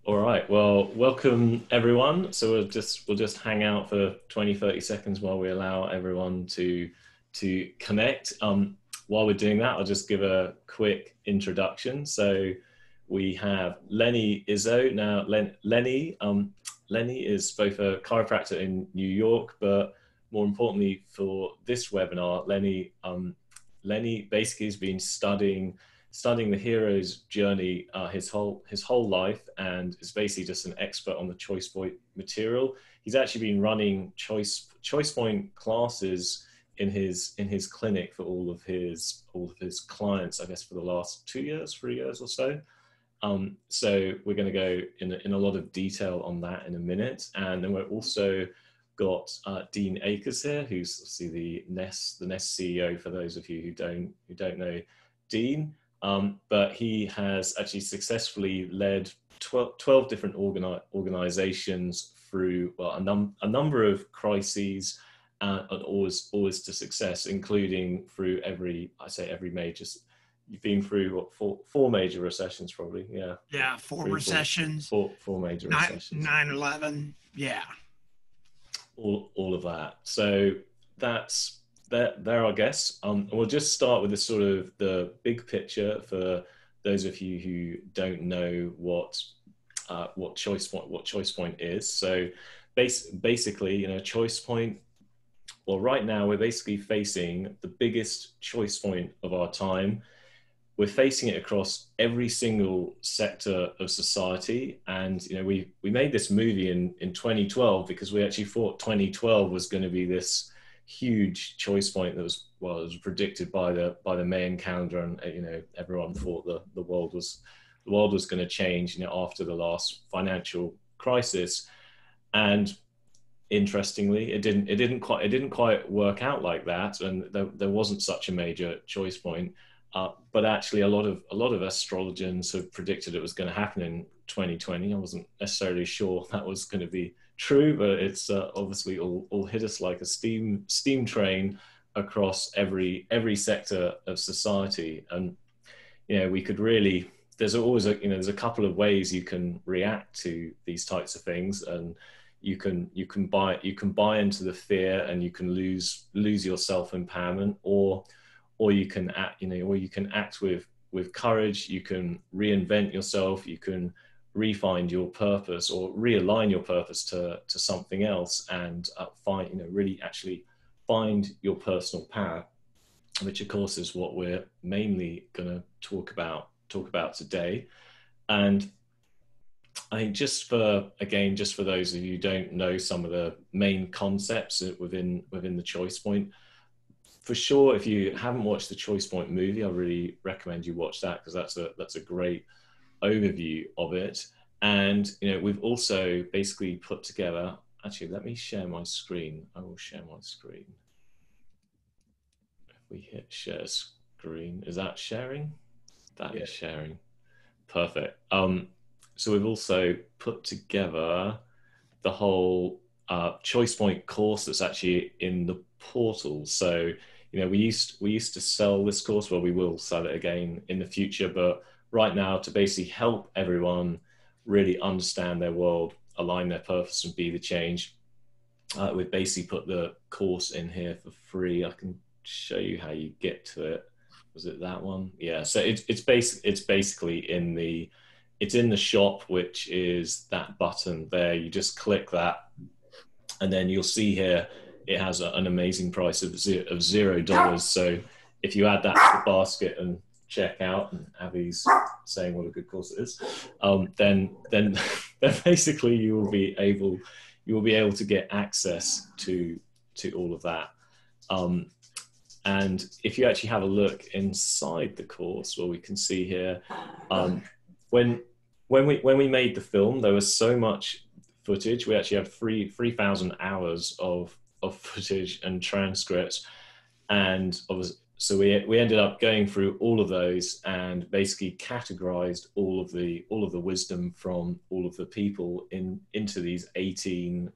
All right. Well, welcome everyone. So we'll just hang out for 20, 30 seconds while we allow everyone to connect. While we're doing that, I'll just give a quick introduction. So we have Lenny Izzo. Now, Lenny is both a chiropractor in New York, but more importantly for this webinar, Lenny basically has been studying the hero's journey his whole life, and is basically just an expert on the choice point material. He's actually been running choice point classes in his clinic for all of his clients, I guess, for the last 2 years, 3 years or so. So we're going to go in a lot of detail on that in a minute, and then we're also got Dean Akers here, who's obviously the Nest CEO. For those of you who don't know Dean, but he has actually successfully led 12 different organizations through, well, a number of crises, and always to success, including through every major. You've been through what, four major recessions, probably. Yeah. Yeah, four Three, four, recessions, four major recessions. 9/11. Yeah. All of that. So that's they're our guests. We'll just start with the sort of the big picture for those of you who don't know what choice point is. So basically, choice point. Well, right now we're basically facing the biggest choice point of our time. We're facing it across every single sector of society. And we made this movie in 2012 because we actually thought 2012 was going to be this huge choice point that was, well, it was predicted by the Mayan calendar, and everyone thought the world was going to change after the last financial crisis. And interestingly, it didn't quite work out like that, and there wasn't such a major choice point. But actually, a lot of astrologers have predicted it was going to happen in 2020. I wasn't necessarily sure that was going to be true, but it's obviously all hit us like a steam train across every sector of society. And we could really, there's always there's a couple of ways you can react to these types of things, and you can buy into the fear, and you can lose your self-empowerment, or you can act with courage. You can reinvent yourself. You can refine your purpose, or realign your purpose to something else, and really actually find your personal power, which of course is what we're mainly going to talk about today. And I think just for those of you who don't know some of the main concepts within the choice point, for sure, if you haven't watched the Choice Point movie, I really recommend you watch that, because that's a great overview of it. And we've also basically put together. Actually, let me share my screen. I will share my screen. If we hit share screen, is that sharing? That is sharing. Perfect. So we've also put together the whole Choice Point course that's actually in the portal. So we used to sell this course. Well, we will sell it again in the future, but right now, to basically help everyone really understand their world, align their purpose, and be the change, we've basically put the course in here for free. I can show you how you get to it. Was it that one? Yeah. So it's basically in the shop, which is that button there. You just click that, and then you'll see here it has an amazing price of $0. So if you add that to the basket and check out, and Abby's saying what a good course it is, then basically you will be able to get access to all of that. And if you actually have a look inside the course, well, we can see here, when we made the film, there was so much footage. We actually have 3,000 hours of footage and transcripts, and so we ended up going through all of those, and basically categorized all of the wisdom from all of the people into these 18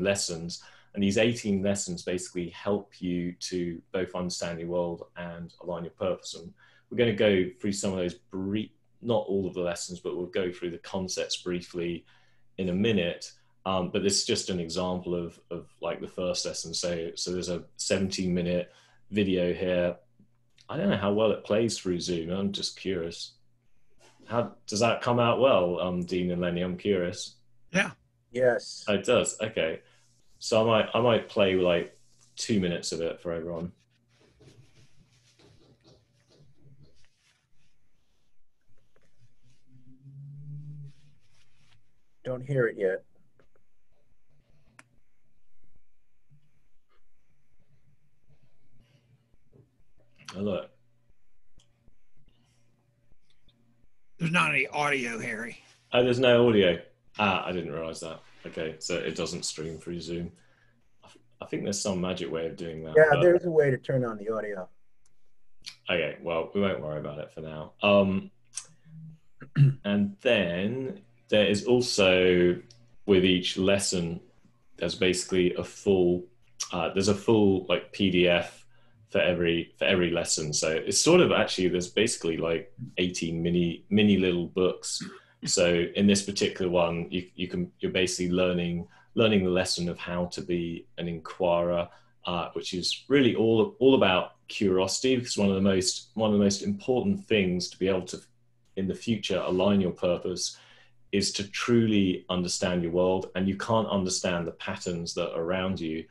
lessons. And these 18 lessons basically help you to both understand your world and align your purpose. And we're going to go through some of those not all of the lessons, but we'll go through the concepts briefly in a minute. But this is just an example of like the first lesson. So there's a 17-minute video here. I don't know how well it plays through Zoom. I'm just curious. How does that come out well, Dean and Lenny? I'm curious. Yeah. Yes. Oh, it does. Okay. So I might play like 2 minutes of it for everyone. Don't hear it yet. Oh, look. There's not any audio, Harry. Oh, there's no audio. I didn't realize that. Okay, so it doesn't stream through Zoom. I think there's some magic way of doing that. Yeah, there's a way to turn on the audio. Okay, well, we won't worry about it for now. And then there is also, with each lesson, there's basically a full, there's a full like PDF for every lesson. So it's sort of actually, there's basically like 18 mini little books. So in this particular one, you're basically learning the lesson of how to be an inquirer, which is really all about curiosity, because one of the most important things to be able to, in the future, align your purpose is to truly understand your world. And you can't understand the patterns that are around you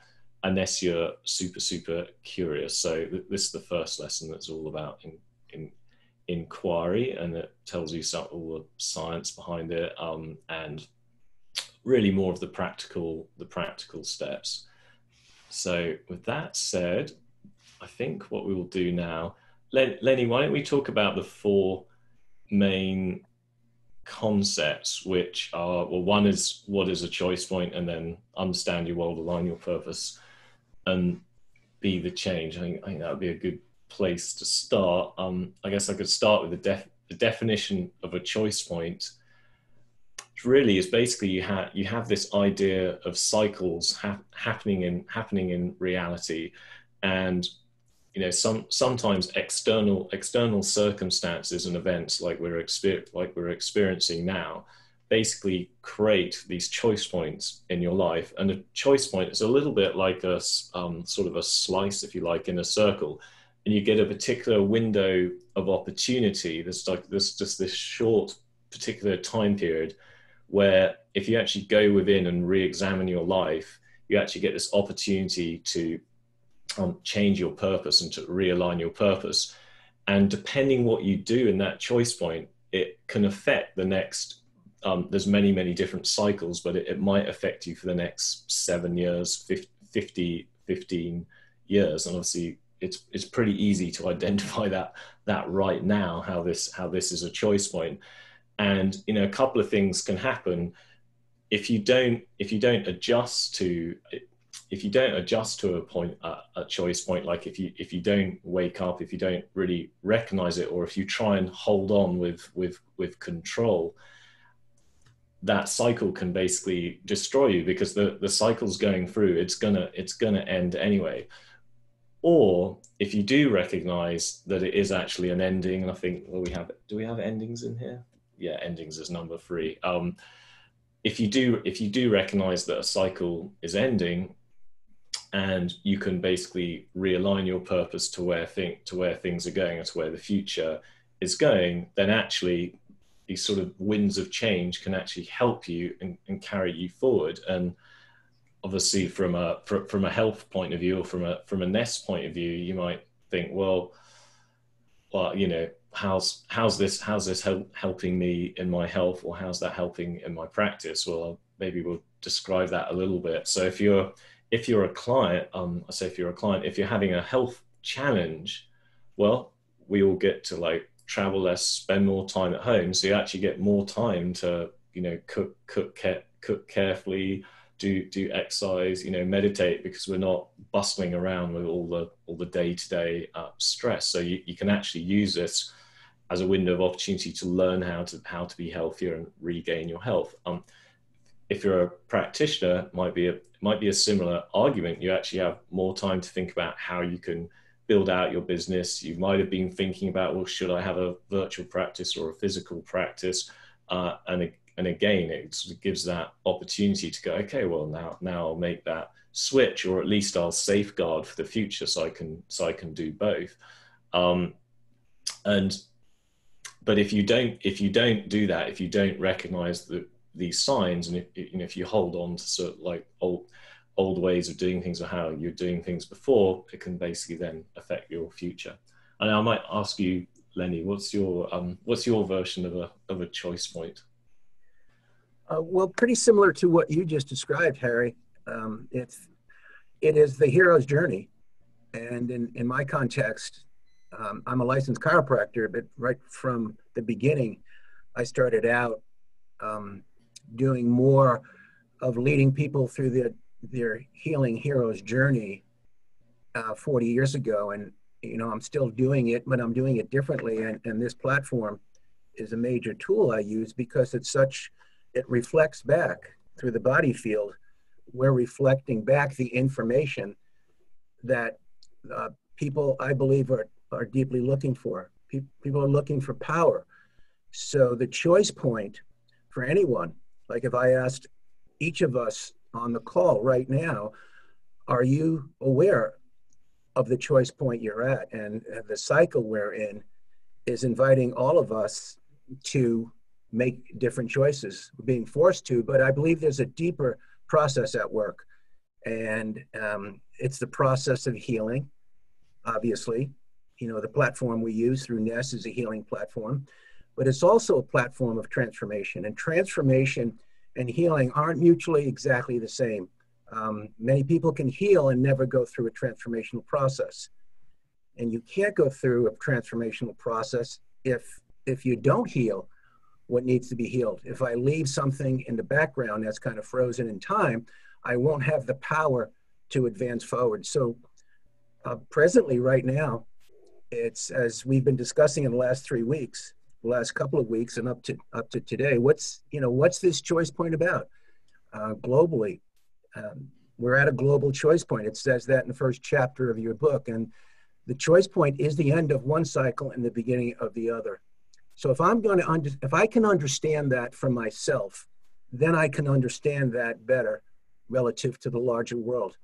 unless you're super curious. So this is the first lesson that's all about in inquiry, and it tells you all the science behind it, and really more of the practical steps. So with that said, I think what we will do now, Lenny, why don't we talk about the 4 main concepts, which are, well, one is what is a choice point, and then understand your world, align your purpose, and be the change. I think that would be a good place to start. I guess I could start with the definition of a choice point. Which really is basically you have this idea of cycles happening in reality, and sometimes external circumstances and events like we're experiencing now basically create these choice points in your life. And a choice point is a little bit like a sort of a slice, if you like, in a circle, and you get a particular window of opportunity. There's just this short particular time period where if you actually go within and re-examine your life, you actually get this opportunity to change your purpose and to realign your purpose. And depending what you do in that choice point, it can affect the next, there's many different cycles, but it might affect you for the next 7 years, 50, 15 years. And obviously it's pretty easy to identify that right now, how this is a choice point. And a couple of things can happen if you don't adjust to a choice point. Like if you don't wake up, if you don't really recognize it, or if you try and hold on with control, that cycle can basically destroy you, because the cycle's going through. It's gonna end anyway. Or if you do recognize that it is actually an ending, and I think, well, do we have endings in here? Yeah, endings is number 3. If you do recognize that a cycle is ending, and you can basically realign your purpose to where things are going, or to where the future is going, then actually these sort of winds of change can actually help you and carry you forward. And obviously from a health point of view, or from a nest point of view, you might think, well, how's this helping me in my health, or how's that helping in my practice? Well, maybe we'll describe that a little bit. So if you're a client, if you're having a health challenge, well, we all get to like travel less, spend more time at home. So you actually get more time to, cook carefully, do exercise, meditate, because we're not bustling around with all the day-to-day stress. So you can actually use this as a window of opportunity to learn how to be healthier and regain your health. If you're a practitioner, it might be a similar argument. You actually have more time to think about how you can build out your business. You might have been thinking about, well, should I have a virtual practice or a physical practice? And again, it sort of gives that opportunity to go, okay, well, now I'll make that switch, or at least I'll safeguard for the future, so I can do both. But if you don't do that, if you don't recognize these signs, and if you hold on to sort of like old ways of doing things or how you're doing things before, it can basically then affect your future. And I might ask you, Lenny, what's your version of a choice point? Well, pretty similar to what you just described, Harry. It is the hero's journey. And in my context, I'm a licensed chiropractor, but right from the beginning, I started out doing more of leading people through their healing hero's journey 40 years ago. And, I'm still doing it, but I'm doing it differently. And this platform is a major tool I use because it reflects back through the body field. We're reflecting back the information that people, I believe, are deeply looking for. People are looking for power. So the choice point for anyone, like if I asked each of us on the call right now, are you aware of the choice point you're at? And the cycle we're in is inviting all of us to make different choices. We're being forced to, but I believe there's a deeper process at work. And it's the process of healing, obviously. The platform we use through Ness is a healing platform, but it's also a platform of transformation. And transformation and healing aren't mutually exactly the same. Many people can heal and never go through a transformational process. And you can't go through a transformational process if you don't heal what needs to be healed. If I leave something in the background that's kind of frozen in time, I won't have the power to advance forward. So presently, right now, it's, as we've been discussing in the last 3 weeks, the last couple of weeks, and up to today, what's this choice point about? Globally, we're at a global choice point. It says that in the first chapter of your book, and the choice point is the end of one cycle and the beginning of the other. So if I can understand that for myself, then I can understand that better relative to the larger world.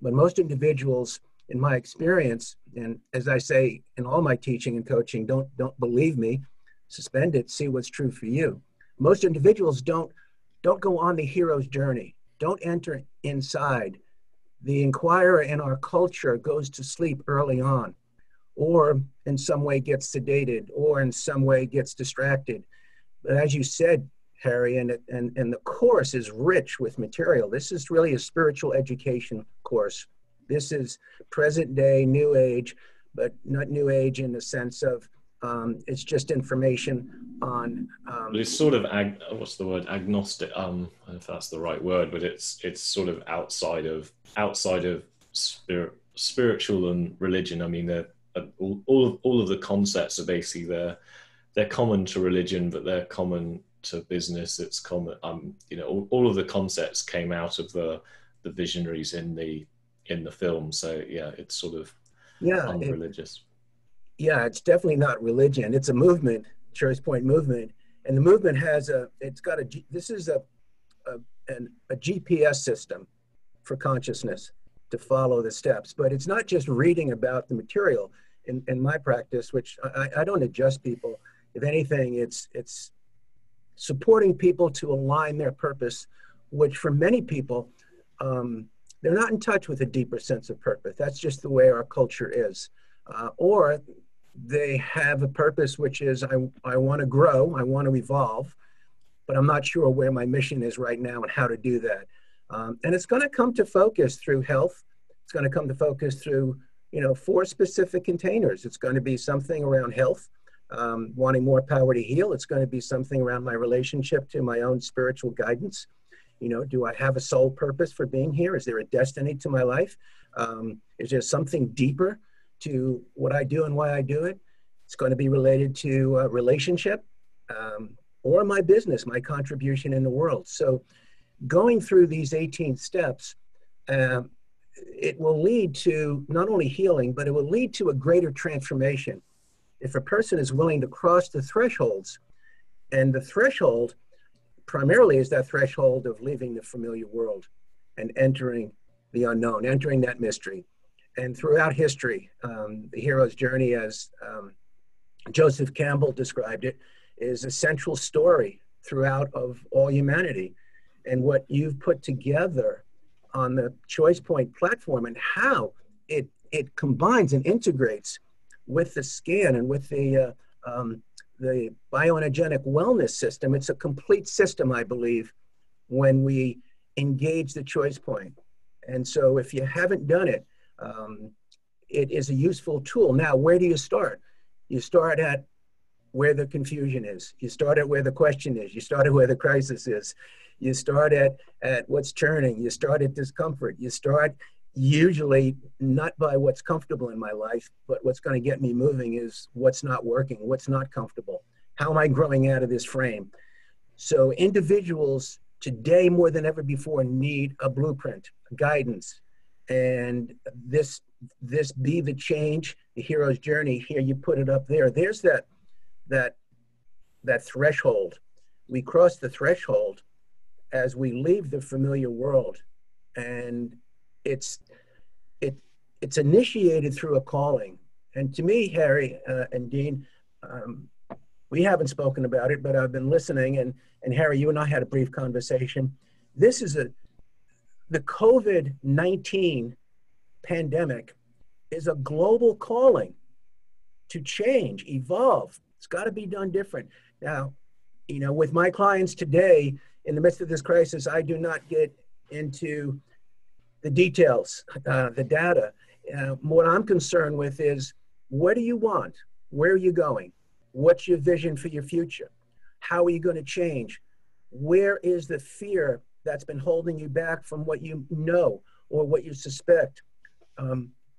But most individuals, in my experience, and as I say in all my teaching and coaching, don't believe me, suspend it, see what's true for you. Most individuals don't go on the hero's journey, don't enter inside. The inquirer in our culture goes to sleep early on, or in some way gets sedated, or in some way gets distracted. But as you said, Harry, and the course is rich with material. This is really a spiritual education course. This is present day, new age, but not new age in the sense of it's just information on. But it's sort of what's the word? Agnostic. I don't know if that's the right word, but it's sort of outside of spiritual and religion. I mean, all of the concepts are basically they're common to religion, but they're common to business. It's common. All of the concepts came out of the visionaries in the film. So yeah, it's sort of unreligious. It's definitely not religion. It's a movement, choice point movement, and the movement has a GPS system for consciousness to follow the steps. But it's not just reading about the material. In my practice, which I don't adjust people. If anything, it's supporting people to align their purpose, which for many people, they're not in touch with a deeper sense of purpose. That's just the way our culture is. Or they have a purpose, which is I want to grow, I want to evolve, but I'm not sure where my mission is right now and how to do that. And it's going to come to focus through health. It's going to come to focus through 4 specific containers. It's going to be something around health, wanting more power to heal. It's going to be something around my relationship to my own spiritual guidance. Do I have a soul purpose for being here? Is there a destiny to my life? Is there something deeper to what I do and why I do it? It's going to be related to relationship or my business, my contribution in the world. So going through these 18 steps, it will lead to not only healing, but it will lead to a greater transformation. If a person is willing to cross the thresholds, and the threshold primarily is that threshold of leaving the familiar world and entering the unknown, entering that mystery. And throughout history, the hero's journey, as Joseph Campbell described it, is a central story throughout of all humanity. And what you've put together on the ChoicePoint platform and how it combines and integrates with the scan and with the bioenergetic wellness system. It's a complete system, I believe, when we engage the ChoicePoint. And so if you haven't done it, it is a useful tool. Now, where do you start? You start at where the confusion is. You start at where the question is. You start at where the crisis is. You start at what's churning. You start at discomfort. You start usually not by what's comfortable in my life, but what's going to get me moving is what's not working, what's not comfortable. How am I growing out of this frame? So individuals today more than ever before need a blueprint, guidance, and this be the change, the hero's journey. Here you put it up there. There's that threshold. We cross the threshold as we leave the familiar world, and it's initiated through a calling. And to me, Harry and Dean, we haven't spoken about it, but I've been listening. And Harry, you and I had a brief conversation. This is the COVID-19 pandemic is a global calling to change, evolve. It's got to be done different. Now, with my clients today, in the midst of this crisis, I do not get into the details, the data. What I'm concerned with is, what do you want? Where are you going? What's your vision for your future? How are you going to change? Where is the fear that's been holding you back from what you know or what you suspect?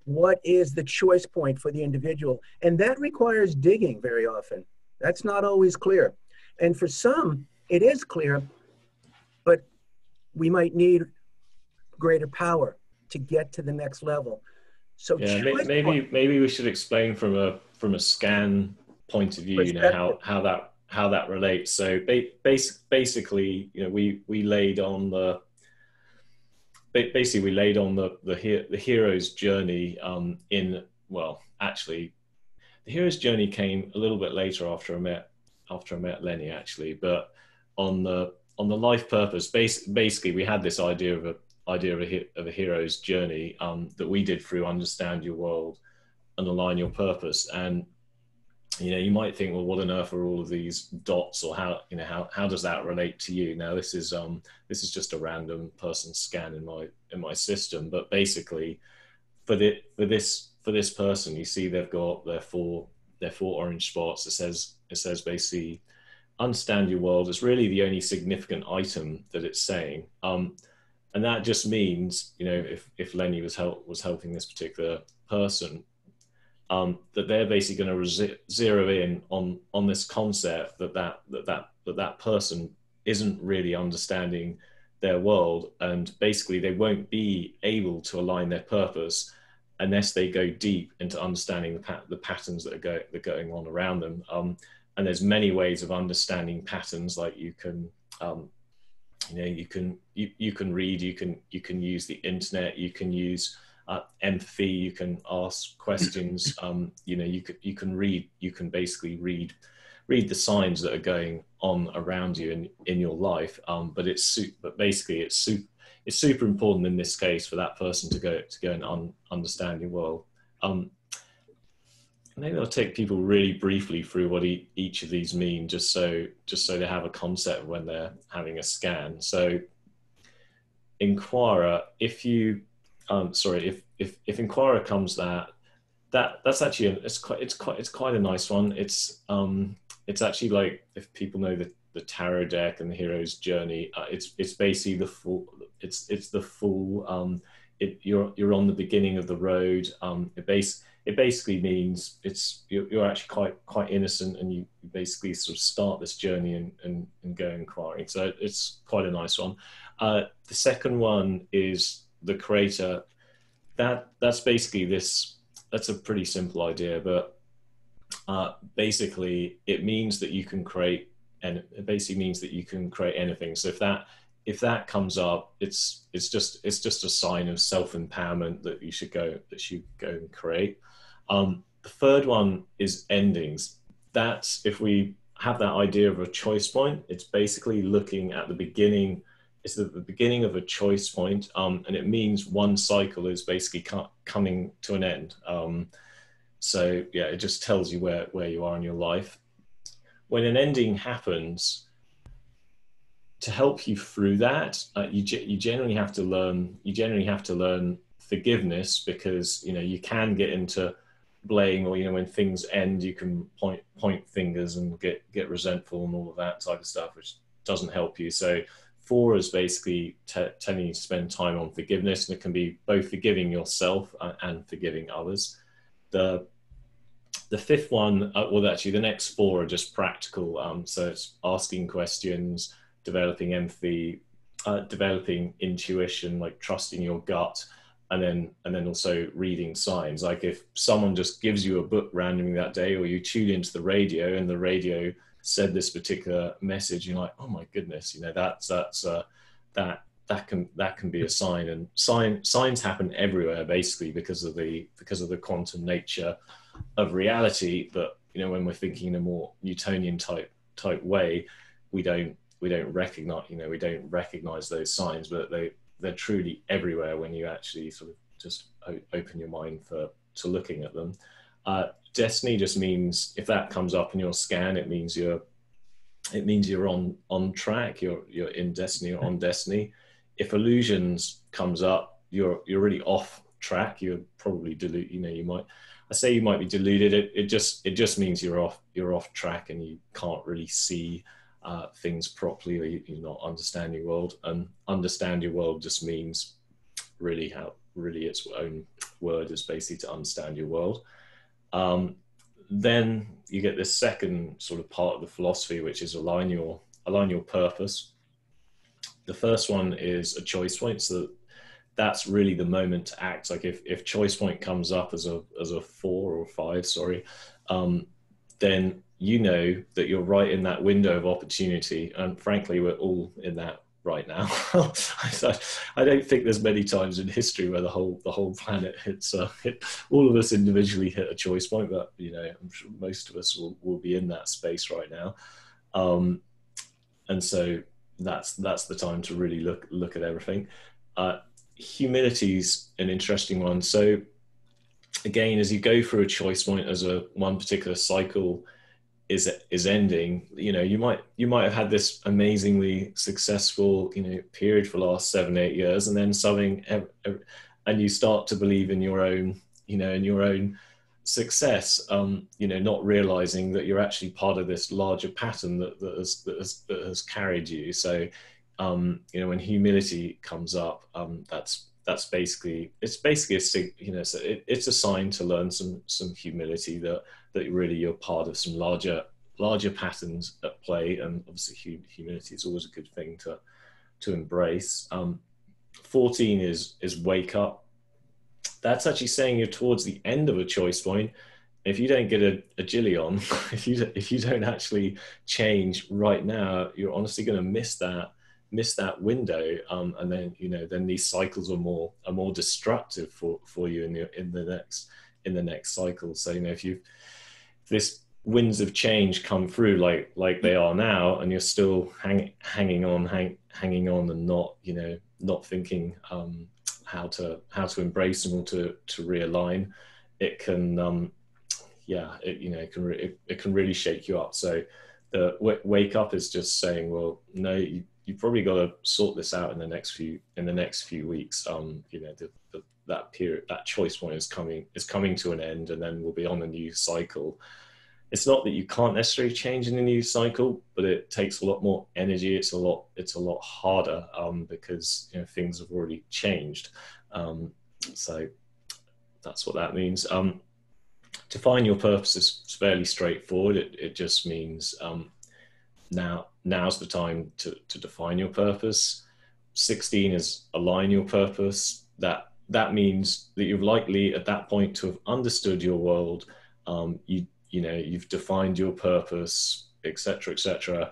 What is the choice point for the individual? And that requires digging very often. That's not always clear. And for some, it is clear, but we might need greater power to get to the next level. So yeah, maybe we should explain from a scan point of view, how that relates. So basically, we laid on the hero's journey actually the hero's journey came a little bit later after I met Lenny, actually. But on the life purpose, basically we had this idea of a hero's journey that we did through Understand Your World and Align Your Purpose. And you might think, well, what on earth are all of these dots, or how does that relate to you? Now, this is just a random person scan in my system, but basically for this person, you see they've got their four orange spots. It says basically, understand your world. It's really the only significant item that it's saying. And that just means, if Lenny was helping this particular person, that they're basically going to zero in on this concept that person isn't really understanding their world, and basically they won't be able to align their purpose unless they go deep into understanding the patterns that are going on around them. And there's many ways of understanding patterns, like you can read, you can use the internet, you can use empathy, you can ask questions, you can basically read the signs that are going on around you in your life. But basically it's super important in this case for that person to go and understand your world. Maybe I'll take people really briefly through what each of these mean, just so they have a concept when they're having a scan. So Inquirer, if Inquirer comes, that's actually it's quite a nice one. It's actually like, if people know the tarot deck and the hero's journey, it's basically the full. It's the full. You're on the beginning of the road. It basically means you're actually quite innocent, and you basically sort of start this journey and go inquiring. So it's quite a nice one. The second one is the Creator. that's basically this. That's a pretty simple idea, but basically it means that you can create, and it basically means that you can create anything. So if that comes up, it's just a sign of self-empowerment that you should go and create. The third one is endings. That's, if we have that idea of a choice point, it's basically looking at the beginning. It's the beginning of a choice point, and it means one cycle is basically coming to an end. So yeah, it just tells you where you are in your life. When an ending happens, to help you through that, you generally have to learn forgiveness, because you can get into blame, or when things end, you can point fingers and get resentful and all of that type of stuff, which doesn't help you. So 4 is basically telling you to spend time on forgiveness, and it can be both forgiving yourself and forgiving others. The fifth one, well, actually the next 4 are just practical. So it's asking questions, developing empathy, developing intuition, like trusting your gut, and then also reading signs. Like if someone just gives you a book randomly that day, or you tune into the radio and the radio said this particular message, you're like, oh my goodness, that can be a sign. And signs happen everywhere, basically, because of the quantum nature of reality. But when we're thinking in a more Newtonian type way, we don't recognize those signs, but they're truly everywhere when you actually sort of just open your mind to looking at them. Destiny just means, if that comes up in your scan, it means you're on track, you're in destiny or on destiny. If illusions comes up, you're really off track. You're probably deluded. You might be deluded. It just means you're off track, and you can't really see things properly, or you're not understanding your world. And understand your world just means really its own word is basically to understand your world. Then you get this second sort of part of the philosophy, which is align your purpose. The first one is a choice point. So that's really the moment to act. Like if choice point comes up as a 4 or 5, then you know that you're right in that window of opportunity. And frankly, we're all in that right now. I don't think there's many times in history where the whole planet hits all of us individually hit a choice point, but I'm sure most of us will be in that space right now. And so that's the time to really look at everything. Humility's an interesting one. So again, as you go through a choice point, as one particular cycle is ending, you might have had this amazingly successful period for the last 7-8 years, and then something, and you start to believe in your own success, not realizing that you're actually part of this larger pattern that has carried you. So when humility comes up, that's basically it's a sign to learn some humility, that really you're part of some larger patterns at play. And obviously humility is always a good thing to embrace. 14 is wake up. That's actually saying you're towards the end of a choice point. If you don't get a jilly on, if you don't actually change right now, you're honestly going to miss that window, and then these cycles are more destructive for you in the next cycle. So if this winds of change come through like they are now, and you're still hanging on and not thinking how to embrace them or to realign, it can it can really shake you up. So the wake up is just saying, well, no, you've probably got to sort this out in the next few weeks. That period, that choice point is coming to an end, and then we'll be on a new cycle. It's not that you can't necessarily change in a new cycle, but it takes a lot more energy. It's a lot harder, because things have already changed. So that's what that means. To find your purpose is fairly straightforward. It just means now's the time to define your purpose. 16 is align your purpose. That that means that you're likely at that point to have understood your world. You've defined your purpose, etc., etc.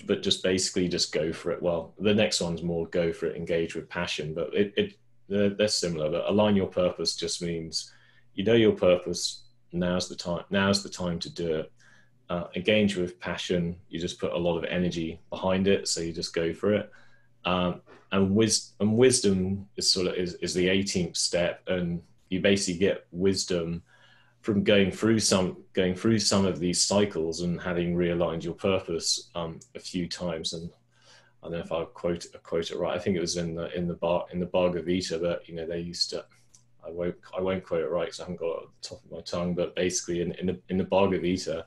But just basically just go for it. Well, the next one's more go for it, engage with passion, but they're similar. But align your purpose just means you know your purpose. Now's the time to do it. Engage with passion. You just put a lot of energy behind it, so you just go for it. And wisdom is is the 18th step, and you basically get wisdom from going through some of these cycles and having realigned your purpose a few times. And I don't know if I quote it right. I think it was in the Bhagavad Gita, but they used to. I won't quote it right because I haven't got it at the top of my tongue. But basically, in the Bhagavad Gita,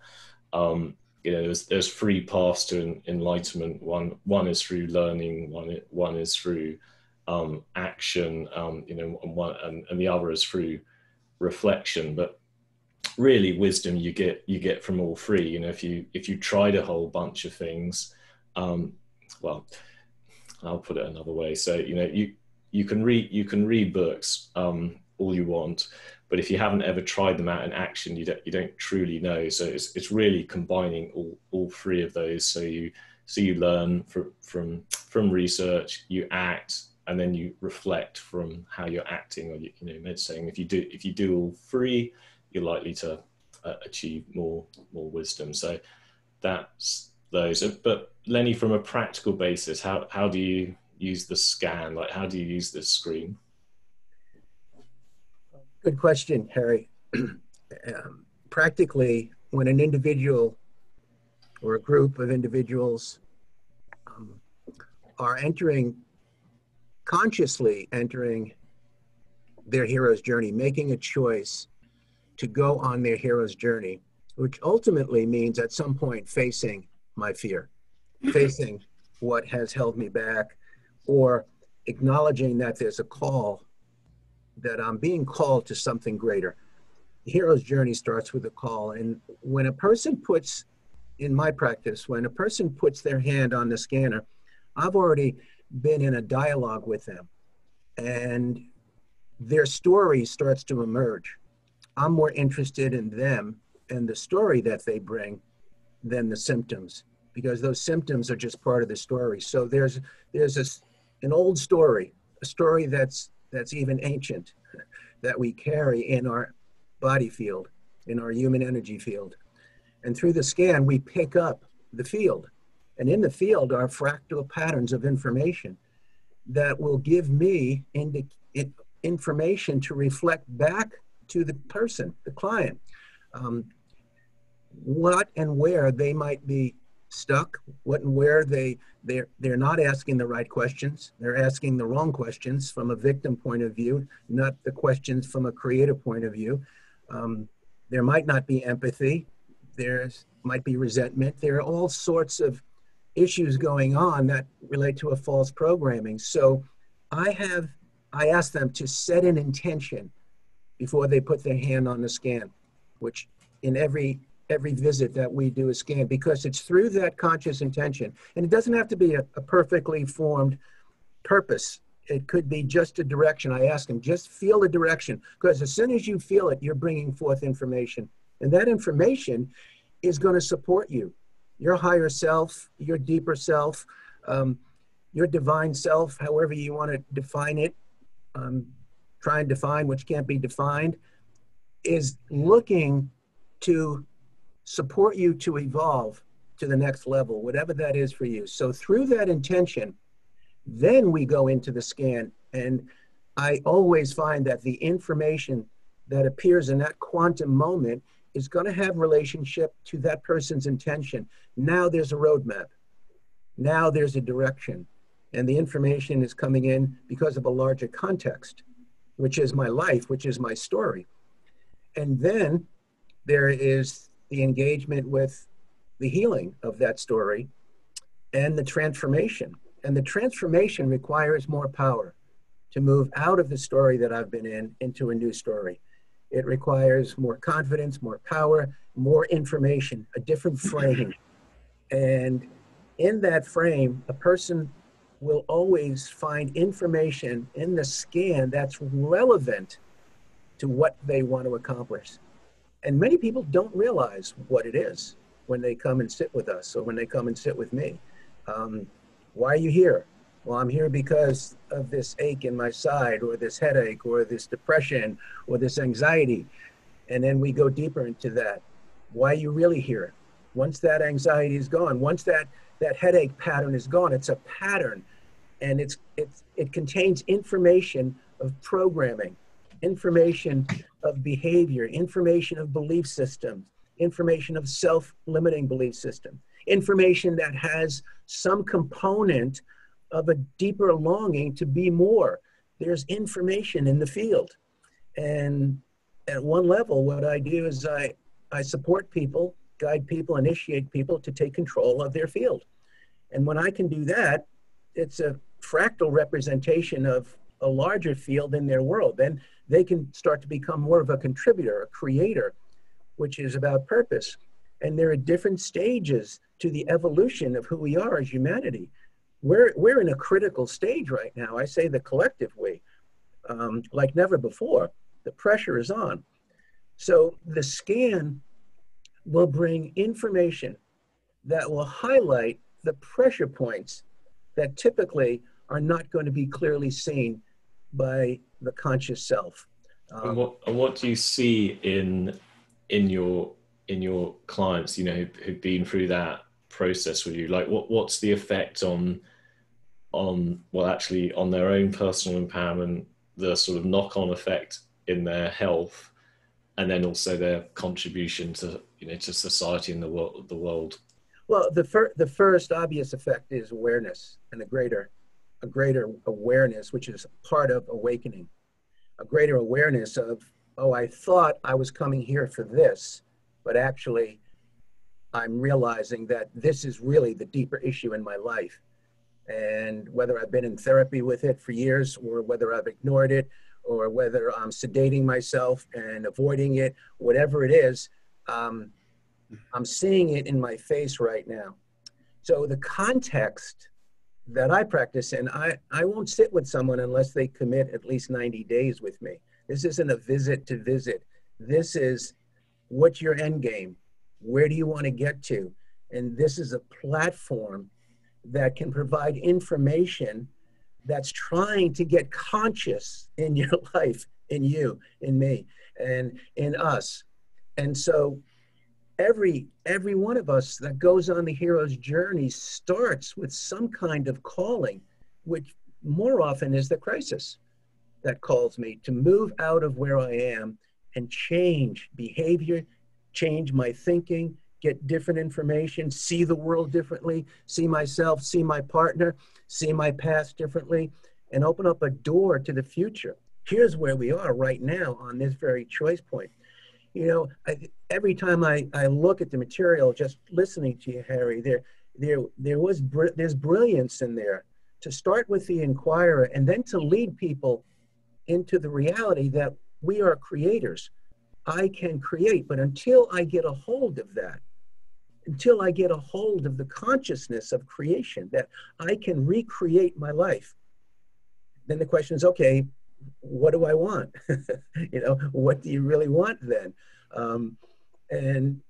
there's three paths to enlightenment. One is through learning. One is through action. And the other is through reflection. But really, wisdom you get from all three. If you tried a whole bunch of things, well, I'll put it another way. So you can read books all you want, but if you haven't ever tried them out in action, you don't truly know. So it's really combining all three of those. So you learn from research, you act, and then you reflect from how you're acting, or meditating. If you do all three, you're likely to achieve more wisdom. So that's those. But Lenny, from a practical basis, how do you use the scan? Like, how do you use this screen? Good question, Harry. Practically, when an individual or a group of individuals are consciously entering their hero's journey, making a choice to go on their hero's journey, which ultimately means at some point facing my fear, facing what has held me back, or acknowledging that there's a call, that I'm being called to something greater. The hero's journey starts with a call. And when a person in my practice, when a person puts their hand on the scanner, I've already been in a dialogue with them, and their story starts to emerge. I'm more interested in them and the story that they bring than the symptoms, because those symptoms are just part of the story. So there's an old story, a story that's even ancient, that we carry in our body field, in our human energy field. And through the scan, we pick up the field. And in the field are fractal patterns of information that will give me information to reflect back to the person, the client, what and where they might be stuck, what and where they're not asking the right questions. They're asking the wrong questions from a victim point of view, not the questions from a creative point of view. There might not be empathy. There might be resentment. There are all sorts of issues going on that relate to a false programming. So I ask them to set an intention before they put their hand on the scan, which in every visit that we do a scan, because it's through that conscious intention. And it doesn't have to be a perfectly formed purpose. It could be just a direction. I ask them, just feel the direction, because as soon as you feel it, you're bringing forth information. And that information is going to support you, your higher self, your deeper self, your divine self, however you want to define it. Try and define which can't be defined, is looking to support you to evolve to the next level, whatever that is for you. So through that intention, then we go into the scan. And I always find that the information that appears in that quantum moment is going to have relationship to that person's intention. Now there's a roadmap. Now there's a direction. And the information is coming in because of a larger context, which is my life, which is my story. And then there is the engagement with the healing of that story and the transformation. And the transformation requires more power to move out of the story that I've been in into a new story. It requires more confidence, more power, more information, a different frame. And in that frame, a person will always find information in the scan that's relevant to what they want to accomplish. And many people don't realize what it is when they come and sit with us or when they come and sit with me. Why are you here? Well, I'm here because of this ache in my side, or this headache, or this depression, or this anxiety. And then we go deeper into that. Why are you really here? Once that anxiety is gone, once that headache pattern is gone, it's a pattern, and it contains information of programming, information of behavior, information of belief systems, information of self-limiting belief system, information that has some component of a deeper longing to be more. There's information in the field. And at one level, what I do is I support people, guide people, initiate people to take control of their field. And when I can do that, it's a fractal representation of a larger field in their world. Then they can start to become more of a contributor, a creator, which is about purpose. And there are different stages to the evolution of who we are as humanity. We're in a critical stage right now. I say the collective we, like never before. The pressure is on. So the scan will bring information that will highlight the pressure points that typically are not going to be clearly seen by the conscious self. And what do you see in your clients, who've been through that process with you? Like what's the effect on their own personal empowerment, the sort of knock-on effect in their health, and then also their contribution to to society and the world? Well, the first obvious effect is awareness, and a greater awareness, which is part of awakening. A greater awareness of, oh, I thought I was coming here for this, but actually I'm realizing that this is really the deeper issue in my life. And whether I've been in therapy with it for years, or whether I've ignored it, or whether I'm sedating myself and avoiding it, whatever it is, I'm seeing it in my face right now. So the context that I practice in, I won't sit with someone unless they commit at least 90 days with me. This isn't a visit to visit. This is, what's your end game? Where do you want to get to? And this is a platform that can provide information that's trying to get conscious in your life, in you, in me, and in us. And so every one of us that goes on the hero's journey starts with some kind of calling, which more often is the crisis that calls me to move out of where I am and change behavior, change my thinking, get different information, see the world differently, see myself, see my partner, see my past differently, and open up a door to the future. Here's where we are right now on this very choice point. Every time I look at the material, just listening to you, Harry, there's brilliance in there to start with the inquirer and then to lead people into the reality that we are creators. I can create, but until I get a hold of that, until I get a hold of the consciousness of creation, that I can recreate my life, then the question is, okay, what do I want? What do you really want then? And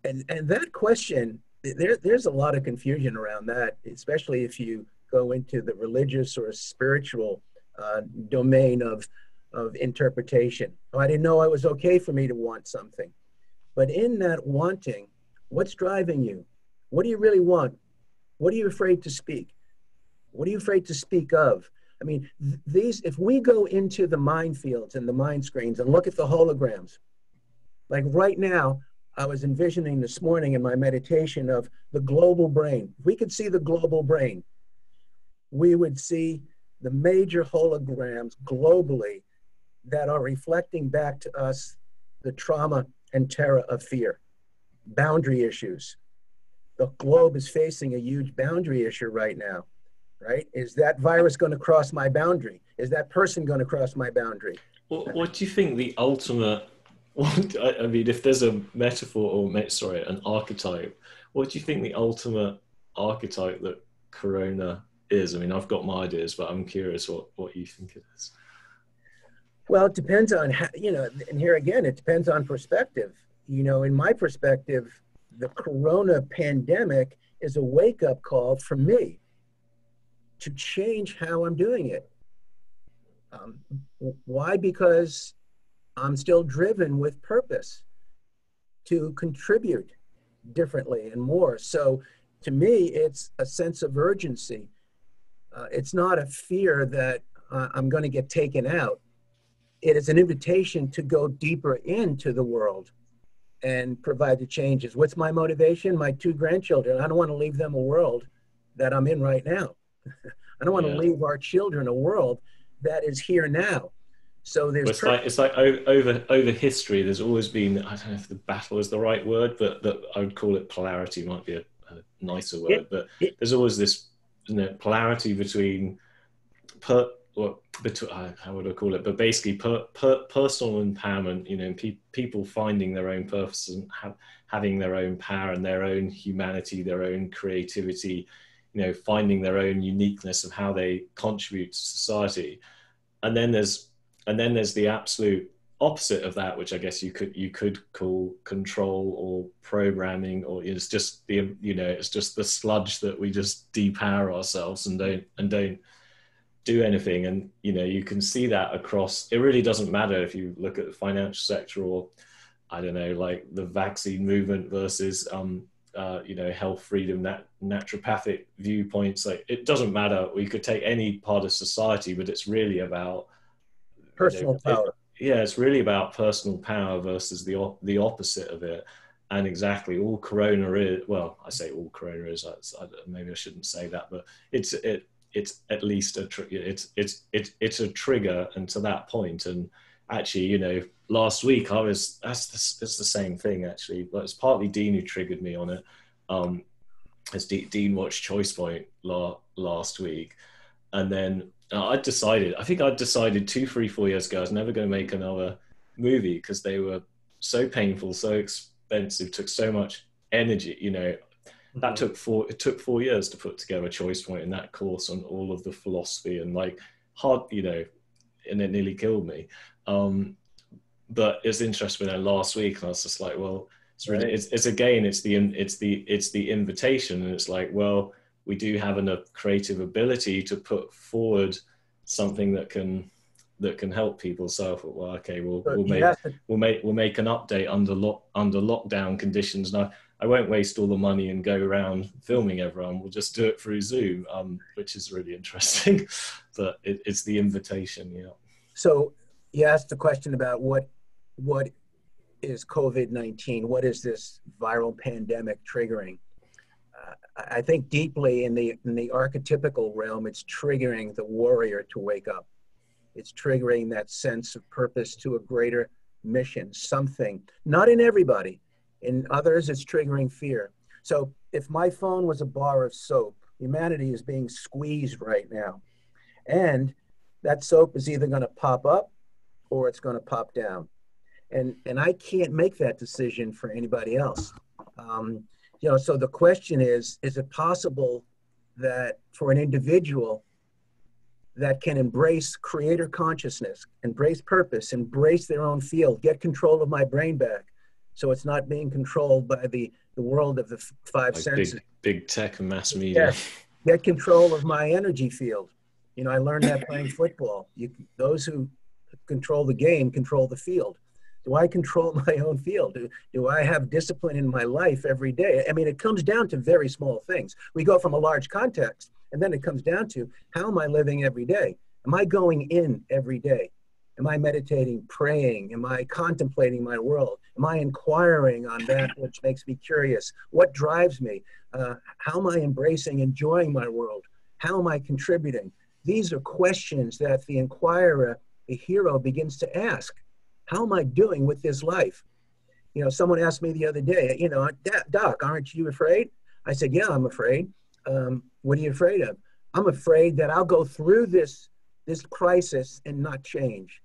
that question, there's a lot of confusion around that, especially if you go into the religious or spiritual domain of interpretation. Oh, I didn't know it was okay for me to want something. But in that wanting, what's driving you? What do you really want? What are you afraid to speak? What are you afraid to speak of? I mean, if we go into the mind fields and the mind screens and look at the holograms, like right now, I was envisioning this morning in my meditation of the global brain. If we could see the global brain, we would see the major holograms globally that are reflecting back to us the trauma and terror of fear, boundary issues. The globe is facing a huge boundary issue right now, right? Is that virus going to cross my boundary? Is that person going to cross my boundary? What do you think the ultimate, I mean, if there's a metaphor or, an archetype, what do you think the ultimate archetype that Corona is. I mean, I've got my ideas, but I'm curious what you think it is. Well, it depends on how, and here again, it depends on perspective. In my perspective, the corona pandemic is a wake-up call for me to change how I'm doing it. Why? Because I'm still driven with purpose to contribute differently and more. So to me, it's a sense of urgency. It's not a fear that I'm going to get taken out. It is an invitation to go deeper into the world and provide the changes. What's my motivation? My 2 grandchildren. I don't want to leave them a world that I'm in right now. I don't want to leave our children a world that is here now. So there's it's like over history, there's always been, I don't know if the battle is the right word, but I would call it polarity, might be a nicer word, but there's always this polarity between how would I call it? But basically, personal empowerment. People finding their own purpose and having their own power and their own humanity, their own creativity. Finding their own uniqueness of how they contribute to society, and then there's the absolute opposite of that, which I guess you could call control or programming, or it's just it's just the sludge that we just depower ourselves and don't do anything. And you can see that across. It really doesn't matter if you look at the financial sector, or I don't know, like the vaccine movement versus health freedom, naturopathic viewpoints. Like, it doesn't matter. We could take any part of society, but it's really about personal power. It's really about personal power versus the opposite of it. And exactly, all corona is, well, I say all corona is, maybe I shouldn't say that, but it's at least it's a trigger, and to that point. And actually, last week it's the same thing actually, but it's partly Dean who triggered me on it. As Dean watched Choice Point last week, and then I think I decided 2, 3, 4 years ago I was never going to make another movie because they were so painful, so expensive, took so much energy. That took 4 years to put together Choice Point in that course on all of the philosophy and hard, and it nearly killed me. But it's interesting last week, and I was just like, well, it's really, it's the invitation, and it's like, well, we do have a creative ability to put forward something that can help people. So I thought, well, okay, we'll make an update under lockdown conditions. And I won't waste all the money and go around filming everyone. We'll just do it through Zoom, which is really interesting. But it's the invitation, yeah. So you asked the question about what is COVID-19? What is this viral pandemic triggering? I think deeply in the archetypical realm, it's triggering the warrior to wake up. It's triggering that sense of purpose to a greater mission, something. Not in everybody. In others, it's triggering fear. So if my phone was a bar of soap, humanity is being squeezed right now. And that soap is either going to pop up or it's going to pop down. And I can't make that decision for anybody else. So the question is it possible that for an individual that can embrace creator consciousness, embrace purpose, embrace their own field, get control of my brain back, so it's not being controlled by the world of the five senses. Big tech and mass media. Yeah. Get control of my energy field. I learned that playing football. Those who control the game control the field. Do I control my own field? Do I have discipline in my life every day? I mean, it comes down to very small things. We go from a large context, and then it comes down to, how am I living every day? Am I going in every day? Am I meditating, praying? Am I contemplating my world? Am I inquiring on that which makes me curious? What drives me? How am I embracing, enjoying my world? How am I contributing? These are questions that the inquirer, the hero, begins to ask. How am I doing with this life? Someone asked me the other day, Doc, aren't you afraid? I said, yeah, I'm afraid. What are you afraid of? I'm afraid that I'll go through this crisis and not change.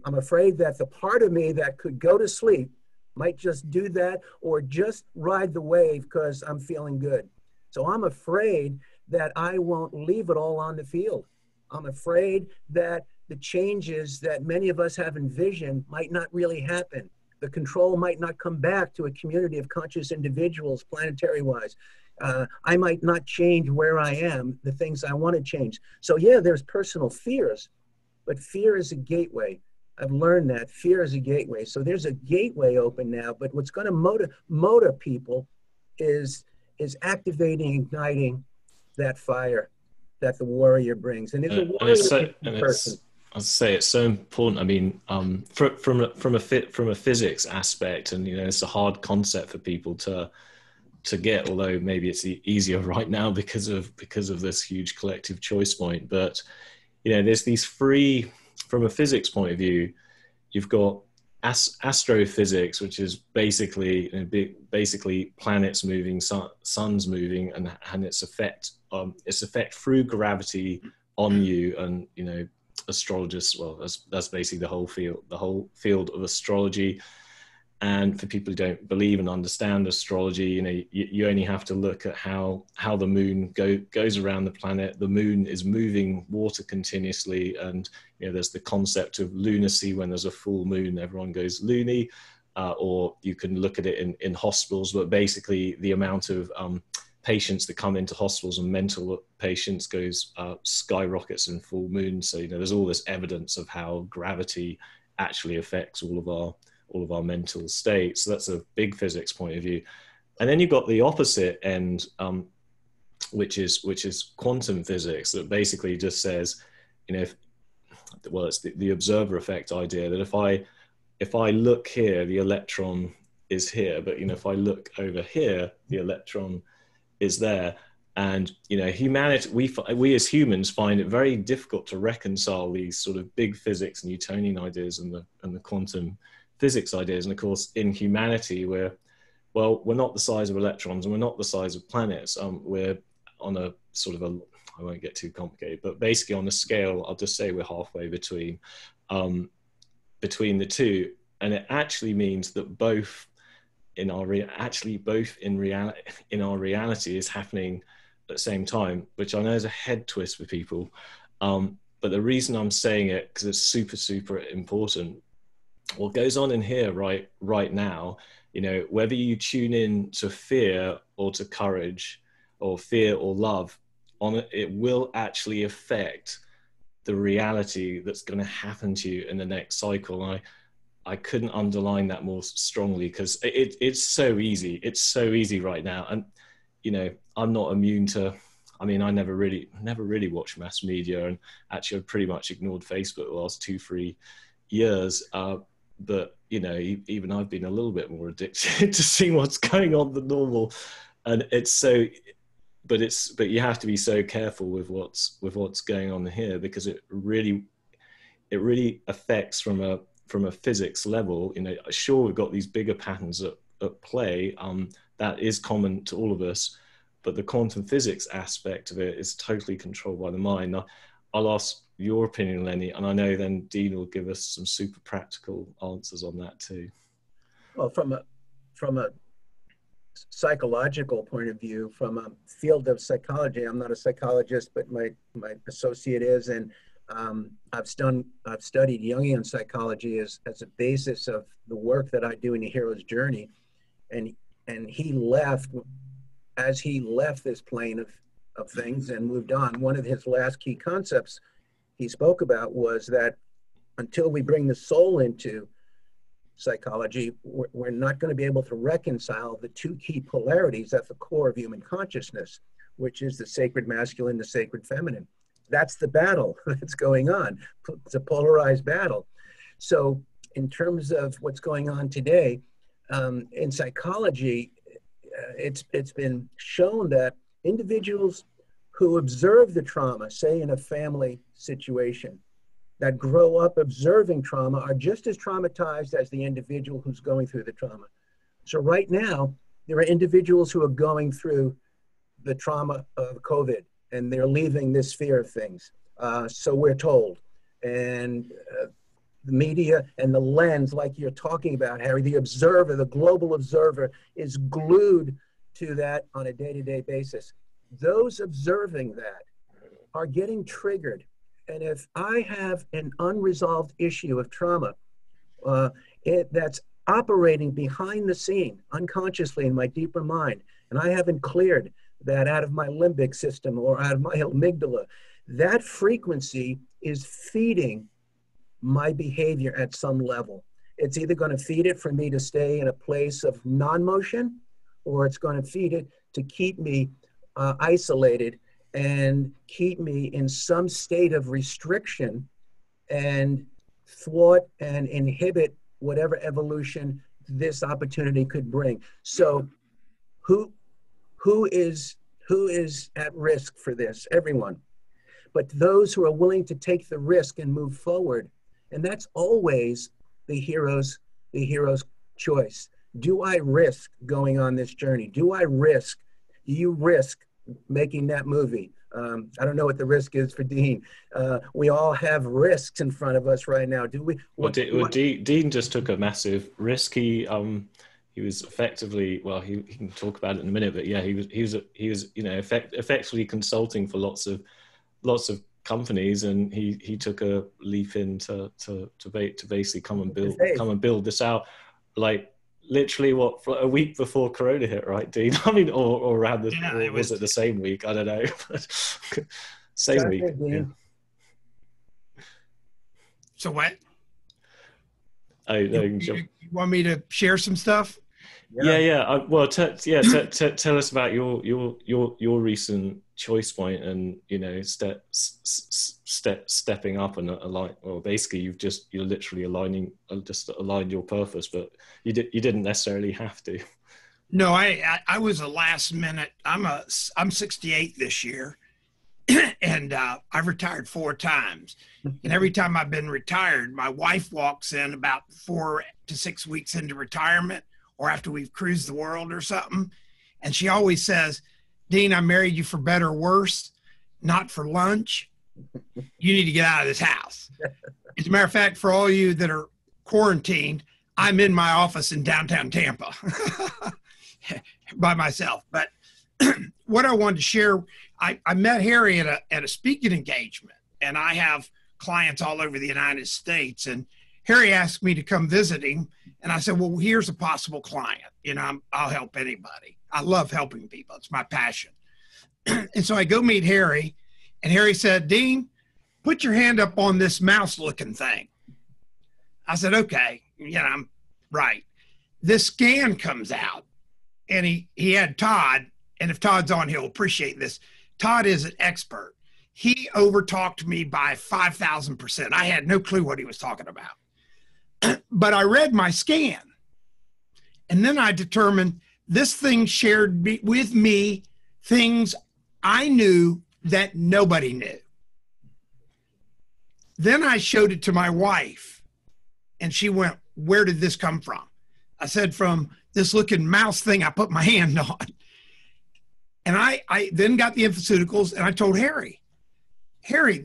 I'm afraid that the part of me that could go to sleep might just do that, or just ride the wave because I'm feeling good. So I'm afraid that I won't leave it all on the field. I'm afraid that the changes that many of us have envisioned might not really happen. The control might not come back to a community of conscious individuals, planetary wise. I might not change where I am, the things I want to change. So yeah, there's personal fears, but fear is a gateway. I've learned that fear is a gateway. So there's a gateway open now, but what's going to motive people is activating, igniting that fire that the warrior brings. And there's a warrior person. I'd say it's so important. I mean, from a physics aspect, and it's a hard concept for people to get. Although maybe it's easier right now because of this huge collective choice point. But there's these three. From a physics point of view, you've got astrophysics, which is basically planets moving, suns moving, and its effect through gravity on you, and astrologists. Well, that's basically the whole field of astrology. And for people who don't believe and understand astrology, you only have to look at how the moon goes around the planet. The moon is moving water continuously, and there's the concept of lunacy. When there's a full moon, everyone goes loony. Or you can look at it in hospitals, but basically the amount of patients that come into hospitals and mental patients skyrockets in full moon. So there's all this evidence of how gravity actually affects all of our mental state. So that's a big physics point of view. And then you've got the opposite end, which is quantum physics, that basically just says, it's the observer effect idea, that if I look here, the electron is here, but if I look over here, the electron is there. And humanity, we as humans find it very difficult to reconcile these sort of big physics, Newtonian ideas, and the quantum physics ideas. And of course, in humanity, we're not the size of electrons, and we're not the size of planets. We're on a sort of I won't get too complicated, but basically on a scale, I'll just say we're halfway between the two. And it actually means that both in our reality is happening at the same time, which I know is a head twist for people. But the reason I'm saying it, because it's super, super important. What goes on in here right now, whether you tune in to fear or to courage, or fear or love, it will actually affect the reality that's going to happen to you in the next cycle. And I couldn't underline that more strongly, because it's so easy. It's so easy right now. And, I'm not immune to, I never really watched mass media, and actually I've pretty much ignored Facebook the last 2-3 years. But even I've been a little bit more addicted to seeing what's going on than normal, and but you have to be so careful with what's going on here, because it really affects from a physics level. Sure, we've got these bigger patterns at play that is common to all of us, but the quantum physics aspect of it is totally controlled by the mind. Now, I'll ask your opinion, Lenny, and I know then Dean will give us some super practical answers on that too. Well, from a psychological point of view, from a field of psychology, I'm not a psychologist, but my associate is, and I've studied Jungian psychology as a basis of the work that I do in the hero's journey, and as he left this plane of things and moved on, one of his last key concepts he spoke about was that until we bring the soul into psychology, we're not going to be able to reconcile the two key polarities at the core of human consciousness, which is the sacred masculine, the sacred feminine. That's the battle that's going on. It's a polarized battle. So in terms of what's going on today, in psychology, it's been shown that individuals who observe the trauma, say in a family situation, that grow up observing trauma are just as traumatized as the individual who's going through the trauma. So right now, there are individuals who are going through the trauma of COVID, and they're leaving this fear of things. So we're told. And the media and the lens, like you're talking about, Harry, the observer, the global observer, is glued to that on a day-to-day basis. those observing that are getting triggered. And if I have an unresolved issue of trauma that's operating behind the scene unconsciously in my deeper mind, and I haven't cleared that out of my limbic system or out of my amygdala, that frequency is feeding my behavior at some level. It's either going to feed it for me to stay in a place of non-motion, or it's going to feed it to keep me isolated and keep me in some state of restriction and thwart and inhibit whatever evolution this opportunity could bring. So who is at risk for this? Everyone. But those who are willing to take the risk and move forward. And that's always the hero's choice. Do I risk going on this journey? Do you risk making that movie? I don't know what the risk is for Dean. We all have risks in front of us right now. Do we? Dean just took a massive risk. He was effectively, well, he can talk about it in a minute, but yeah, he was effectively consulting for lots of companies, and he took a leap in to basically come and build this out, like literally a week before Corona hit, right, Dean? I mean, or around the, yeah, or was it the same week? I don't know. Same week. Yeah. So what? Oh, no, you want me to share some stuff? Yeah. Well, tell us about your recent choice point, and stepping up and basically you're literally aligned your purpose, but you didn't necessarily have to. No, I was a last minute. I'm 68 this year, and I've retired 4 times, and every time I've been retired, my wife walks in about 4 to 6 weeks into retirement, or after we've cruised the world or something. And she always says, Dean, I married you for better or worse, not for lunch. You need to get out of this house. As a matter of fact, for all you that are quarantined, I'm in my office in downtown Tampa by myself. But what I wanted to share, I met Harry at a speaking engagement, and I have clients all over the United States. And Harry asked me to come visit him. And I said, well, here's a possible client. I'll help anybody. I love helping people. It's my passion. And so I go meet Harry, and Harry said, Dean, put your hand up on this mouse looking thing. I said, okay, I'm right. This scan comes out, and he had Todd, and if Todd's on, he'll appreciate this. Todd is an expert. He overtalked me by 5,000%. I had no clue what he was talking about. But I read my scan, and then I determined this thing shared with me things I knew that nobody knew. Then I showed it to my wife, and she went, where did this come from? I said, from this looking mouse thing I put my hand on. And I then got the infoceuticals, and I told Harry,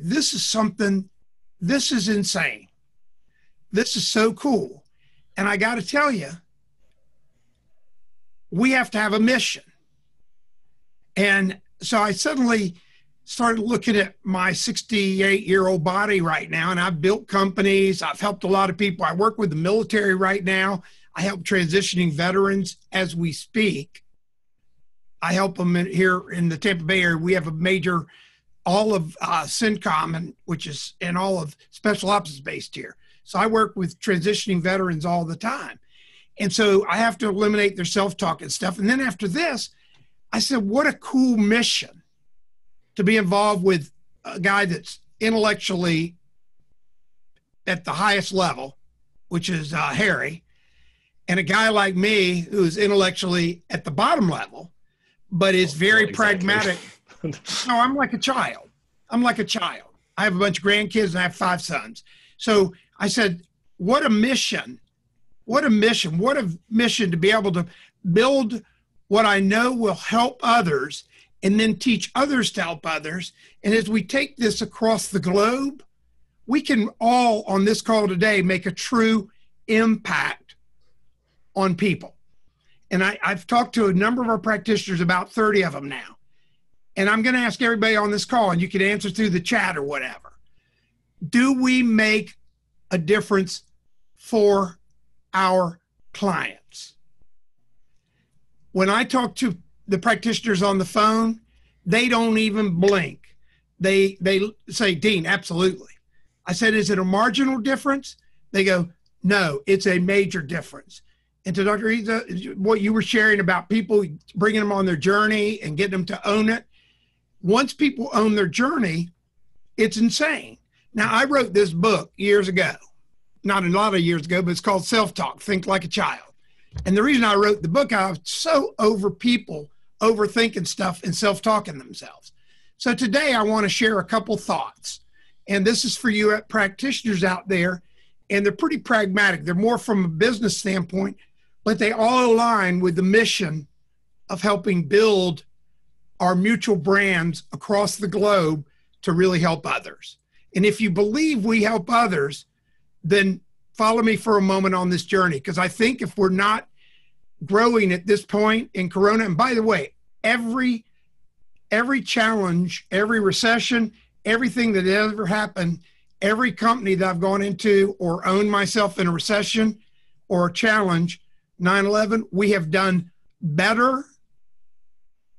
this is insane. This is so cool. And I got to tell you, we have to have a mission. And so I suddenly started looking at my 68-year-old body right now, and I've built companies. I've helped a lot of people. I work with the military right now. I help transitioning veterans as we speak. I help them here in the Tampa Bay area. We have a major, all of CENTCOM, which is in all of Special Ops is based here. So I work with transitioning veterans all the time. And so I have to eliminate their self-talk and stuff. And then after this, I said, what a cool mission to be involved with a guy that's intellectually at the highest level, which is Harry, and a guy like me who's intellectually at the bottom level, but is very pragmatic. No, I'm like a child. I have a bunch of grandkids, and I have 5 sons. So I said, what a mission to be able to build what I know will help others and then teach others to help others. And as we take this across the globe, we can all on this call today make a true impact on people. And I've talked to a number of our practitioners, about 30 of them now. And I'm going to ask everybody on this call, and you can answer through the chat or whatever. Do we make a difference for our clients? When I talk to the practitioners on the phone, they don't even blink. They say, Dean, absolutely. I said, is it a marginal difference? They go, no, it's a major difference. And to Dr. Issa, what you were sharing about people bringing them on their journey and getting them to own it, once people own their journey, it's insane. Now, I wrote this book years ago, not a lot of years ago, but it's called Self-Talk, Think Like a Child. And the reason I wrote the book, I was so over people overthinking stuff and self-talking themselves. So today I want to share a couple thoughts. And this is for you practitioners out there. And they're pretty pragmatic. They're more from a business standpoint, but they all align with the mission of helping build our mutual brands across the globe to really help others. And if you believe we help others, then follow me for a moment on this journey, because I think if we're not growing at this point in Corona, and by the way, every challenge, every recession, everything that ever happened, every company that I've gone into or owned myself in a recession or a challenge, 9/11, we have done better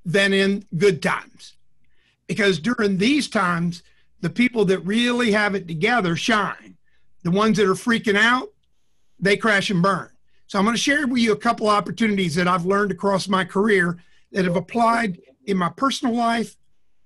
than in good times. Because during these times, the people that really have it together shine. The ones that are freaking out, they crash and burn. So I'm going to share with you a couple of opportunities that I've learned across my career that have applied in my personal life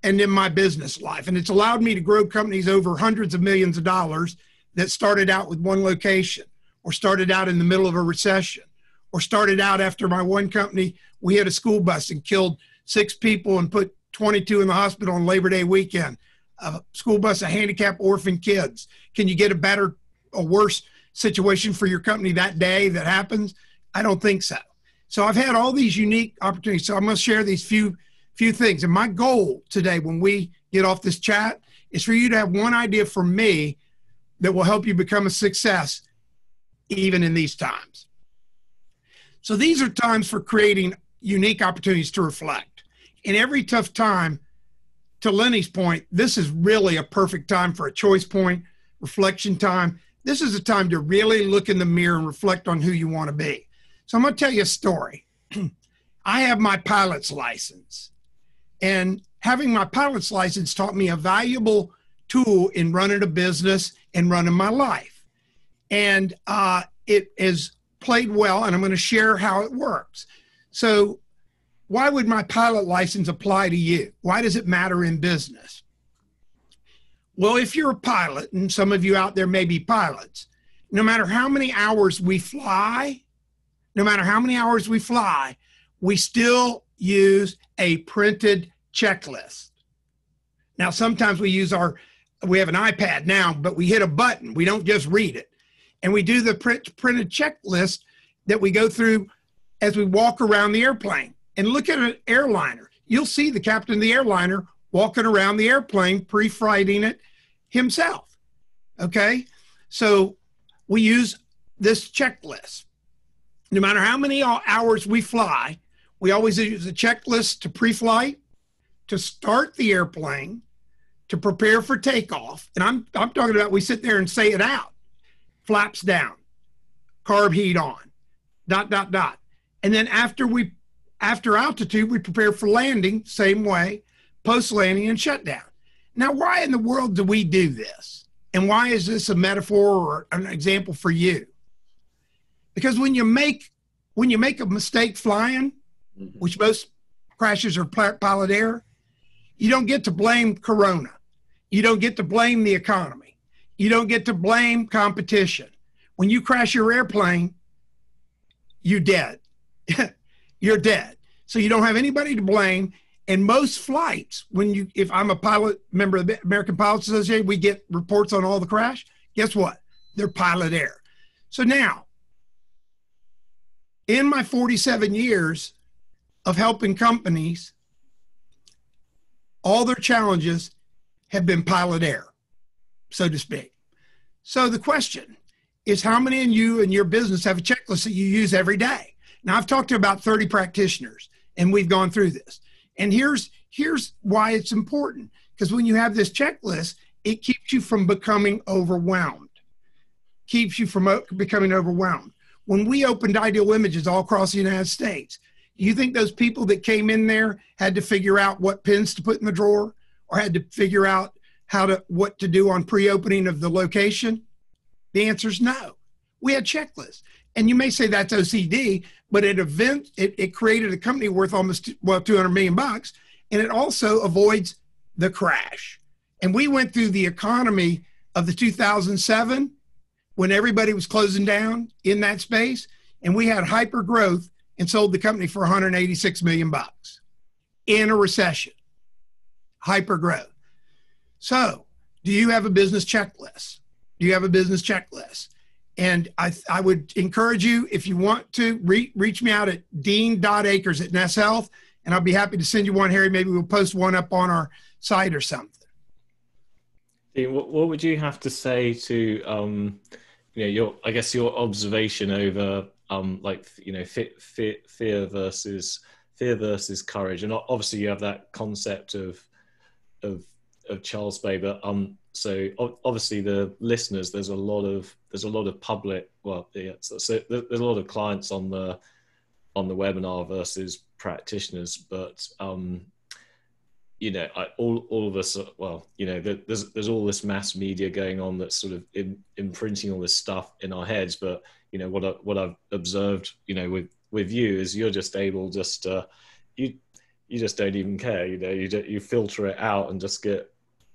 and in my business life. And it's allowed me to grow companies over hundreds of millions of dollars that started out with one location, or started out in the middle of a recession, or started out after my one company, we had a school bus and killed 6 people and put 22 in the hospital on Labor Day weekend. A school bus of handicapped orphan kids. Can you get a better or worse situation for your company that day that happens? I don't think so. So I've had all these unique opportunities. So I'm going to share these few things. And my goal today, when we get off this chat, is for you to have one idea from me that will help you become a success even in these times. So these are times for creating unique opportunities to reflect. In every tough time, to Lenny's point, this is really a perfect time for a choice point, reflection time. This is a time to really look in the mirror and reflect on who you want to be. So I'm going to tell you a story. I have my pilot's license, and having my pilot's license taught me a valuable tool in running a business and running my life. And it has played well, and I'm going to share how it works. So why would my pilot license apply to you? Why does it matter in business? Well, if you're a pilot, and some of you out there may be pilots, no matter how many hours we fly, we still use a printed checklist. Now, sometimes we have an iPad now, but we hit a button. We don't just read it. And we do the printed checklist that we go through as we walk around the airplane. And look at an airliner. You'll see the captain of the airliner walking around the airplane, pre-flighting it himself. Okay? So we use this checklist. No matter how many hours we fly, we always use a checklist to pre-flight, to start the airplane, to prepare for takeoff. And I'm talking about we sit there and say it out. Flaps down, carb heat on, ... And then after altitude, we prepare for landing, same way, post-landing and shutdown. Now, why in the world do we do this? And why is this a metaphor or an example for you? Because when you make a mistake flying, which most crashes are pilot error, you don't get to blame Corona. You don't get to blame the economy. You don't get to blame competition. When you crash your airplane, you're dead. You're dead. So you don't have anybody to blame. And most flights, if I'm a pilot member of the American Pilots Association, we get reports on all the crash. Guess what? They're pilot error. So now, in my 47 years of helping companies, all their challenges have been pilot error, so to speak. So the question is, how many of you in your business have a checklist that you use every day? Now, I've talked to about 30 practitioners, and we've gone through this. And here's here's why it's important. Because when you have this checklist, it keeps you from becoming overwhelmed. Keeps you from becoming overwhelmed. When we opened Ideal Images all across the United States, you think those people that came in there had to figure out what pins to put in the drawer, or had to figure out what to do on pre-opening of the location? The answer is no. We had checklists. And you may say that's OCD, but it created a company worth almost, $200 million, and it also avoids the crash. And we went through the economy of the 2007 when everybody was closing down in that space, and we had hyper growth and sold the company for $186 million in a recession. Hyper growth. So, do you have a business checklist? Do you have a business checklist? And I would encourage you, if you want to, reach me out at dean.akers@NestHealth, and I'll be happy to send you one, Harry. Maybe we'll post one up on our site or something. Dean, what would you have to say to, your observation over, fear versus courage, and obviously you have that concept of Charles Bay, but so obviously the listeners, there's a lot of public, so there's a lot of clients on the webinar versus practitioners, but all of us, there's all this mass media going on that's sort of imprinting all this stuff in our heads, but what I've observed with you is you're just able you just don't even care, you filter it out and just get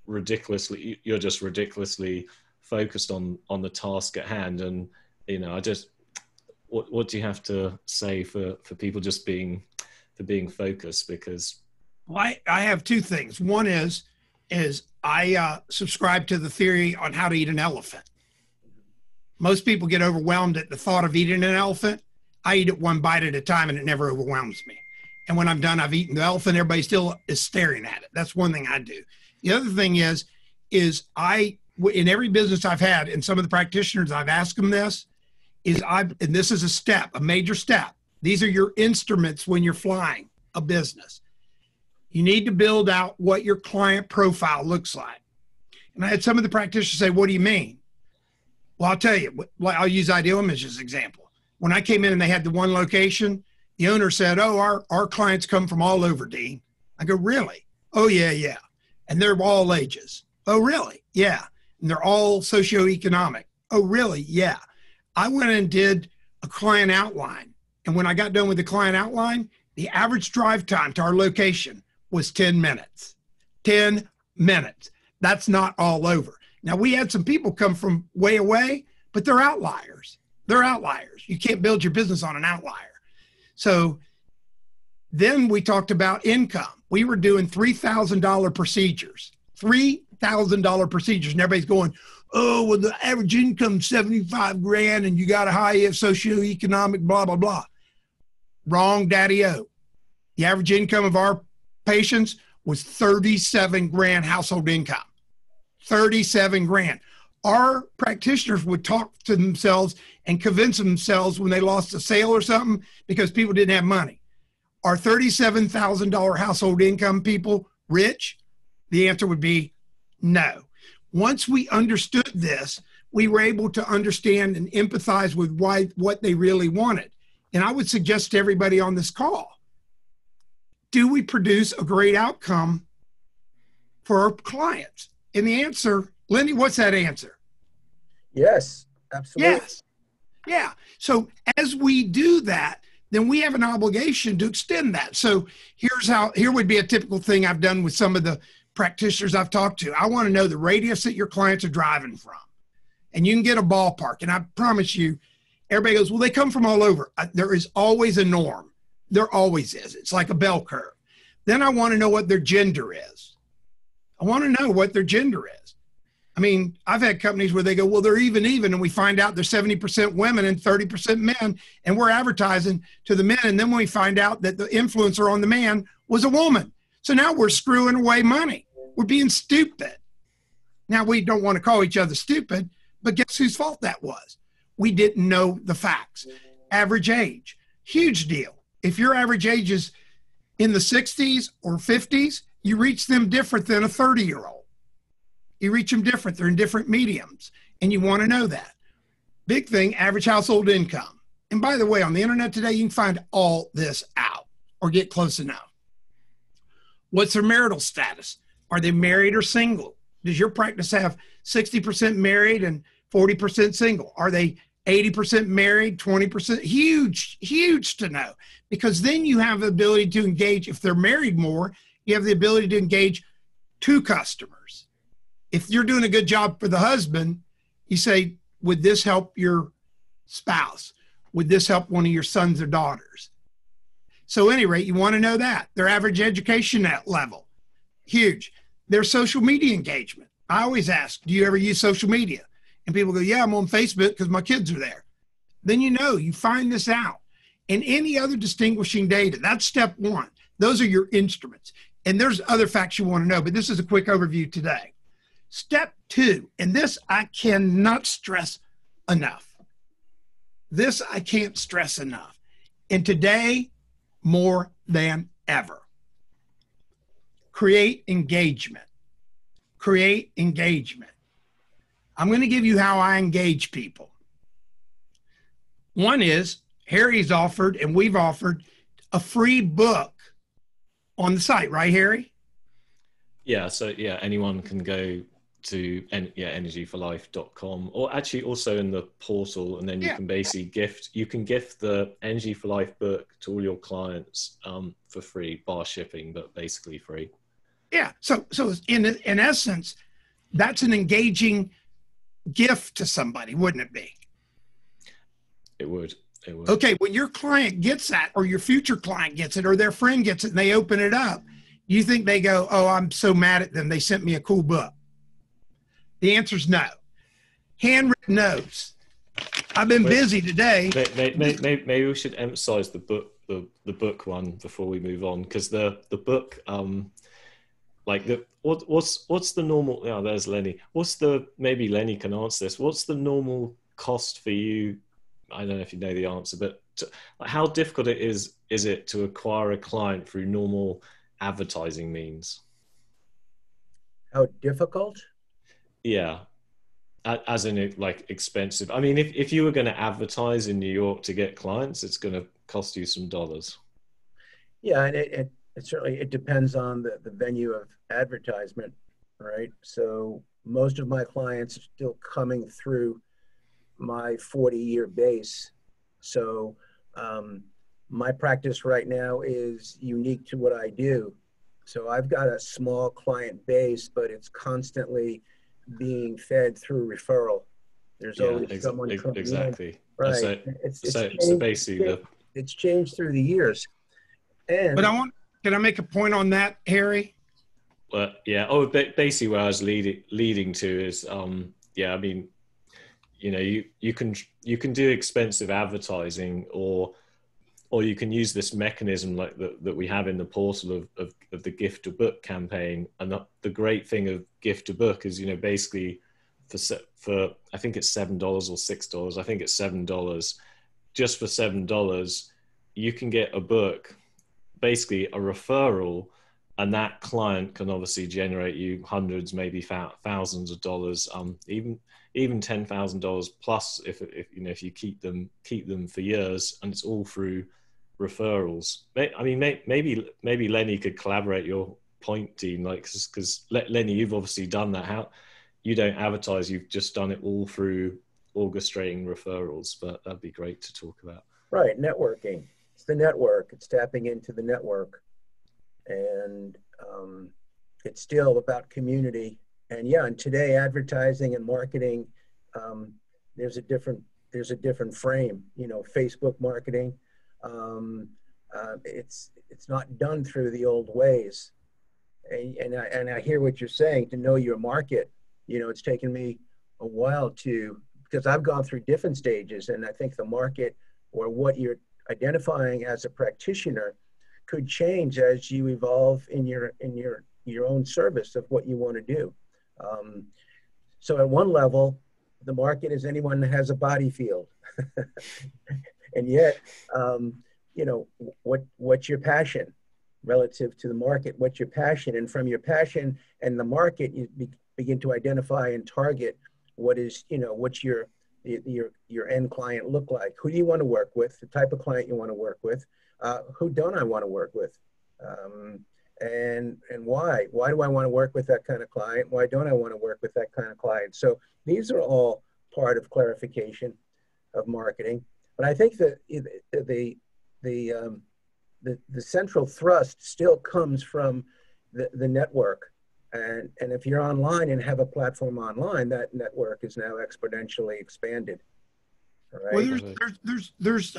you're just ridiculously focused on the task at hand. And what do you have to say for people just being focused? Because I have two things. One is I subscribe to the theory on how to eat an elephant. Most people get overwhelmed at the thought of eating an elephant. I eat it one bite at a time, and it never overwhelms me. And when I'm done, I've eaten the elephant. Everybody still is staring at it. That's one thing I do. The other thing is in every business I've had, and some of the practitioners, I've asked them this, and this is a major step. These are your instruments when you're flying a business. You need to build out what your client profile looks like. And I had some of the practitioners say, what do you mean? Well, I'll tell you, I'll use Ideal Images as an example. When I came in and they had the one location, the owner said, oh, our clients come from all over, Dean. I go, really? Oh, yeah. And they're all ages. Oh, really? Yeah. And they're all socioeconomic. Oh, really? Yeah. I went and did a client outline. And when I got done with the client outline, the average drive time to our location was 10 minutes. 10 minutes. That's not all over. Now, we had some people come from way away, but they're outliers. They're outliers. You can't build your business on an outlier. So then we talked about income. We were doing $3,000 procedures, $3,000 procedures. And everybody's going, oh, well, the average income is 75 grand and you got a high socioeconomic, blah, blah, blah. Wrong, daddy-o. The average income of our patients was 37 grand household income. 37 grand. Our practitioners would talk to themselves and convince themselves when they lost a sale or something because people didn't have money. Are $37,000 household income people rich? The answer would be no. Once we understood this, we were able to understand and empathize with what they really wanted. And I would suggest to everybody on this call, do we produce a great outcome for our clients? And the answer, Lindy, what's that answer? Yes, absolutely. Yes. Yeah. So as we do that, then we have an obligation to extend that. So here would be a typical thing I've done with some of the practitioners I've talked to. I want to know the radius that your clients are driving from. And you can get a ballpark. And I promise you, everybody goes, well, they come from all over. There is always a norm. There always is. It's like a bell curve. Then I want to know what their gender is. I want to know what their gender is. I mean, I've had companies where they go, well, they're even, and we find out they're 70% women and 30% men, and we're advertising to the men. And then we find out that the influencer on the man was a woman. So now we're screwing away money. We're being stupid. Now, we don't want to call each other stupid, but guess whose fault that was? We didn't know the facts. Average age, huge deal. If your average age is in the 60s or 50s, you reach them different than a 30-year-old. You reach them different. They're in different mediums, and you want to know that. Big thing, average household income. And by the way, on the internet today, you can find all this out or get close enough. What's their marital status? Are they married or single? Does your practice have 60% married and 40% single? Are they 80% married, 20%? Huge, huge to know, because then you have the ability to engage. If they're married more, you have the ability to engage two customers. If you're doing a good job for the husband, you say, would this help your spouse? Would this help one of your sons or daughters? So at any rate, you want to know that. Their average education level, huge. Their social media engagement. I always ask, do you ever use social media? And people go, yeah, I'm on Facebook because my kids are there. Then you find this out. And any other distinguishing data, that's step one. Those are your instruments. And there's other facts you want to know, but this is a quick overview today. Step two, and this I cannot stress enough. This I can't stress enough. And today, more than ever, create engagement. Create engagement. I'm going to give you how I engage people. One is, Harry's offered, and we've offered, a free book on the site, right, Harry? Yeah, so yeah, anyone can go to energyforlife.com, or actually also in the portal, and then you can basically gift the Energy for Life book to all your clients for free, bar shipping, but basically free. Yeah, so in essence, that's an engaging gift to somebody, wouldn't it be? It would. Okay, when your client gets that, or your future client gets it, or their friend gets it, and they open it up, you think they go, oh, I'm so mad at them, they sent me a cool book? The answer is no. Handwritten notes. I've been busy today. Maybe we should emphasize the book one before we move on, because the book, what's the normal? Oh, there's Lenny. Maybe Lenny can answer this. What's the normal cost for you? I don't know if you know the answer, but how difficult is it to acquire a client through normal advertising means? How difficult? Yeah, as in like expensive. I mean, if you were going to advertise in New York to get clients, it's going to cost you some dollars. Yeah, and it certainly, it depends on the venue of advertisement, right? So most of my clients are still coming through my 40-year base. So my practice right now is unique to what I do. So I've got a small client base, but it's constantly being fed through referral. There's always someone coming exactly in. Right. So basically it's changed through the years. And but can I make a point on that, Harry? Well, yeah. Oh, basically where I was leading to is, I mean, you can do expensive advertising, or you can use this mechanism like that we have in the portal of the gift to book campaign. And the great thing of gift to book is, basically for I think it's $7 or $6. I think it's $7. Just for $7, you can get a book, basically a referral, and that client can obviously generate you hundreds, maybe thousands of dollars, even $10,000 plus if you keep them for years, and it's all through referrals. I mean, maybe Lenny could collaborate your point, Dean, because Lenny, you've obviously done that. How you don't advertise, you've just done it all through orchestrating referrals, but that'd be great to talk about. Right, networking. It's the network. It's tapping into the network, and it's still about community. And and today advertising and marketing, there's a different frame. Facebook marketing, it's not done through the old ways. And I hear what you're saying, to know your market. It's taken me a while because I've gone through different stages, and I think the market, or what you're identifying as a practitioner, could change as you evolve in your own service of what you want to do. So at one level, the market is anyone that has a body field, and yet, what's your passion? relative to the market, what's your passion, and from your passion and the market, you begin to identify and target what is, what's your end client look like? Who do you want to work with? The type of client you want to work with? Who don't I want to work with? And why? Why do I want to work with that kind of client? Why don't I want to work with that kind of client? So these are all part of clarification of marketing. But I think that the central thrust still comes from the network. And if you're online and have a platform online, that network is now exponentially expanded. All right? Well, there's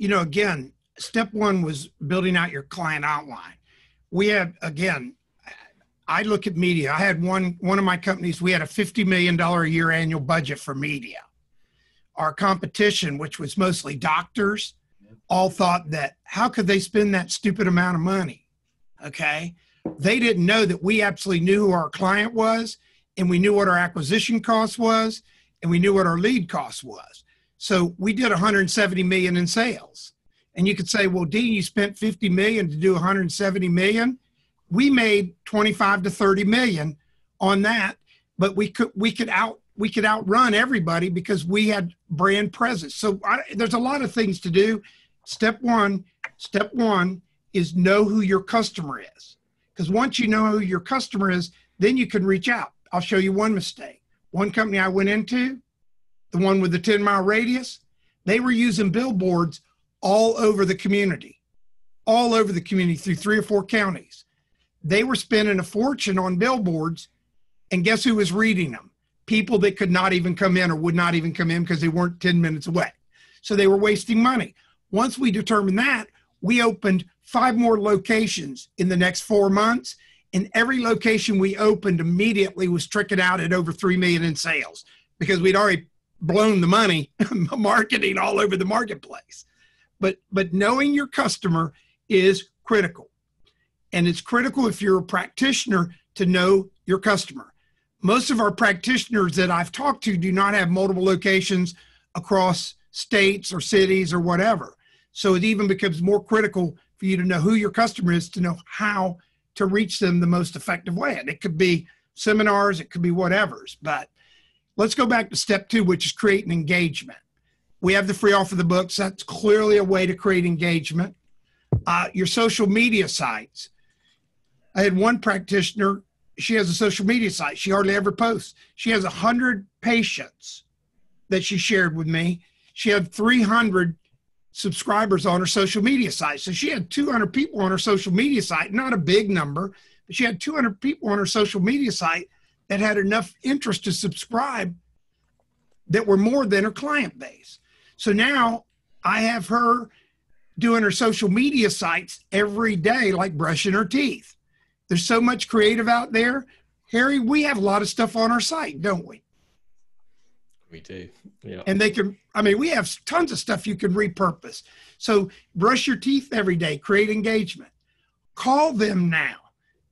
again, step one was building out your client outline. We have, again, I look at media. I had one of my companies, we had a $50 million a year annual budget for media. Our competition, which was mostly doctors, all thought that, how could they spend that stupid amount of money? Okay. They didn't know that we absolutely knew who our client was, and we knew what our acquisition cost was, and we knew what our lead cost was. So we did 170 million in sales. And you could say, well, Dean, you spent 50 million to do 170 million. We made 25 to 30 million on that, but we could outrun everybody because we had brand presence. So there's a lot of things to do. Step one is know who your customer is. Because once you know who your customer is, then you can reach out. I'll show you one mistake. One company I went into, the one with the 10-mile radius, they were using billboards all over the community through 3 or 4 counties. They were spending a fortune on billboards, and guess who was reading them? People that could not even come in or would not even come in because they weren't 10 minutes away. So they were wasting money. Once we determined that, we opened 5 more locations in the next 4 months, and every location we opened immediately was tricking out at over 3 million in sales because we'd already blown the money marketing all over the marketplace. But knowing your customer is critical. And it's critical if you're a practitioner to know your customer. Most of our practitioners that I've talked to do not have multiple locations across states or cities or whatever. So it even becomes more critical for you to know who your customer is, to know how to reach them the most effective way. And it could be seminars, it could be whatever's. But let's go back to step 2, which is create an engagement. We have the free offer of the books. That's clearly a way to create engagement. Your social media sites. I had one practitioner, she has a social media site. She hardly ever posts. She has 100 patients that she shared with me. She had 300 subscribers on her social media site. So she had 200 people on her social media site, not a big number, but she had 200 people on her social media site that had enough interest to subscribe that were more than her client base. So now I have her doing her social media sites every day, like brushing her teeth. There's so much creative out there. Harry, we have a lot of stuff on our site, don't we? We do. Yeah. And we have tons of stuff you can repurpose. So brush your teeth every day, create engagement. Call them now,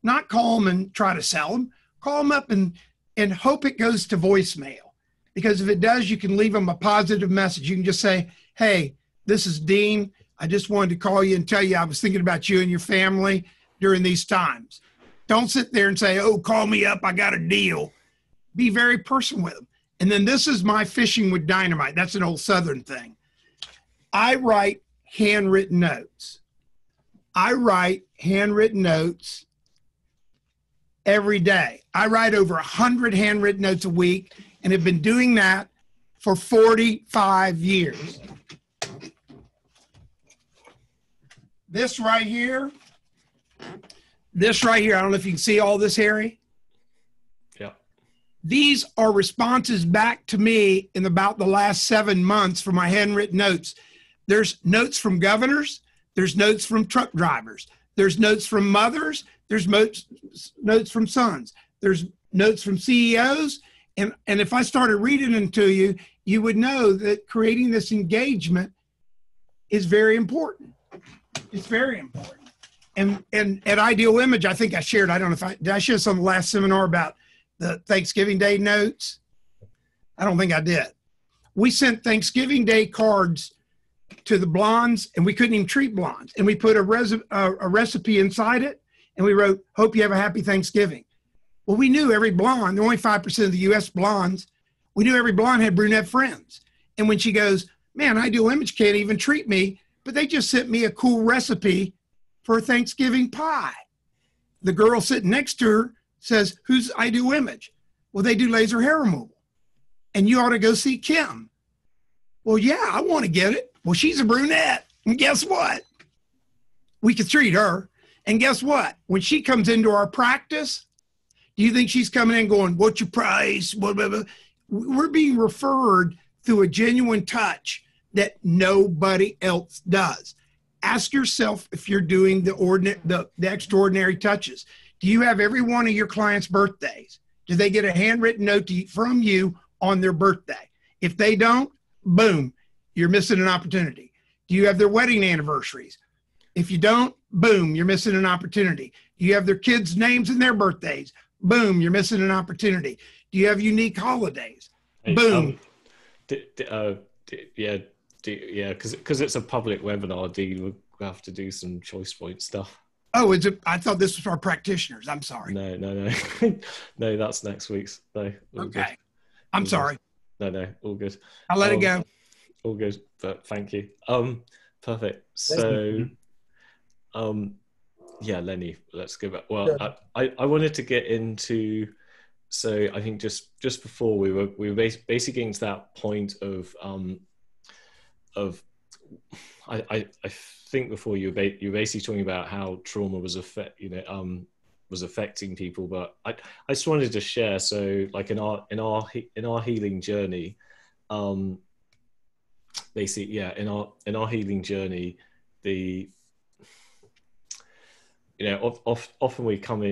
not call them and try to sell them. Call them up and hope it goes to voicemail. Because if it does, you can leave them a positive message. You can just say, hey, this is Dean. I just wanted to call you and tell you I was thinking about you and your family during these times. Don't sit there and say, oh, call me up, I got a deal. Be very personal with them. And then this is my fishing with dynamite. That's an old Southern thing. I write handwritten notes. Every day. I write over 100 handwritten notes a week and have been doing that for 45 years. This right here, I don't know if you can see all this, Harry. Yeah. These are responses back to me in about the last 7 months for my handwritten notes. There's notes from governors. There's notes from truck drivers. There's notes from mothers. There's notes from sons. There's notes from CEOs. And if I started reading them to you, you would know that creating this engagement is very important. It's very important. And at Ideal Image, I think I shared, I don't know if did I share some last seminar about the Thanksgiving Day notes? I don't think I did. We sent Thanksgiving Day cards to the blondes, and we couldn't even treat blondes. And we put a recipe inside it, and we wrote, "Hope you have a happy Thanksgiving." Well, we knew every blonde, only 5% of the U.S. blondes, we knew every blonde had brunette friends. And when she goes, "Man, Ideal Image can't even treat me, but they just sent me a cool recipe for a Thanksgiving pie." The girl sitting next to her says, "Who's Ideal Image?" "Well, they do laser hair removal. And you ought to go see Kim." "Well, yeah, I want to get it." "Well, she's a brunette. And guess what? We could treat her. And guess what? When she comes into our practice, do you think she's coming in going, 'What's your price?' Blah, blah, blah." We're being referred through a genuine touch that nobody else does. Ask yourself if you're doing the extraordinary touches. Do you have every one of your clients' birthdays? Do they get a handwritten note from you on their birthday? If they don't, boom, you're missing an opportunity. Do you have their wedding anniversaries? If you don't, boom, you're missing an opportunity. Do you have their kids' names and their birthdays? Boom, you're missing an opportunity. Do you have unique holidays? Boom. Yeah, because it's a public webinar, Dean, we'll have to do some choice point stuff. Oh, I thought this was for practitioners. I'm sorry. No. No, that's next week's. No. Okay. Good. I'm sorry. No, all good. I'll let it go. All good, but thank you. Perfect. So, yeah, Lenny, let's go back. Well, I wanted to get into, so I think just before we were basically getting to that point of I think before you were basically talking about how trauma was affecting people, but I just wanted to share. So, like in our healing journey, basically, yeah, in our healing journey, often we come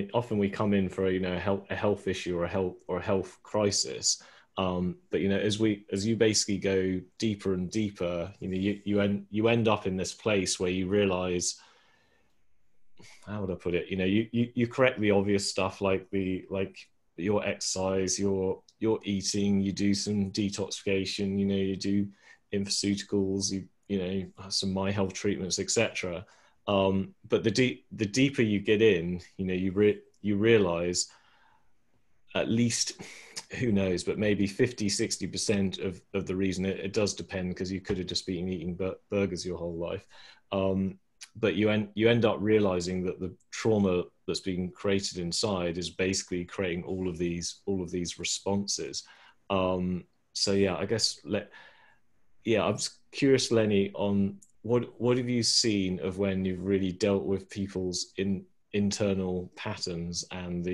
in for a health issue or a health crisis. But as you basically go deeper and deeper, you end up in this place where you realize, how would I put it? You correct the obvious stuff like your exercise, your eating, you do some detoxification, you do infoceuticals, you some My Health treatments, etc. But the deeper you get in, you realize, at least, who knows, but maybe 50-60% of the reason, it does depend, because you could have just been eating burgers your whole life, but you end up realizing that the trauma that's being created inside is basically creating all of these responses. So yeah, I guess I'm curious, Lenny, on what have you seen of when you've really dealt with people's internal patterns and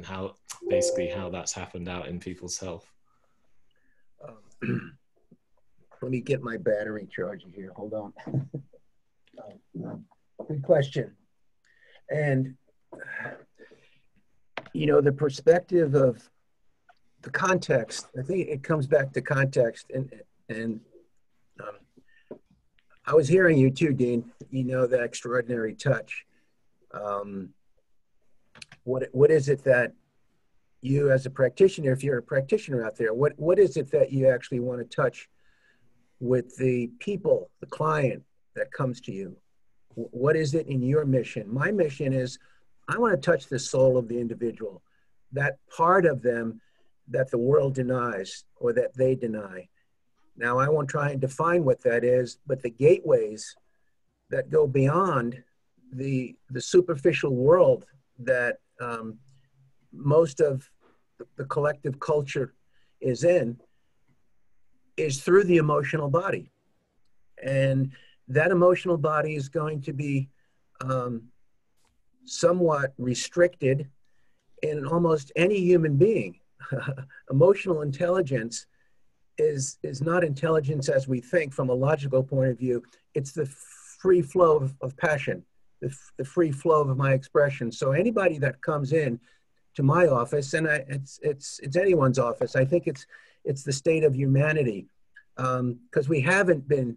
how that's happened out in people's health? Let me get my battery charger here. Hold on. Good question. And, the perspective of the context, I think it comes back to context. And I was hearing you too, Dean, that extraordinary touch. What is it that you, as a practitioner, if you're a practitioner out there, what is it that you actually want to touch with the people, the client that comes to you? What is it in your mission? My mission is, I want to touch the soul of the individual, that part of them that the world denies or that they deny. Now, I won't try and define what that is, but the gateways that go beyond the superficial world that most of the collective culture is in, is through the emotional body. And that emotional body is going to be somewhat restricted in almost any human being. Emotional intelligence is not intelligence as we think from a logical point of view. It's the free flow of passion, the free flow of my expression. So anybody that comes in to my office, and it's anyone's office, I think it's the state of humanity, because we haven't been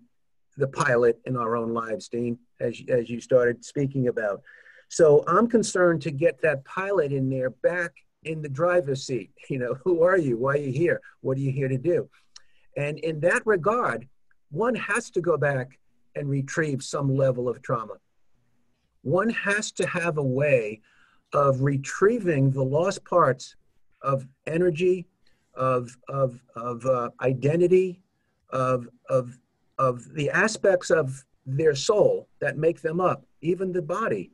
the pilot in our own lives, Dean, as you started speaking about. So I'm concerned to get that pilot in there back in the driver's seat. Who are you? Why are you here? What are you here to do? And in that regard, one has to go back and retrieve some level of trauma. One has to have a way of retrieving the lost parts of energy, of identity, of the aspects of their soul that make them up, even the body.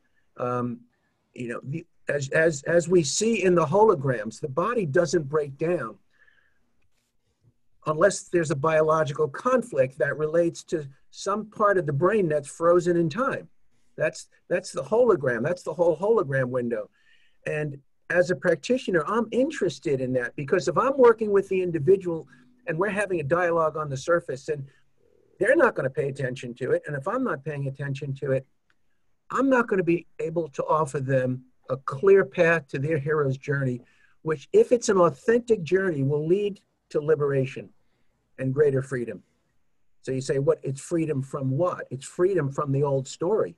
As we see in the holograms, the body doesn't break down unless there's a biological conflict that relates to some part of the brain that's frozen in time. That's the hologram. That's the whole hologram window. And as a practitioner, I'm interested in that, because if I'm working with the individual and we're having a dialogue on the surface and they're not going to pay attention to it, and if I'm not paying attention to it, I'm not going to be able to offer them a clear path to their hero's journey, which, if it's an authentic journey, will lead to liberation and greater freedom. So you say, what? It's freedom from what? It's freedom from the old story.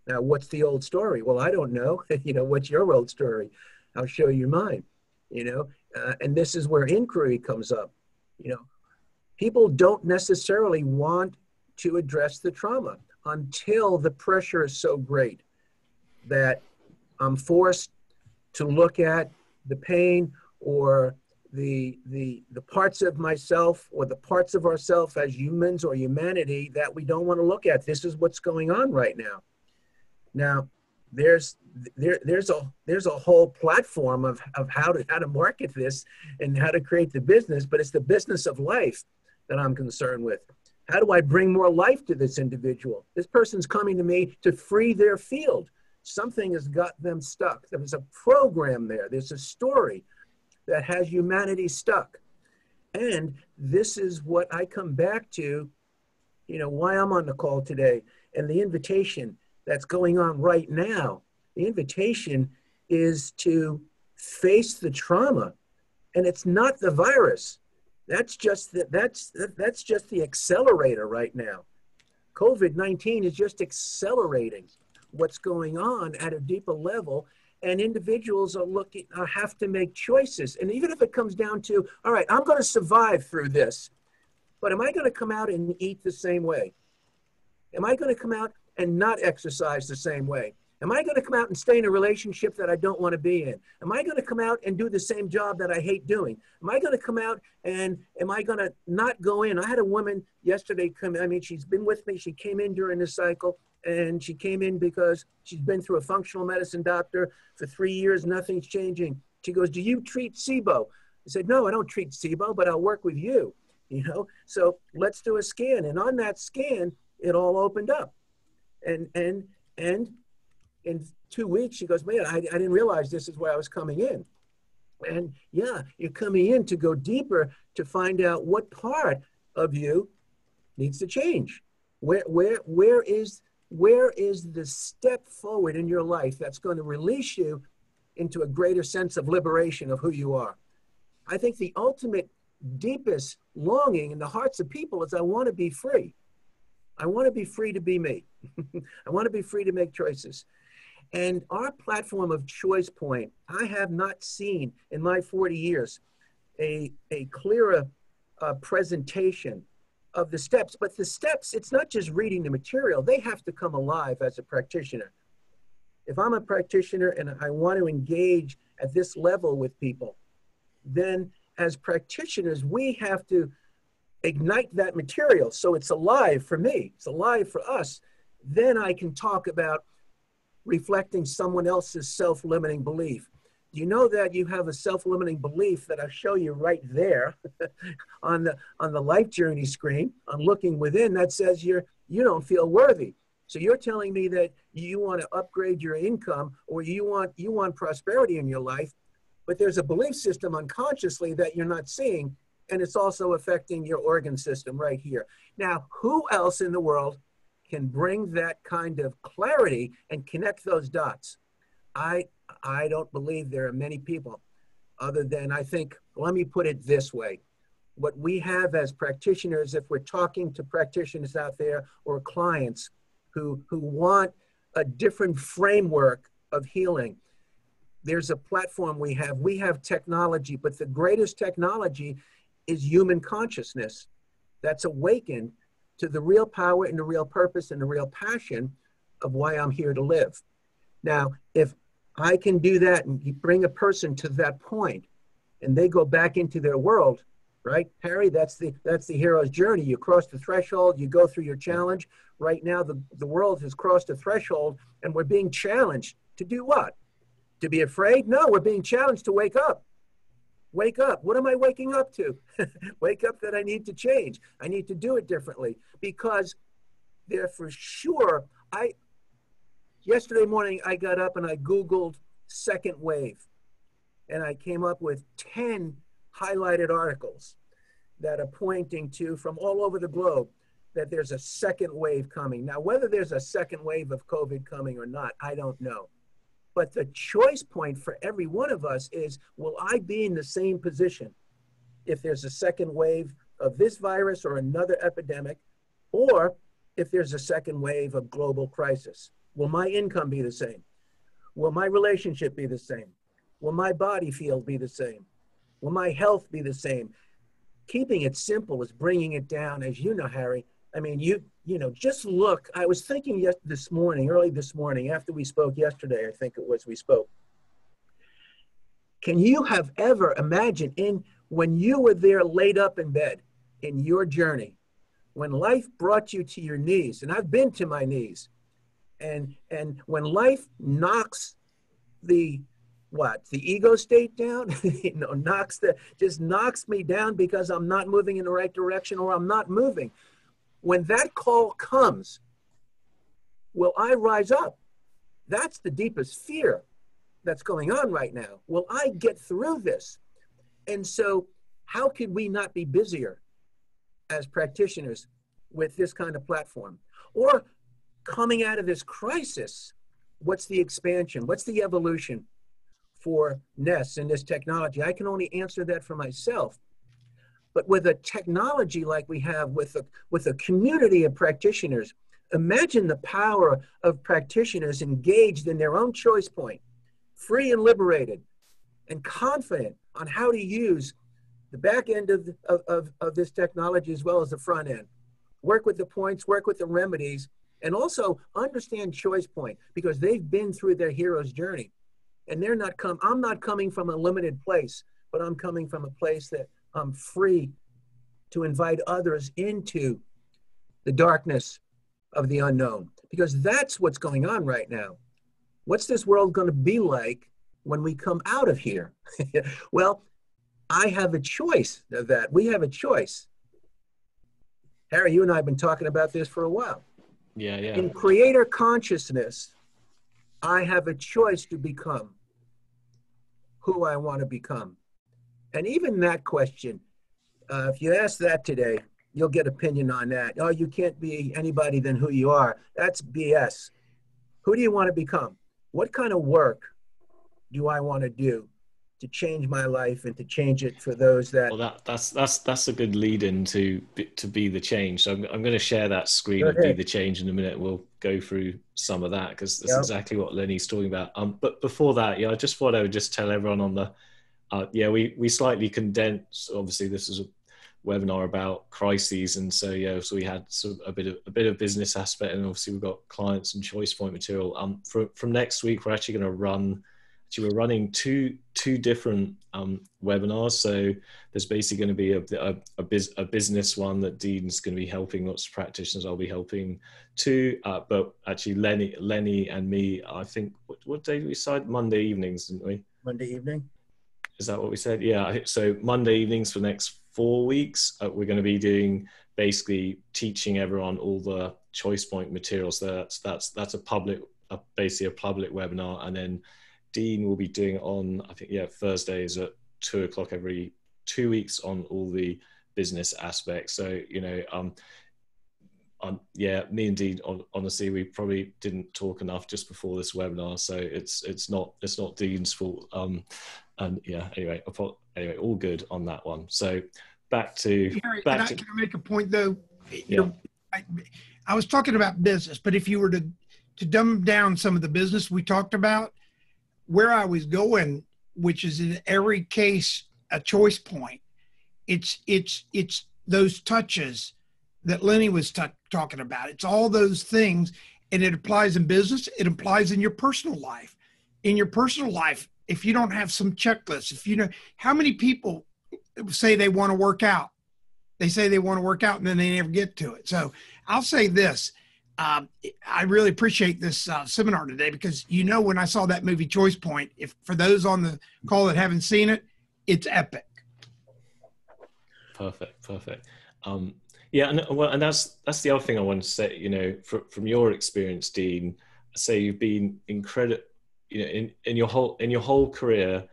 Now, what's the old story? Well, I don't know. What's your old story? I'll show you mine. And this is where inquiry comes up. People don't necessarily want to address the trauma until the pressure is so great that I'm forced to look at the pain or the parts of myself or the parts of ourselves as humans or humanity that we don't want to look at. This is what's going on right now. Now, there's a whole platform of how to market this and how to create the business, but it's the business of life that I'm concerned with. How do I bring more life to this individual? This person's coming to me to free their field. Something has got them stuck. There's a program there. There's a story that has humanity stuck. And this is what I come back to, why I'm on the call today, and the invitation that's going on right now. The invitation is to face the trauma, and it's not the virus. That's just the accelerator right now. COVID-19 is just accelerating what's going on at a deeper level, and individuals have to make choices. And even if it comes down to, all right, I'm going to survive through this, but am I going to come out and eat the same way? Am I going to come out and not exercise the same way? Am I going to come out and stay in a relationship that I don't want to be in? Am I going to come out and do the same job that I hate doing? Am I going to come out and am I going to not go in? I had a woman yesterday she's been with me. She came in during this cycle, and she came in because she's been through a functional medicine doctor for 3 years. Nothing's changing. She goes, do you treat SIBO? I said, no, I don't treat SIBO, but I'll work with you. So let's do a scan. And on that scan, it all opened up. And in 2 weeks, she goes, man, I didn't realize this is where I was coming in. And yeah, you're coming in to go deeper to find out what part of you needs to change. Where is the step forward in your life that's going to release you into a greater sense of liberation of who you are? I think the ultimate, deepest longing in the hearts of people is, I want to be free. I want to be free to be me. I want to be free to make choices. And our platform of Choice Point, I have not seen in my 40 years a clearer presentation of the steps. But the steps, it's not just reading the material. They have to come alive as a practitioner. If I'm a practitioner and I want to engage at this level with people, then as practitioners, we have to ignite that material so it's alive for me, it's alive for us. Then I can talk about reflecting someone else's self-limiting belief. You know that you have a self-limiting belief that I'll show you right there on the life journey screen. I'm looking within that says you don't feel worthy. So you're telling me that you want to upgrade your income or you want prosperity in your life, but there's a belief system unconsciously that you're not seeing, and it's also affecting your organ system right here. Now, who else in the world can bring that kind of clarity and connect those dots? I don't believe there are many people other than, I think, let me put it this way. What we have as practitioners, if we're talking to practitioners out there or clients who want a different framework of healing, there's a platform we have. We have technology, but the greatest technology is human consciousness that's awakened to the real power and the real purpose and the real passion of why I'm here to live. Now, if I can do that and you bring a person to that point and they go back into their world, right, Harry, that's the hero's journey. You cross the threshold, you go through your challenge. Right now, the world has crossed a threshold and we're being challenged to do what? To be afraid? No, we're being challenged to wake up. Wake up. What am I waking up to? Wake up that I need to change. I need to do it differently because there for sure, yesterday morning, I got up and I Googled second wave and I came up with 10 highlighted articles that are pointing to from all over the globe that there's a second wave coming. Now, whether there's a second wave of COVID coming or not, I don't know. But the choice point for every one of us is, will I be in the same position if there's a second wave of this virus or another epidemic, or if there's a second wave of global crisis? Will my income be the same? Will my relationship be the same? Will my body field be the same? Will my health be the same? Keeping it simple is bringing it down, as you know, Harry. I mean, you know, just look. I was thinking early this morning, after we spoke yesterday, I think it was we spoke. Can you have ever imagined when you were there laid up in bed in your journey, when life brought you to your knees, and I've been to my knees, and when life knocks the ego state down, just knocks me down because I'm not moving in the right direction or I'm not moving. When that call comes, will I rise up? That's the deepest fear that's going on right now. Will I get through this? And so how could we not be busier as practitioners with this kind of platform? Or coming out of this crisis, what's the expansion? What's the evolution for Ness and this technology? I can only answer that for myself. But with a technology like we have with a community of practitioners, imagine the power of practitioners engaged in their own choice point, free and liberated, and confident on how to use the back end of this technology as well as the front end. Work with the points, work with the remedies, and also understand choice point because they've been through their hero's journey. And I'm not coming from a limited place, but I'm coming from a place that I'm free to invite others into the darkness of the unknown, because that's what's going on right now. What's this world going to be like when we come out of here? Well, I have a choice of that. We have a choice. Harry, you and I have been talking about this for a while. Yeah. In creator consciousness, I have a choice to become who I want to become. And even that question, if you ask that today, you'll get opinion on that. Oh, you can't be anybody than who you are. That's BS. Who do you want to become? What kind of work do I want to do to change my life and to change it for those that... Well, that's a good lead in to be the change. So I'm going to share that screen of Be the Change in a minute. We'll go through some of that because that's exactly what Lenny's talking about. But before that, I just thought I would just tell everyone on the... we slightly condensed. Obviously, this is a webinar about crises, and so so we had sort of a bit of business aspect, and obviously we've got clients and choice point material. From next week, we're actually going to run. Actually, we're running two different webinars. So there's basically going to be a business one that Dean's going to be helping lots of practitioners. I'll be helping too, but actually Lenny and me. I think what day did we decide? Monday evenings, didn't we? Monday evening. Is that what we said? Yeah. So Monday evenings for the next 4 weeks, we're going to be doing basically teaching everyone all the choice point materials. That's basically a public webinar, and then Dean will be doing it on, I think, Thursdays at 2:00 every 2 weeks on all the business aspects. So me and Dean, honestly, we probably didn't talk enough just before this webinar, so it's not Dean's fault. Anyway, all good on that one. So back to... Harry, can I make a point though? I was talking about business, but if you were to dumb down some of the business we talked about, where I was going, which is in every case a choice point, it's those touches that Lenny was talking about. It's all those things, and it applies in business. It applies in your personal life. In your personal life, if you don't have some checklists, if you know, how many people say they want to work out? They say they want to work out and then they never get to it. So I'll say this. I really appreciate this seminar today because, you know, when I saw that movie Choice Point, if for those on the call that haven't seen it, it's epic. Perfect. Yeah, and that's the other thing I want to say. You know, from your experience, Dean, say you've been incredible. You know, in your whole career,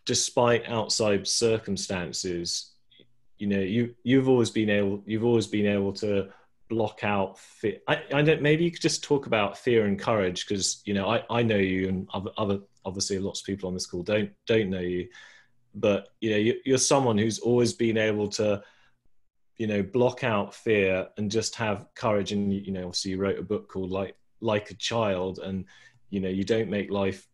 despite outside circumstances, you know, you've always been able to block out fear. I don't. Maybe you could just talk about fear and courage, because, you know, I know you, and other obviously lots of people on this call don't know you, but, you know, you're someone who's always been able to, you know, block out fear and just have courage. And, you know, obviously you wrote a book called like a Child, and, you know, you don't make life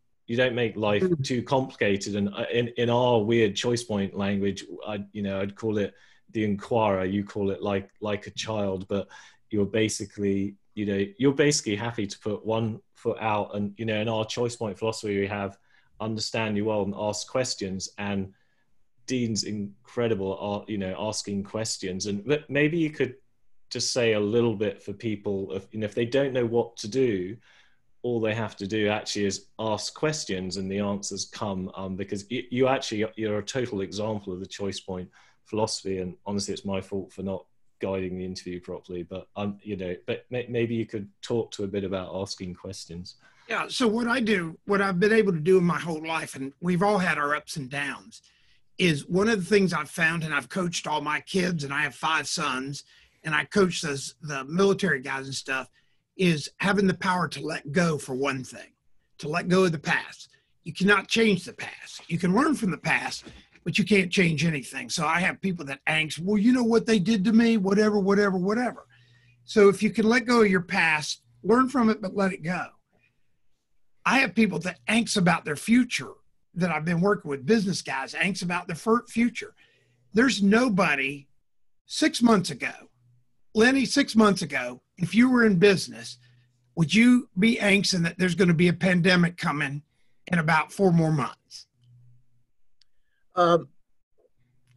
too complicated. And in our weird Choice Point language, I'd call it the Inquirer. You call it like a child, but you're basically happy to put one foot out. And, you know, in our Choice Point philosophy, we have understand you well and ask questions. And Dean's incredible at, you know, asking questions. And maybe you could just say a little bit for people of, you know, if they don't know what to do, all they have to do actually is ask questions and the answers come, because you're a total example of the Choice Point philosophy. And honestly, it's my fault for not guiding the interview properly, but you know, but maybe you could talk to a bit about asking questions. Yeah. So what I've been able to do in my whole life, and we've all had our ups and downs, is one of the things I've found, and I've coached all my kids, and I have 5 sons, and I coach the military guys and stuff, is having the power to let go, for one thing, to let go of the past. You cannot change the past. You can learn from the past, but you can't change anything. So I have people that angst, well, you know what they did to me, whatever. So if you can let go of your past, learn from it, but let it go. I have people that angst about their future, that I've been working with, business guys, angst about their future. There's nobody 6 months ago, Lenny, 6 months ago, if you were in business, would you be anxious that there's going to be a pandemic coming in about 4 more months?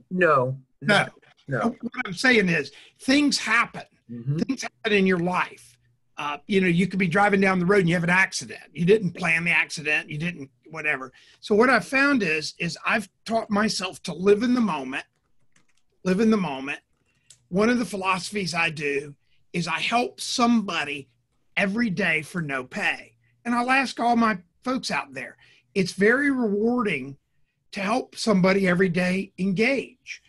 No. What I'm saying is things happen. Mm-hmm. Things happen in your life. You know, you could be driving down the road and you have an accident. You didn't plan the accident. You didn't, whatever. So what I've found is I've taught myself to live in the moment. One of the philosophies I do is I help somebody every day for no pay. And I'll ask all my folks out there, it's very rewarding to help somebody every day engage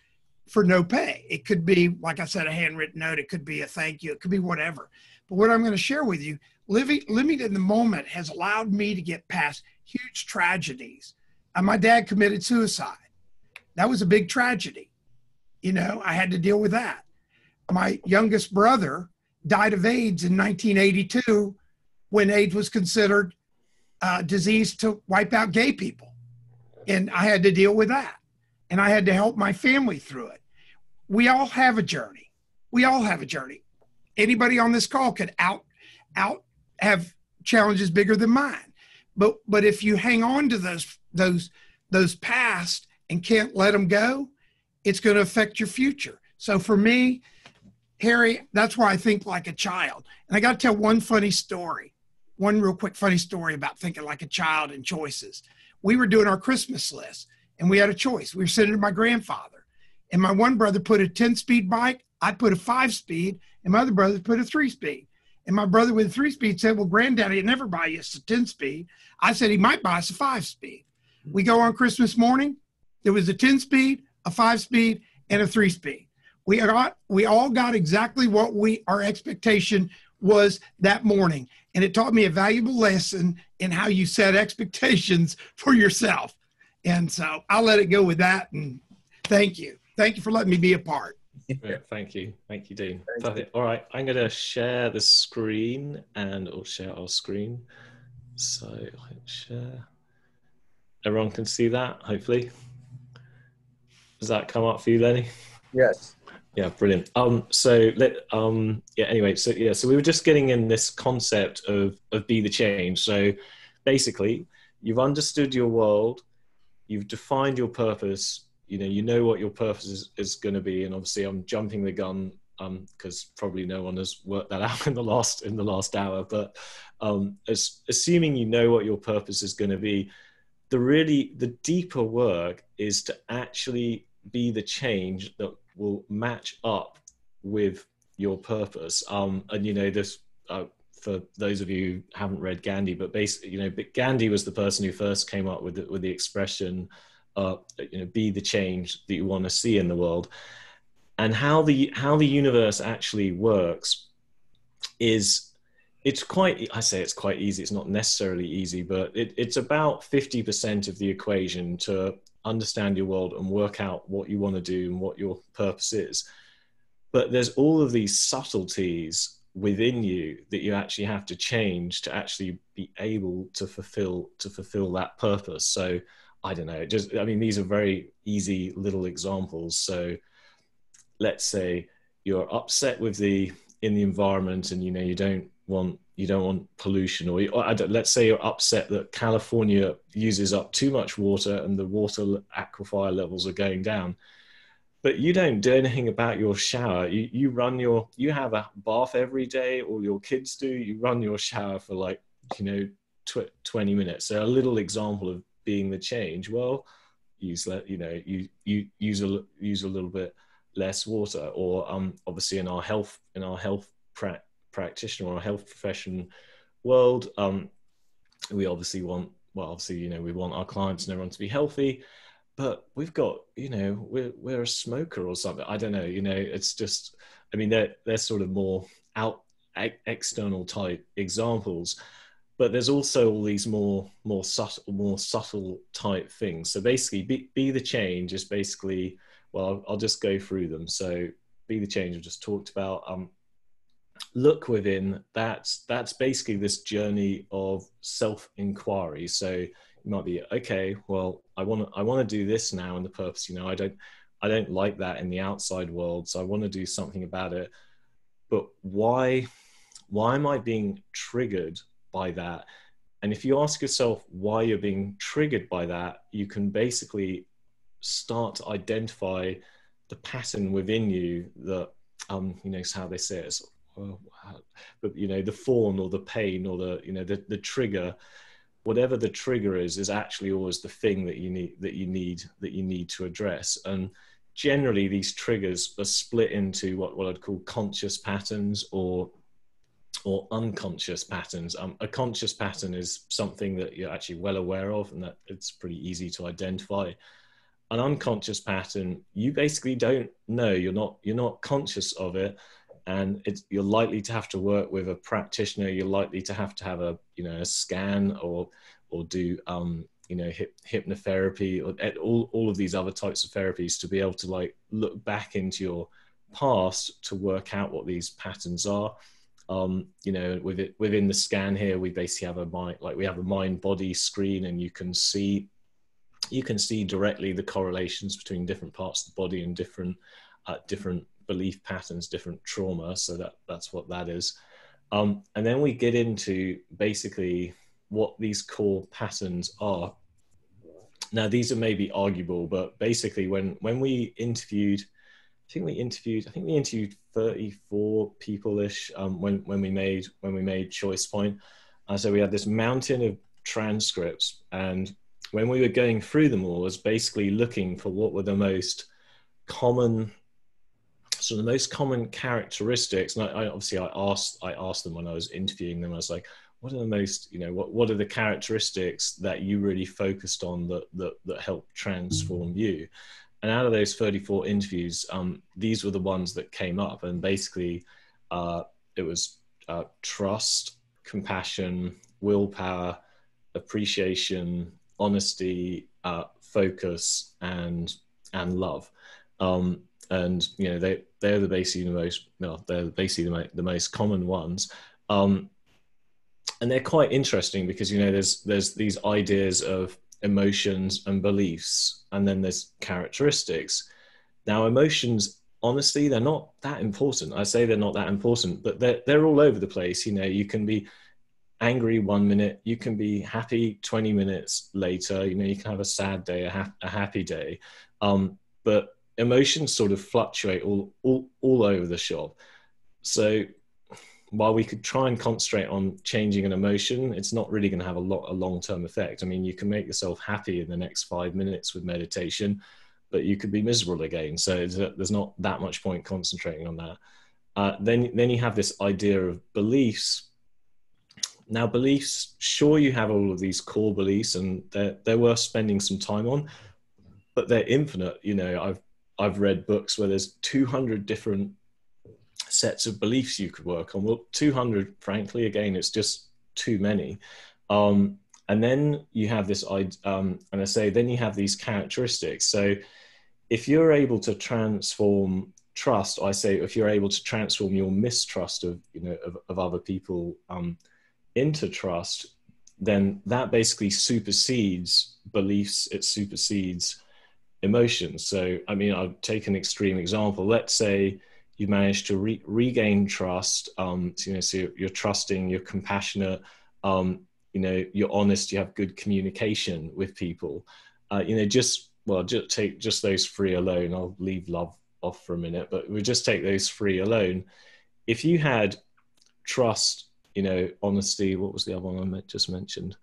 for no pay. It could be, like I said, a handwritten note. It could be a thank you. It could be whatever. But what I'm going to share with you, living in the moment has allowed me to get past huge tragedies. My dad committed suicide. That was a big tragedy. You know, I had to deal with that. My youngest brother died of AIDS in 1982 when AIDS was considered a disease to wipe out gay people. And I had to deal with that. And I had to help my family through it. We all have a journey. Anybody on this call could out have challenges bigger than mine. But if you hang on to those past and can't let them go, it's going to affect your future. So for me, Harry, that's why I think like a child. And I got to tell one real quick funny story about thinking like a child and choices. We were doing our Christmas list and we had a choice. We were sitting to my grandfather, and my one brother put a 10-speed bike. I put a 5-speed, and my other brother put a 3-speed. And my brother with a 3-speed said, well, Granddaddy would never buy us a 10-speed. I said he might buy us a 5-speed. We go on Christmas morning. There was a 10-speed, a 5-speed, and a 3-speed. We all got exactly what our expectation was that morning. And it taught me a valuable lesson in how you set expectations for yourself. And so I'll let it go with that. And thank you. Thank you for letting me be a part. Yeah, thank you, Dean. Perfect. All right, I'm going to share the screen or share our screen. So share. Everyone can see that, hopefully. Does that come up for you, Lenny? Yes. Yeah, brilliant. Anyway, so we were just getting in this concept of be the change. So basically, you've understood your world, you've defined your purpose, you know what your purpose is going to be. And obviously I'm jumping the gun, because probably no one has worked that out in the last hour, but assuming you know what your purpose is going to be, the deeper work is to actually be the change that will match up with your purpose. And this, for those of you who haven't read Gandhi, but basically, Gandhi was the person who first came up with the expression, be the change that you want to see in the world. And how the universe actually works is, it's quite easy. It's not necessarily easy, but it's about 50% of the equation to understand your world and work out what you want to do and what your purpose is. But there's all of these subtleties within you that you actually have to change to actually be able to fulfill that purpose. So I don't know, these are very easy little examples. So let's say you're upset in the environment, and you don't want pollution, or let's say you're upset that California uses up too much water and the water aquifer levels are going down, but you don't do anything about your shower. You have a bath every day, or your kids do. You run your shower for 20 minutes. So a little example of being the change. Well, you use a little bit less water, or obviously in our health practitioner or health profession world, we obviously want we want our clients and everyone to be healthy, but we've got we're a smoker or something. I don't know. It's just, they're sort of more external type examples, but there's also all these more subtle type things. So basically, be the change is basically, well, I'll just go through them. So be the change I've just talked about. Look within. That's basically this journey of self-inquiry. So you might be, okay, well, I want to do this now, and the purpose, I don't like that in the outside world, so I want to do something about it. But why am I being triggered by that? And if you ask yourself why you're being triggered by that, you can basically start to identify the pattern within you that, how they say it, but the fawn or the pain or the trigger, whatever the trigger is actually always the thing that you need to address. And generally these triggers are split into what I'd call conscious patterns or unconscious patterns. A conscious pattern is something that you're actually well aware of and that it's pretty easy to identify. An unconscious pattern, you basically don't know, you're not conscious of it, and you're likely to have to work with a practitioner. You're likely to have a scan or do hypnotherapy or all of these other types of therapies to be able to look back into your past to work out what these patterns are. Within the scan here, we basically have a mind-body screen, and you can see directly the correlations between different parts of the body and different belief patterns, different trauma. So that's what that is. And then we get into basically what these core patterns are. Now, these are maybe arguable, but basically when we interviewed, I think we interviewed 34 people-ish when we made Choice Point. So we had this mountain of transcripts, and when we were going through them all, was basically looking for what were the most common characteristics. And I asked them when I was interviewing them. I was like, what are the most, what are the characteristics that you really focused on that helped transform you? And out of those 34 interviews, these were the ones that came up. And basically, it was trust, compassion, willpower, appreciation, honesty, focus, and love. And they're basically the most common ones. And they're quite interesting because there's these ideas of emotions and beliefs, and then there's characteristics. Now, emotions honestly, they're not that important. I say they're not that important, but they're all over the place. You know, you can be angry 1 minute, you can be happy 20 minutes later. You know, you can have a sad day, a happy day, but emotions sort of fluctuate all over the shop. So while we could try and concentrate on changing an emotion, it's not really going to have a long-term effect. I mean, you can make yourself happy in the next 5 minutes with meditation, but you could be miserable again. So there's not that much point concentrating on that. Then you have this idea of beliefs. Now, beliefs, sure, you have all of these core beliefs, and they're worth spending some time on, but they're infinite. You know, I've read books where there's 200 different sets of beliefs you could work on. Well, 200, frankly, again, it's just too many. And then you have this, and I say, then you have these characteristics. So if you're able to transform trust, I say, if you're able to transform your mistrust of, you know, of other people into trust, then that basically supersedes beliefs. It supersedes emotions. So, I mean, I'll take an extreme example. Let's say you manage to regain trust. So, you know, so you're trusting, you're compassionate, you know, you're honest, you have good communication with people. You know, just take just those three alone. I'll leave love off for a minute, but we just take those three alone. If you had trust, you know, honesty, what was the other one I just mentioned?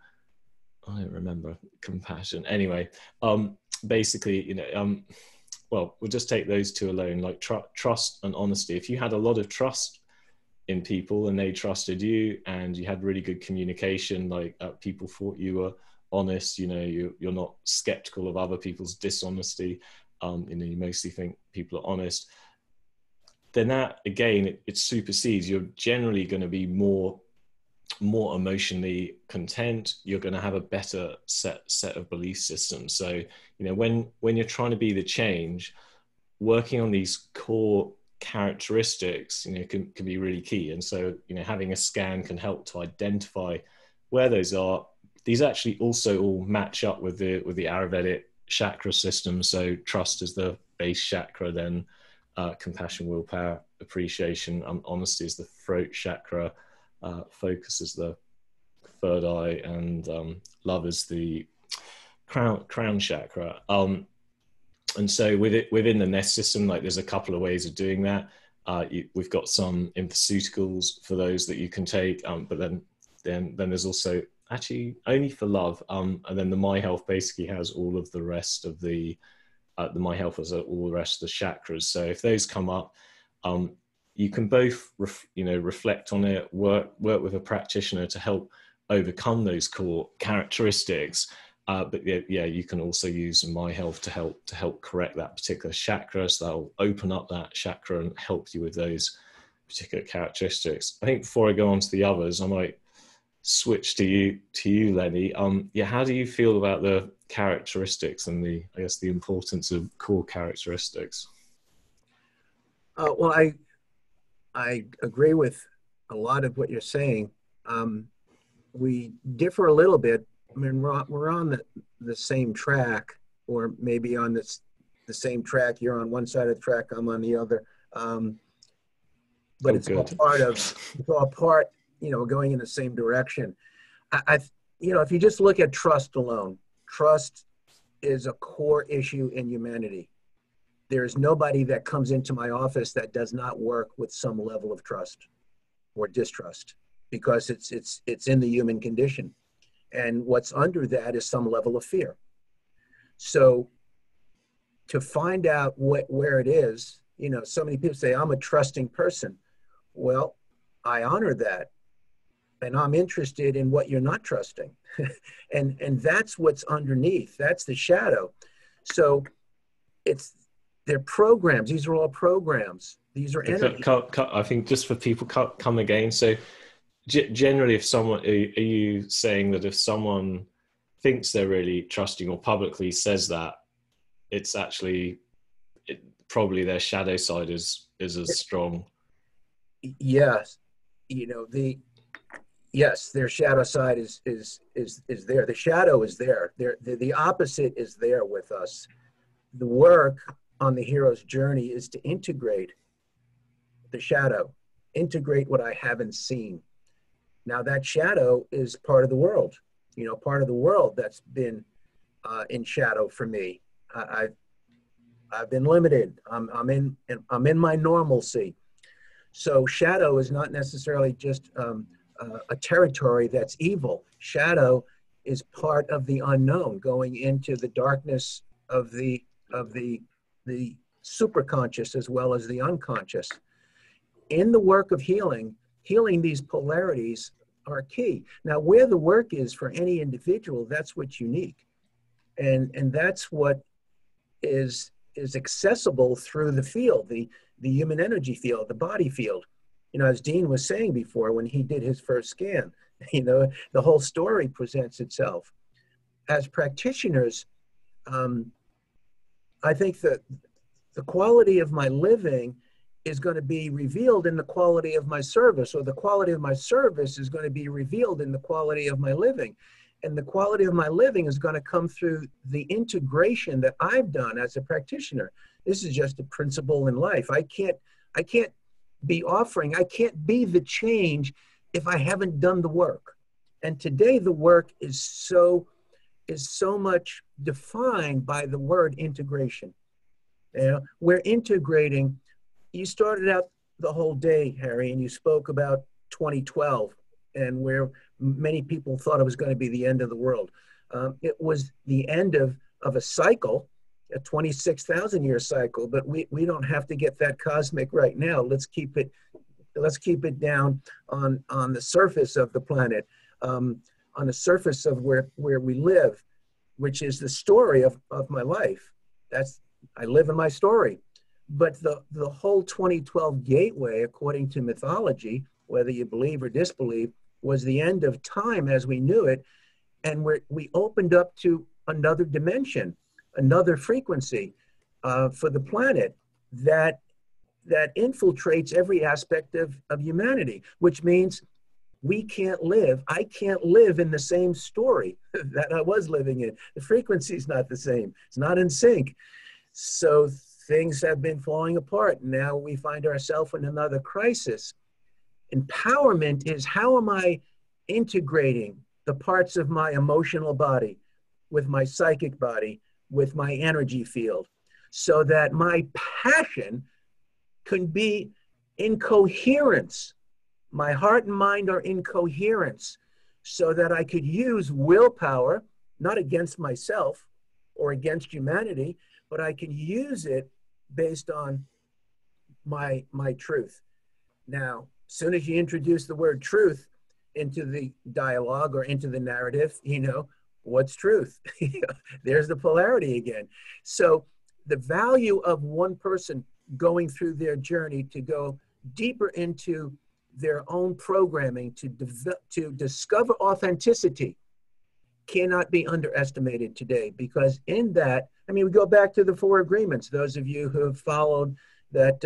I don't remember. Compassion. Anyway, basically, you know, well, we'll just take those two alone, like trust and honesty. If you had a lot of trust in people and they trusted you, and you had really good communication, like people thought you were honest, you know, you're not skeptical of other people's dishonesty, you know, you mostly think people are honest, then that, again, it supersedes. You're generally going to be more emotionally content. You're going to have a better set of belief systems. So, you know, when you're trying to be the change, working on these core characteristics, you know, can be really key. And so, you know, having a scan can help to identify where those are. These actually also all match up with the Ayurvedic chakra system. So trust is the base chakra, then compassion, willpower, appreciation, honesty is the throat chakra, focus is the third eye, and love is the crown chakra. And so within the Nest system, like, there's a couple of ways of doing that. We've got some infoceuticals for those that you can take, but then there's also actually only for love, and then the My Health basically has all of the rest of the My Health has all the rest of the chakras. So if those come up, you can both reflect on it, work with a practitioner to help overcome those core characteristics. But yeah, you can also use My Health to help correct that particular chakra. So that'll open up that chakra and help you with those particular characteristics. I think before I go on to the others, I might switch to you, Lenny. Yeah, how do you feel about the characteristics and the importance of core characteristics? Well, I agree with a lot of what you're saying. We differ a little bit. I mean, we're on the same track, or maybe on the same track. You're on one side of the track, I'm on the other. But it's all part, you know, going in the same direction. You know, if you just look at trust alone, trust is a core issue in humanity. There is nobody that comes into my office that does not work with some level of trust or distrust, because it's in the human condition. And what's under that is some level of fear. So to find out where it is, you know, so many people say, I'm a trusting person. Well, I honor that. And I'm interested in what you're not trusting. and that's what's underneath. That's the shadow. So they're programs. These are all programs. These are energy. I think just for people come again. So generally, if someone, are you saying that if someone thinks they're really trusting or publicly says that, it's actually probably their shadow side is as strong? Yes. You know, yes, their shadow side is there. The shadow is there. The opposite is there with us. The work on the hero's journey is to integrate the shadow, integrate what I haven't seen. Now that shadow is part of the world, part of the world that's been in shadow for me. I've been limited. I'm in my normalcy. So shadow is not necessarily just a territory that's evil. Shadow is part of the unknown, going into the darkness of the superconscious as well as the unconscious. In the work of healing these polarities are key. Now, where the work is for any individual, that's what's unique, and that's what is accessible through the field, the human energy field, the body field. As Dean was saying before, when he did his first scan, the whole story presents itself. As practitioners, I think that the quality of my living is going to be revealed in the quality of my service, or the quality of my service is going to be revealed in the quality of my living. And the quality of my living is going to come through the integration that I've done as a practitioner. This is just a principle in life. I can't be offering, I can't be the change if I haven't done the work. And today the work is so much defined by the word integration. We're integrating. You started out the whole day, Harry, and you spoke about 2012 and where many people thought it was going to be the end of the world. It was the end of a cycle, a 26,000 year cycle, but we don't have to get that cosmic right now. Let's keep it down on the surface of the planet, on the surface of where we live, which is the story of my life. I live in my story. But the whole 2012 gateway, according to mythology, whether you believe or disbelieve, was the end of time as we knew it. And we opened up to another dimension, another frequency for the planet that infiltrates every aspect of humanity, which means I can't live in the same story that I was living in. The frequency is not the same. It's not in sync. So things have been falling apart. Now we find ourselves in another crisis. Empowerment is, how am I integrating the parts of my emotional body with my psychic body, with my energy field, so that my passion can be in coherence. My heart and mind are in coherence, so that I could use willpower, not against myself or against humanity, but I can use it based on my truth. Now, as soon as you introduce the word truth into the dialogue or into the narrative, what's truth? There's the polarity again. So the value of one person going through their journey to go deeper into their own programming, to discover authenticity, cannot be underestimated today, because in that, we go back to the 4 agreements. Those of you who have followed that,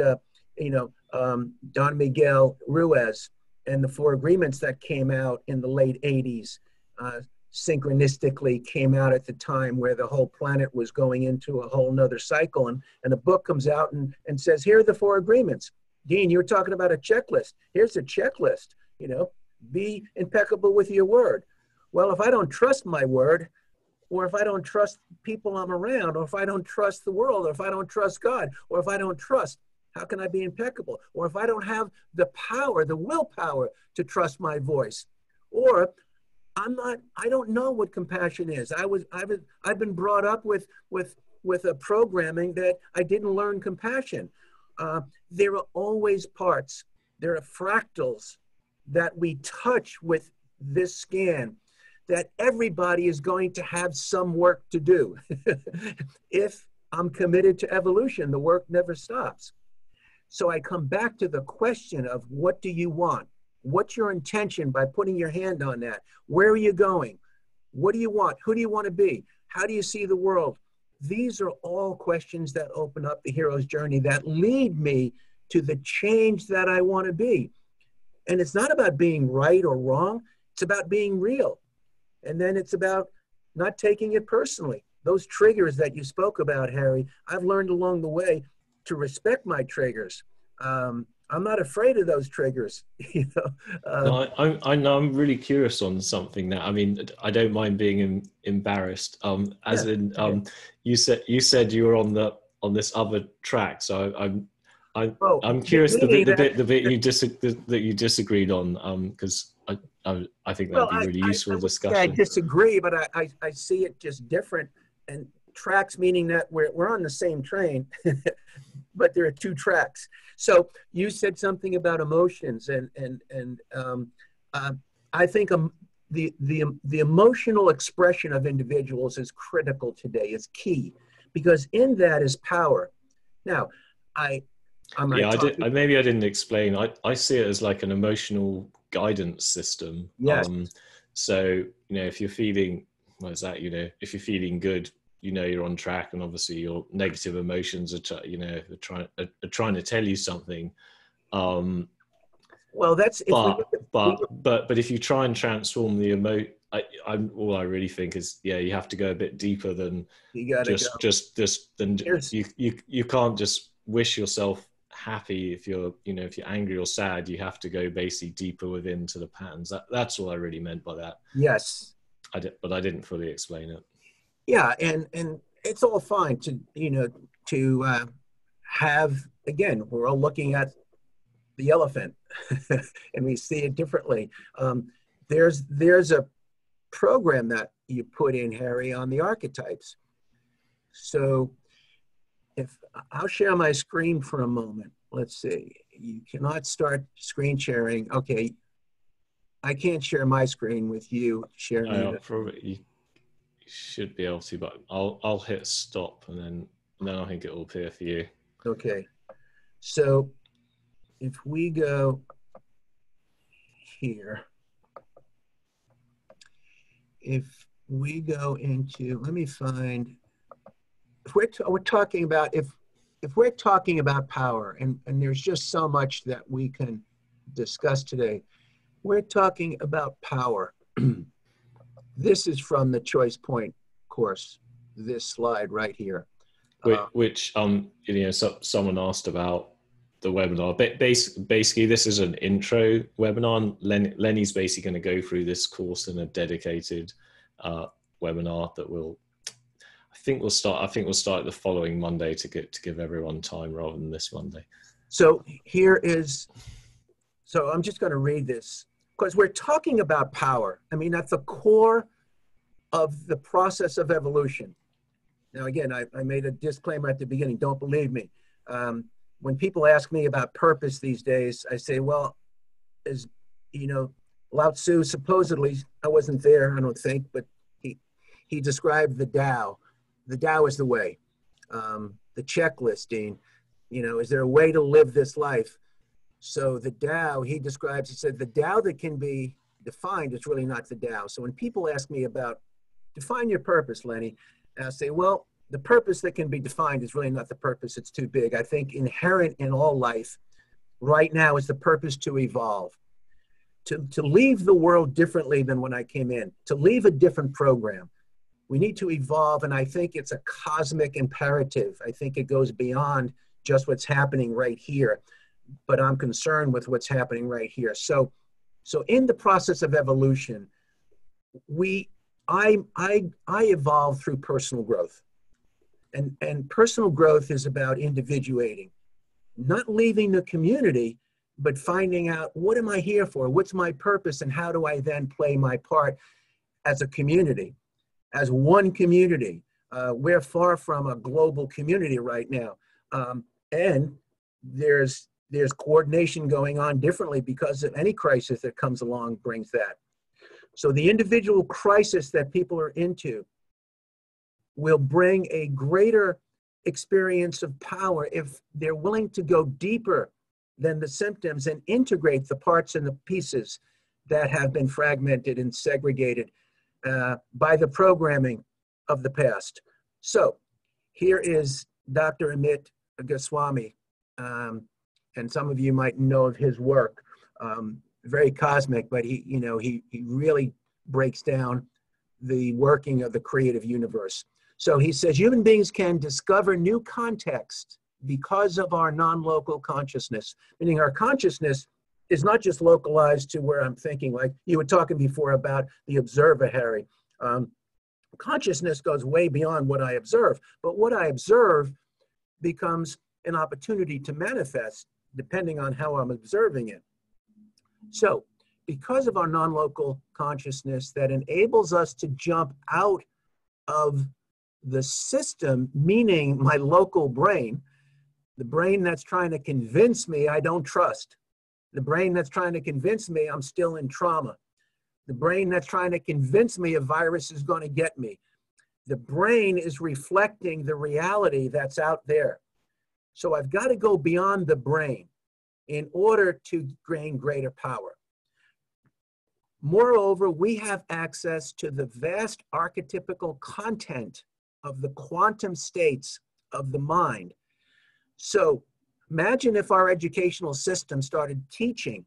Don Miguel Ruiz and the 4 agreements that came out in the late 80s, synchronistically came out at the time where the whole planet was going into a whole nother cycle. And a book comes out and says, here are the 4 agreements. Dean, you were talking about a checklist. Here's a checklist, be impeccable with your word. Well, if I don't trust my word, or if I don't trust people I'm around, or if I don't trust the world, or if I don't trust God, or if I don't trust, how can I be impeccable? Or if I don't have the power, the willpower to trust my voice, or I don't know what compassion is. I've been brought up with a programming that I didn't learn compassion. There are always parts, there are fractals that we touch with this scan, that everybody is going to have some work to do. If I'm committed to evolution, the work never stops. So I come back to the question of, what do you want? What's your intention by putting your hand on that? Where are you going? What do you want? Who do you want to be? How do you see the world? These are all questions that open up the hero's journey, that lead me to the change that I want to be. And it's not about being right or wrong. It's about being real. And then it's about not taking it personally. those triggers that you spoke about, Harry, I've learned along the way to respect my triggers. I'm not afraid of those triggers. You know. No, I'm really curious on something now. I mean, I don't mind being embarrassed. As Yeah. in, you said you were on this other track, so I'm curious the bit that you disagreed on, because I think that'd be really useful discussion. I disagree, but I see it just different. And tracks meaning that we're on the same train, but there are two tracks. So you said something about emotions, and I think the emotional expression of individuals is critical today. It's key, because in that is power. Now, maybe I didn't explain. I see it as like an emotional guidance system. Yes. So, if you're feeling, if you're feeling good, you're on track, and obviously your negative emotions are trying to tell you something. Well, that's but if you try and transform the all I really think is, you have to go a bit deeper than you can't just wish yourself happy. If you're angry or sad, you have to go basically deeper within to the patterns. That's all I really meant by that. Yes. But I didn't fully explain it. Yeah, and it's all fine to have, again, we're all looking at the elephant and we see it differently. There's a program that you put in, Harry, on the archetypes. So if I'll share my screen for a moment. Let's see. You cannot start screen sharing. Okay. I can't share my screen with you. You should be able to, but I'll hit stop, and then I think it will appear for you. Okay. So if we go here, if we go into, let me find, if we're talking about, if we're talking about power, and there's just so much that we can discuss today, we're talking about power. This is from the Choice Point course, this slide right here. Which someone asked about the webinar. Basically, this is an intro webinar. Lenny's basically going to go through this course in a dedicated webinar that I think we'll start the following Monday to give everyone time rather than this Monday. So so I'm just going to read this, because we're talking about power. I mean, that's the core of the process of evolution. Now, again, I made a disclaimer at the beginning, don't believe me. When people ask me about purpose these days, I say, well, as Lao Tzu, supposedly, I wasn't there, I don't think, but he described the Tao. The Tao is the way. The checklist, Dean, is there a way to live this life? So the Tao, he said, the Tao that can be defined is really not the Tao. So when people ask me about, define your purpose, Lenny, I say, well, the purpose that can be defined is really not the purpose. It's too big. I think inherent in all life right now is the purpose to evolve, to leave the world differently than when I came in, to leave a different program. We need to evolve, and I think it's a cosmic imperative. I think it goes beyond just what's happening right here, but I'm concerned with what's happening right here. So in the process of evolution, I evolve through personal growth. And personal growth is about individuating, not leaving the community, but finding out, what am I here for? What's my purpose? And how do I then play my part as a community, as one community? We're far from a global community right now. And there's coordination going on differently because of any crisis that comes along brings that. So the individual crisis that people are into will bring a greater experience of power if they're willing to go deeper than the symptoms and integrate the parts and the pieces that have been fragmented and segregated by the programming of the past. So here is Dr. Amit Goswami, and some of you might know of his work. Very cosmic, but he really breaks down the working of the creative universe. So he says human beings can discover new context because of our non-local consciousness, meaning our consciousness is not just localized to where I'm thinking, like you were talking before about the observer, Harry. Consciousness goes way beyond what I observe, but what I observe becomes an opportunity to manifest depending on how I'm observing it. So because of our non-local consciousness that enables us to jump out of the system, meaning my local brain, the brain that's trying to convince me I don't trust, the brain that's trying to convince me I'm still in trauma, the brain that's trying to convince me a virus is going to get me. The brain is reflecting the reality that's out there. So I've got to go beyond the brain in order to gain greater power. Moreover, we have access to the vast archetypical content of the quantum states of the mind. So imagine if our educational system started teaching,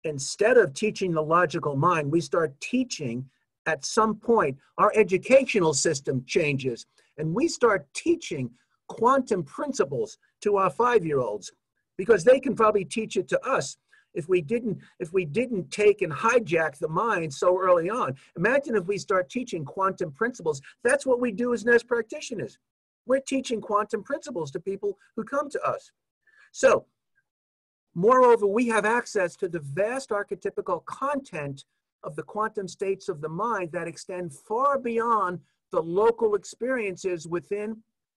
instead of teaching the logical mind, we start teaching at some point, our educational system changes and we start teaching quantum principles to our 5-year-olds, because they can probably teach it to us if we didn't take and hijack the mind so early on. Imagine if we start teaching quantum principles. That's what we do as nurse practitioners. We're teaching quantum principles to people who come to us. So, moreover, we have access to the vast archetypical content of the quantum states of the mind that extend far beyond the local experiences within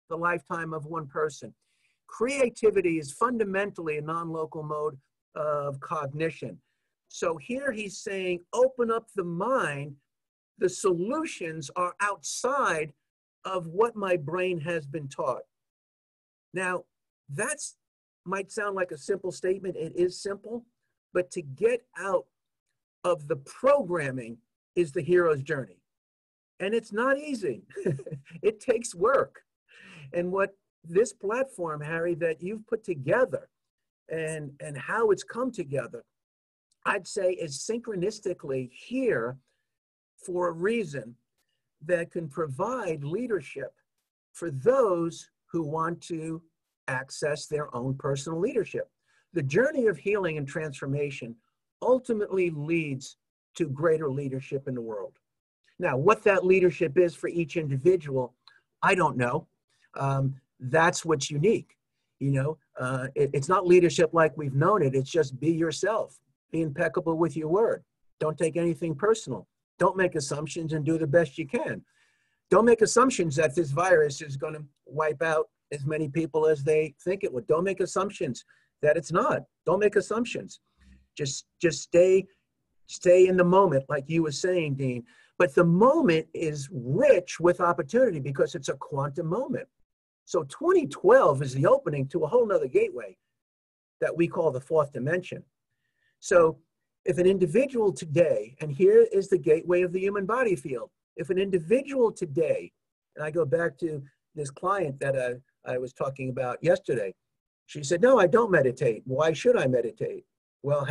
the lifetime of one person. Creativity is fundamentally a non-local mode of cognition. So here he's saying, open up the mind. The solutions are outside of what my brain has been taught. Now, that's might sound like a simple statement. It is simple, but to get out of the programming is the hero's journey. And it's not easy. It takes work. And what this platform, Harry, that you've put together and how it's come together, I'd say is synchronistically here for a reason that can provide leadership for those who want to access their own personal leadership. The journey of healing and transformation ultimately leads to greater leadership in the world. Now, what that leadership is for each individual, I don't know. That's what's unique. You know, it's not leadership like we've known it. It's just be yourself. Be impeccable with your word. Don't take anything personal. Don't make assumptions and do the best you can. Don't make assumptions that this virus is going to wipe out as many people as they think it would. Don't make assumptions that it's not. Don't make assumptions. Just stay in the moment, like you were saying, Dean. But the moment is rich with opportunity because it's a quantum moment. So 2012 is the opening to a whole nother gateway that we call the fourth dimension. So if an individual today, and here is the gateway of the human body field, if an individual today, and I go back to this client that I was talking about yesterday, she said, no, I don't meditate. Why should I meditate? Well,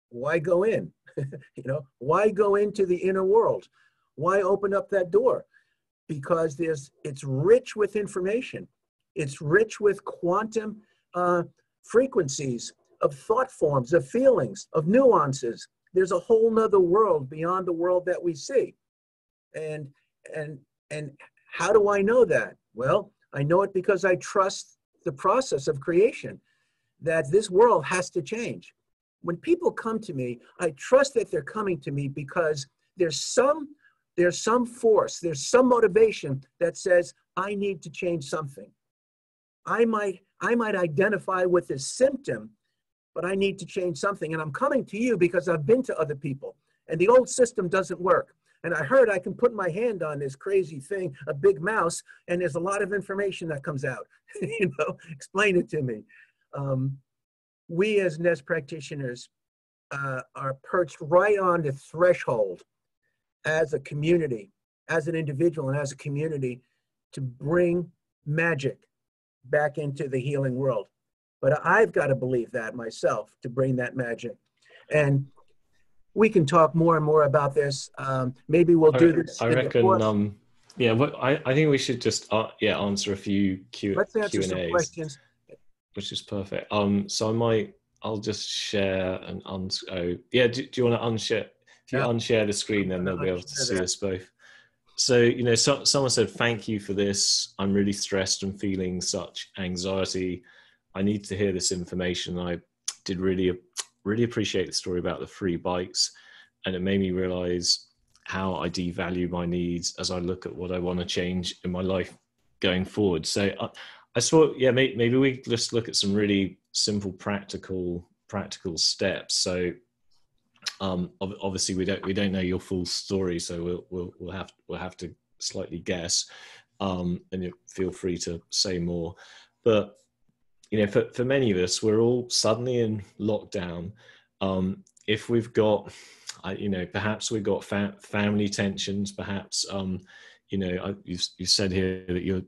why go in? You know, why go into the inner world? Why open up that door? Because it's rich with information. It's rich with quantum frequencies of thought forms, of feelings, of nuances. There's a whole nother world beyond the world that we see. And how do I know that? Well, I know it because I trust the process of creation, that this world has to change. When people come to me, I trust that they're coming to me because there's some force, there's some motivation that says, I need to change something. I might identify with this symptom, but I need to change something. And I'm coming to you because I've been to other people and the old system doesn't work. And I heard I can put my hand on this crazy thing, a big mouse, and there's a lot of information that comes out. You know, explain it to me. We as nurse practitioners are perched right on the threshold as a community, as an individual and as a community to bring magic back into the healing world. But I've got to believe that myself to bring that magic. And we can talk more and more about this. Maybe we'll do this. I reckon Yeah, well, I think we should just answer a few Let's answer Q and some A's, questions. which is perfect. So I'll just share and oh yeah. Do you want to unshare? If you Yeah, unshare the screen, I'm then going to they'll be able to unshare see that. us both. So someone said, "Thank you for this. I'm really stressed and feeling such anxiety. I need to hear this information. I did really appreciate the story about the free bikes, and it made me realize how I devalue my needs as I look at what I want to change in my life going forward." So I saw, yeah, maybe we just look at some really simple, practical steps. So obviously we don't know your full story, so we'll have to slightly guess, and you feel free to say more. But for many of us, we're all suddenly in lockdown. If we've got, perhaps we've got family tensions, perhaps, you said here that you're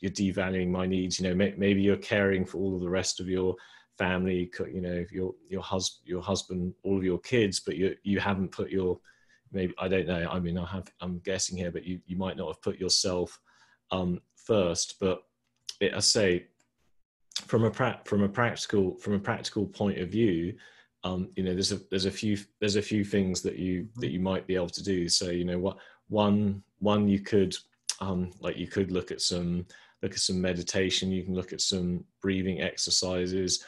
devaluing my needs. Maybe you're caring for all of the rest of your family, your husband, all of your kids, but you haven't put your, maybe, I don't know, I mean, I'm guessing here, but you might not have put yourself first. But I say, from a practical point of view, there's a few things that you might be able to do. So one you could, you could look at some meditation. You can look at some breathing exercises.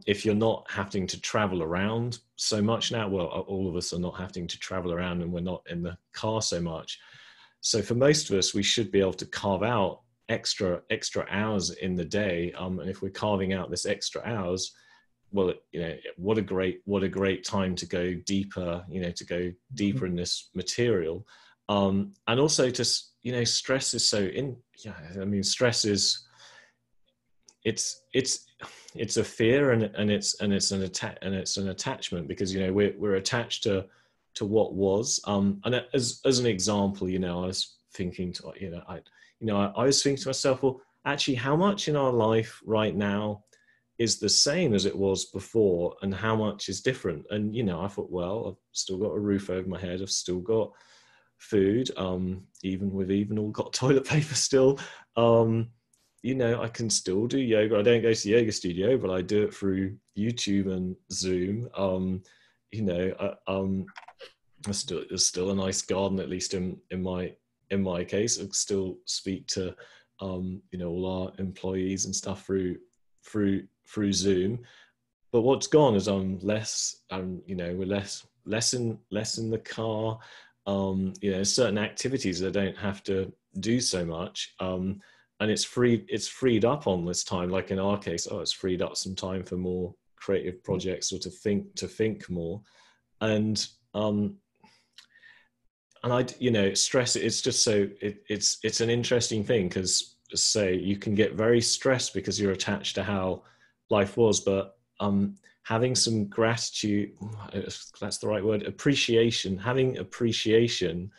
If you're not having to travel around so much now, well, all of us are not having to travel around, and we're not in the car so much. So for most of us, we should be able to carve out extra hours in the day. And if we're carving out this extra hours, well, what a great time to go deeper, in this material. And also just, stress is stress is, it's a fear, and it's an attachment, because we're attached to what was. And as an example, I was thinking I was thinking to myself, well, actually, how much in our life right now is the same as it was before, and how much is different? And I thought, well, I've still got a roof over my head, I've still got food, we've all got toilet paper still. I can still do yoga. I don't go to the yoga studio, but I do it through YouTube and Zoom. There's still a nice garden, at least in my case. I still speak to all our employees and stuff through Zoom. But what's gone is we're less in the car. Certain activities I don't have to do so much. And it's freed up on this time, like in our case, it's freed up some time for more creative projects, or to think more. And stress, it's just so it's an interesting thing, because say you can get very stressed because you're attached to how life was. But having some gratitude, if that's the right word, having appreciation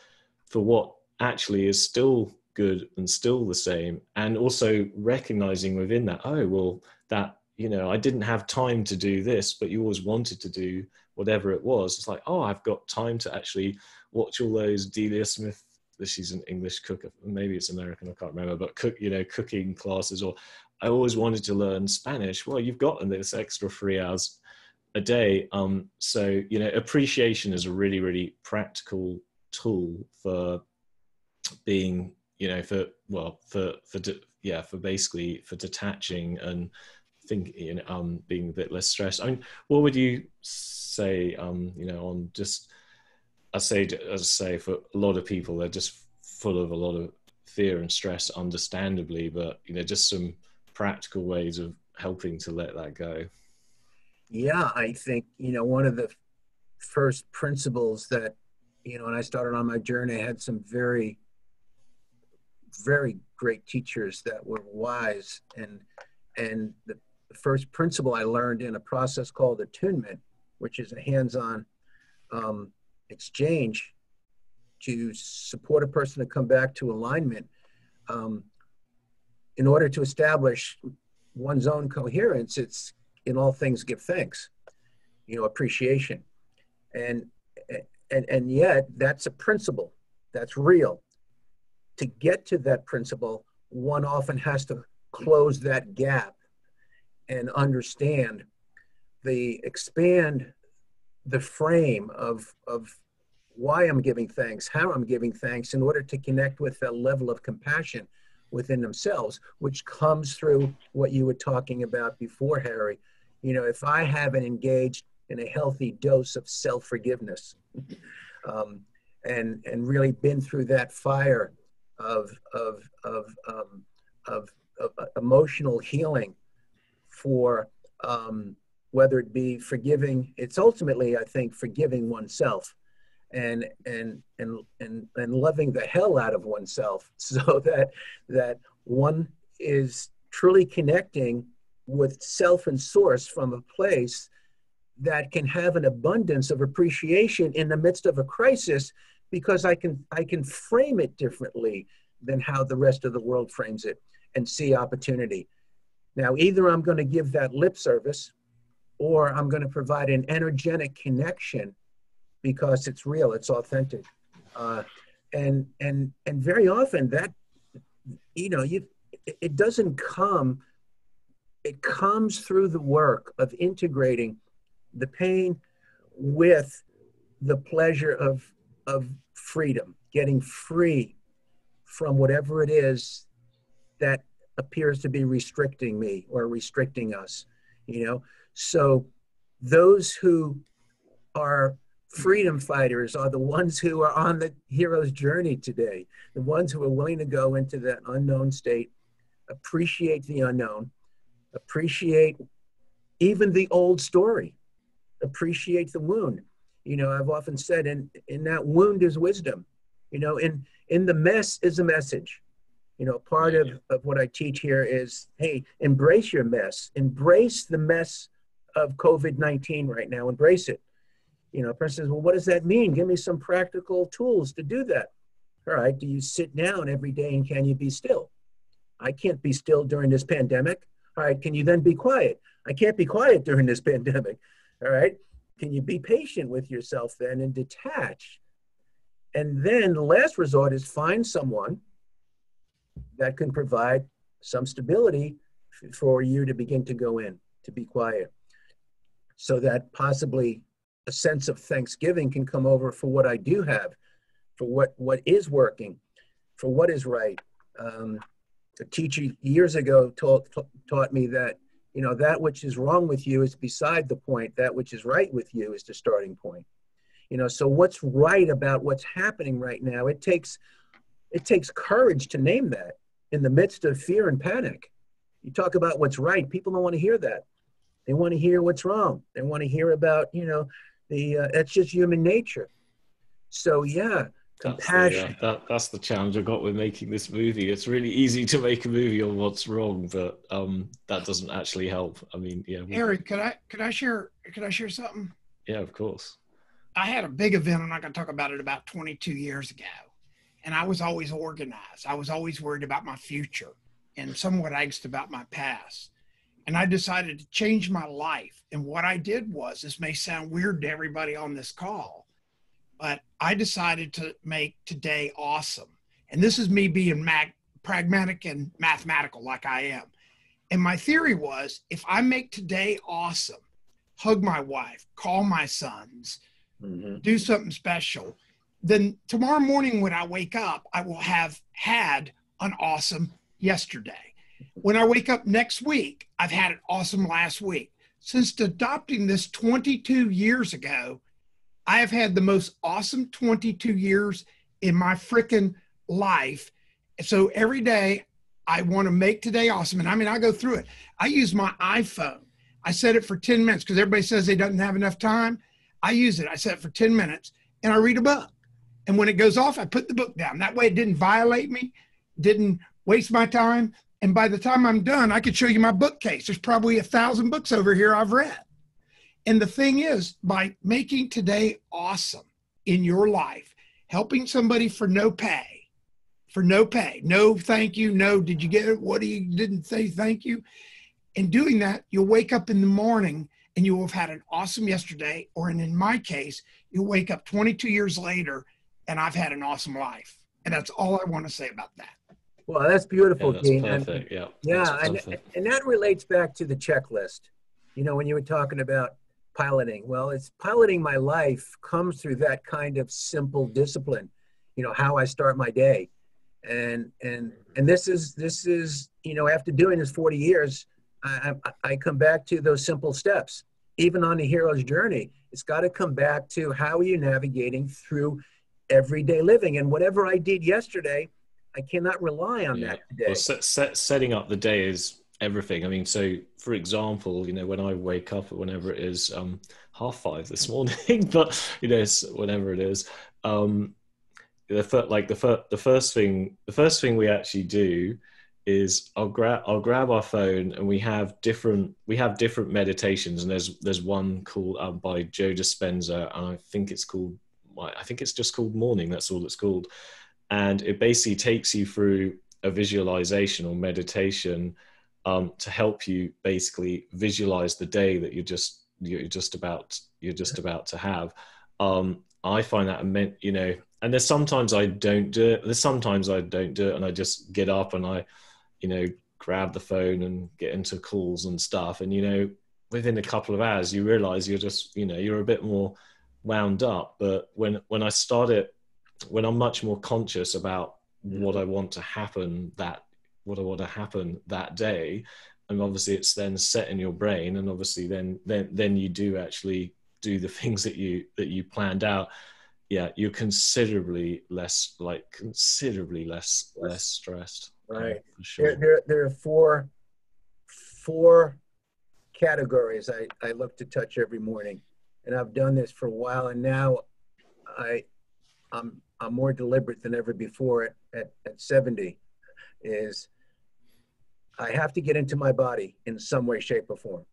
for what actually is still good and still the same, and also recognizing within that, I didn't have time to do this, but you always wanted to do whatever it was. It's like, I've got time to actually watch all those Delia Smith, she's an English cook, maybe it's American, I can't remember, but cooking classes. Or I always wanted to learn Spanish. Well, you've got this extra 3 hours a day. So appreciation is a really, really practical tool for being, for detaching and thinking, being a bit less stressed. I mean, what would you say, on just, as I say, for a lot of people, they're just full of a lot of fear and stress, understandably, but just some practical ways of helping to let that go. Yeah, I think, one of the first principles that, when I started on my journey, I had some very, very great teachers that were wise. And the first principle I learned in a process called attunement, which is a hands-on exchange to support a person to come back to alignment, in order to establish one's own coherence. It's, in all things, give thanks, appreciation. And yet that's a principle that's real. to get to that principle, one often has to close that gap and understand expand the frame of why I'm giving thanks, how I'm giving thanks, in order to connect with a level of compassion within themselves, which comes through what you were talking about before, Harry. You know, if I haven't engaged in a healthy dose of self-forgiveness, and really been through that fire of emotional healing for whether it be forgiving, it's ultimately, I think, forgiving oneself and loving the hell out of oneself, so that one is truly connecting with self and source from a place that can have an abundance of appreciation in the midst of a crisis, because I can frame it differently than how the rest of the world frames it, and see opportunity. Now, either I'm going to give that lip service, or I'm going to provide an energetic connection because it's real, it's authentic. And very often that, you know, it doesn't come, it comes through the work of integrating the pain with the pleasure of freedom, getting free from whatever it is that appears to be restricting me or restricting us, you know? So those who are freedom fighters are the ones who are on the hero's journey today, the ones who are willing to go into that unknown state, appreciate the unknown, appreciate even the old story, appreciate the wound. You know, I've often said, in that wound is wisdom. You know, in the mess is a message. You know, part of what I teach here is, hey, embrace your mess. Embrace the mess of COVID-19 right now. Embrace it. You know, a person says, well, what does that mean? Give me some practical tools to do that. All right, do you sit down every day and can you be still? I can't be still during this pandemic. All right, can you then be quiet? I can't be quiet during this pandemic. All right, can you be patient with yourself then and detach? And then the last resort is find someone that can provide some stability for you to begin to go in, to be quiet, so that possibly a sense of thanksgiving can come over for what I do have, for what is working, for what is right. A teacher years ago taught me that, you know, that which is wrong with you is beside the point. That which is right with you is the starting point. You know, so what's right about what's happening right now? It takes courage to name that in the midst of fear and panic. You talk about what's right, people don't want to hear that. They want to hear what's wrong. They want to hear about, you know, that's just human nature. So yeah, compassion. That's the challenge I got with making this movie. It's really easy to make a movie on what's wrong, but that doesn't actually help. I mean, yeah. Eric, could I share something? Yeah, of course. I had a big event, I'm not going to talk about it, about 22 years ago. And I was always organized. I was always worried about my future and somewhat angst about my past. And I decided to change my life. And what I did was, this may sound weird to everybody on this call, but I decided to make today awesome. And this is me being pragmatic and mathematical like I am. And my theory was, if I make today awesome, hug my wife, call my sons, do something special, then tomorrow morning when I wake up, I will have had an awesome yesterday. When I wake up next week, I've had an awesome last week. Since adopting this 22 years ago, I have had the most awesome 22 years in my freaking life. So every day I want to make today awesome. And I mean, I go through it. I use my iPhone. I set it for 10 minutes because everybody says they don't have enough time. I use it. I set it for 10 minutes and I read a book. And when it goes off, I put the book down. That way it didn't violate me, didn't waste my time. And by the time I'm done, I could show you my bookcase. There's probably 1,000 books over here I've read. And the thing is, by making today awesome in your life, helping somebody for no pay, no thank you, no did you get it, what do you didn't say thank you. And doing that, you'll wake up in the morning and you will have had an awesome yesterday, or in my case, you'll wake up 22 years later and I've had an awesome life. And that's all I want to say about that. Well, that's beautiful, Yeah, that's Dean. perfect. Yeah. Yeah, That's perfect. and that relates back to the checklist. You know, when you were talking about piloting, well, it's piloting my life comes through that kind of simple discipline. You know, how I start my day, and this is you know, after doing this 40 years, I come back to those simple steps. Even on the hero's journey, it's got to come back to how are you navigating through everyday living, and whatever I did yesterday, I cannot rely on that today. Well, setting up the day is everything. I mean, so for example, you know, when I wake up at whenever it is, 5:30 this morning, but you know, whenever it is, the first thing we actually do is I'll grab our phone, and we have different meditations, and there's one called by Joe Dispenza, and I think it's just called Morning. That's all it's called. And it basically takes you through a visualization or meditation to help you basically visualize the day that you're just about to have. I find that you know, and there's sometimes I don't do it. And I just get up and I, you know, grab the phone and get into calls and stuff. And you know, within a couple of hours, you realize you're a bit more wound up. But when I start it, when I'm much more conscious about what I want to happen that day, and obviously it's then set in your brain, and obviously then you do actually do the things that you planned out. Yeah, you're considerably less stressed. Right. For sure. There are four categories I look to touch every morning, and I've done this for a while, and now I'm more deliberate than ever before at 70, is I have to get into my body in some way, shape, or form.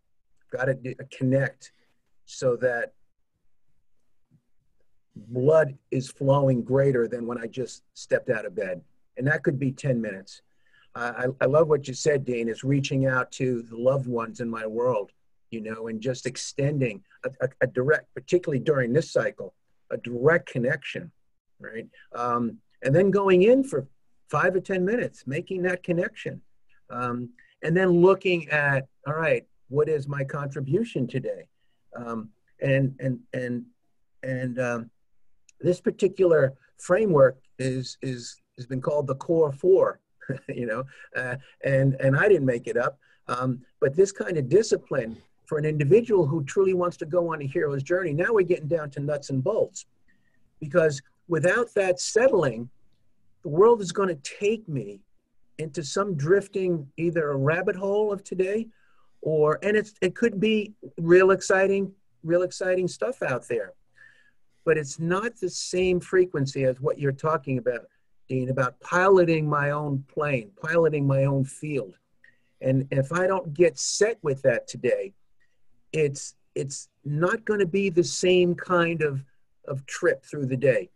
Got to connect so that blood is flowing greater than when I just stepped out of bed. And that could be 10 minutes. I love what you said, Dean, is reaching out to the loved ones in my world, you know, and just extending a direct, particularly during this cycle, a direct connection. Right. And then going in for 5 or 10 minutes, making that connection. And then looking at, all right, what is my contribution today? This particular framework has been called the Core Four, you know, and I didn't make it up. But this kind of discipline for an individual who truly wants to go on a hero's journey, now we're getting down to nuts and bolts, because without that settling, the world is going to take me into some drifting, either a rabbit hole of today, and it could be real exciting stuff out there, but it's not the same frequency as what you're talking about, Dean, about piloting my own plane, piloting my own field. And if I don't get set with that today, it's not going to be the same kind of trip through the day.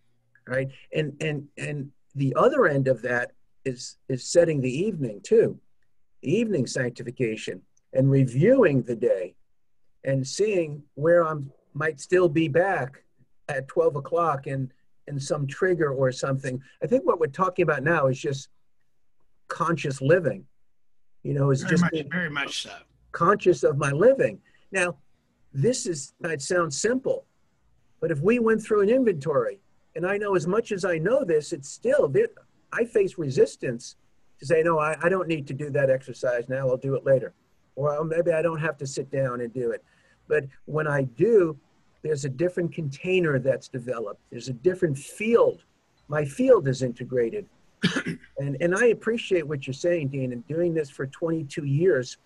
Right. And the other end of that is setting the evening too, the evening sanctification, and reviewing the day and seeing where I might still be back at 12 o'clock in some trigger or something. I think what we're talking about now is just conscious living, you know, is just very much so conscious of my living. Now, this might sound simple, but if we went through an inventory, and I know as much as I know this, it's still there. I face resistance to say, no, I don't need to do that exercise now. I'll do it later. Or maybe I don't have to sit down and do it. But when I do, there's a different container that's developed. There's a different field. My field is integrated. And I appreciate what you're saying, Dean, and doing this for 22 years.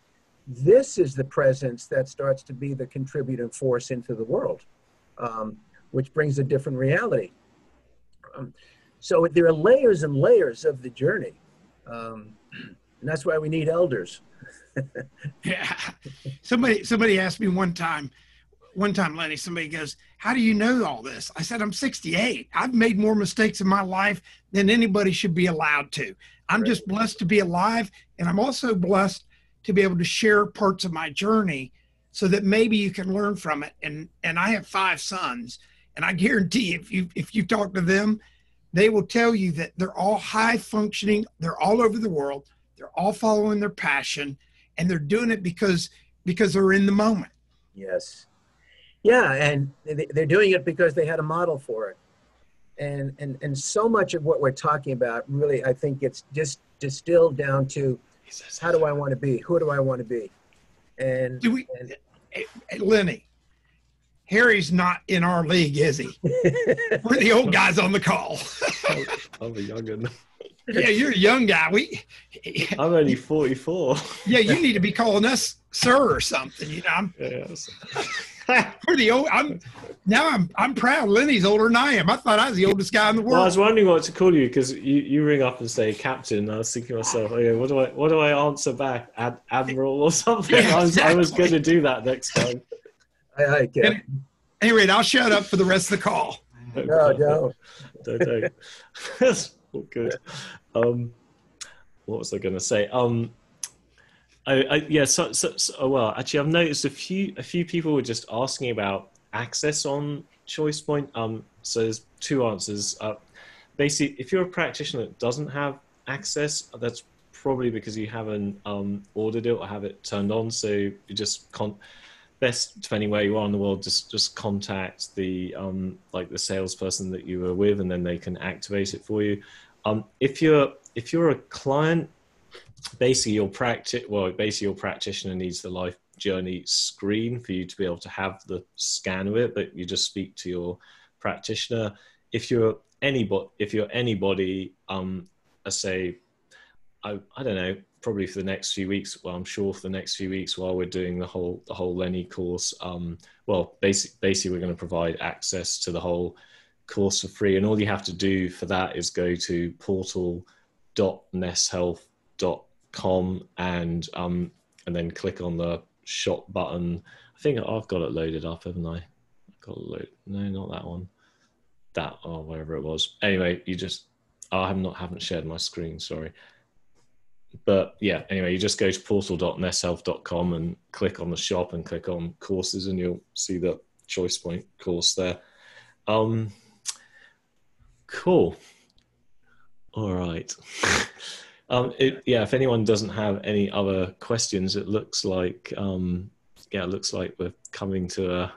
This is the presence that starts to be the contributing force into the world, which brings a different reality. So there are layers and layers of the journey. And that's why we need elders. Yeah. Somebody asked me one time, Lenny, somebody goes, how do you know all this? I said, I'm 68. I've made more mistakes in my life than anybody should be allowed to. I'm just blessed to be alive. And I'm also blessed to be able to share parts of my journey so that maybe you can learn from it. And I have 5 sons, and I guarantee if you talk to them, they will tell you that they're all high functioning. They're all over the world. They're all following their passion, and they're doing it because they're in the moment. Yes. Yeah, and they're doing it because they had a model for it. And so much of what we're talking about really, I think it's just distilled down to how do I want to be? Who do I want to be? And Lenny, Harry's not in our league, is he? We're the old guys on the call. I'm a young'un. Yeah, you're a young guy. I'm only 44. Yeah, you need to be calling us sir or something. You know, we're the old. I'm proud. Lenny's older than I am. I thought I was the oldest guy in the world. Well, I was wondering what to call you because you ring up and say captain. And I was thinking to myself, okay, what do I answer back? Admiral or something? Yeah, exactly. I was going to do that next time. I get it. Anyway, I'll shut up for the rest of the call. No. Don't. That's all good. What was I going to say? Well, actually, I've noticed a few people were just asking about access on ChoicePoint. So there's two answers. Basically, if you're a practitioner that doesn't have access, that's probably because you haven't ordered it or have it turned on. So you just best, depending where you are in the world, just contact the like the salesperson that you were with, and then they can activate it for you. If you're a client, basically your practitioner needs the Life Journey screen for you to be able to have the scan of it, but you just speak to your practitioner. If you're anybody, I say, I don't know, probably for the next few weeks. Well, I'm sure for the next few weeks while we're doing the whole Lenny course. Basically we're going to provide access to the whole course for free, and all you have to do for that is go to portal.nesshealth.com and then click on the shop button. I think I've got it loaded up, haven't I? No, not that one. Whatever it was. Anyway, I haven't shared my screen, sorry. But yeah, anyway, you just go to portal.nesshealth.com and click on the shop and click on courses, and you'll see the ChoicePoint course there. Cool. All right. If anyone doesn't have any other questions, it looks like we're coming to a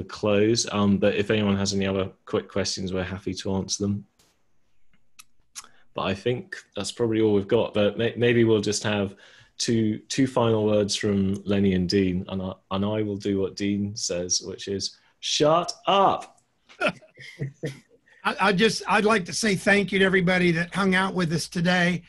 close. But if anyone has any other quick questions, we're happy to answer them. But I think that's probably all we've got. But maybe we'll just have two final words from Lenny and Dean, and I will do what Dean says, which is shut up. I'd like to say thank you to everybody that hung out with us today.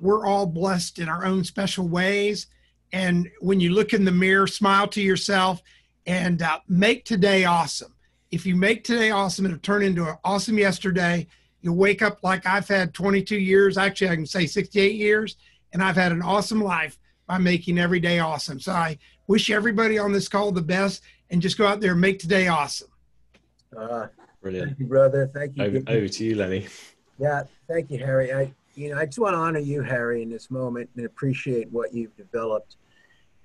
We're all blessed in our own special ways. And when you look in the mirror, smile to yourself and make today awesome. If you make today awesome, it'll turn into an awesome yesterday. You'll wake up like I've had 22 years. Actually, I can say 68 years. And I've had an awesome life by making every day awesome. So I wish everybody on this call the best, and just go out there and make today awesome. Brilliant. Thank you, brother. Thank you. Over to you, Lenny. Yeah, thank you, Harry. I just want to honor you, Harry, in this moment and appreciate what you've developed.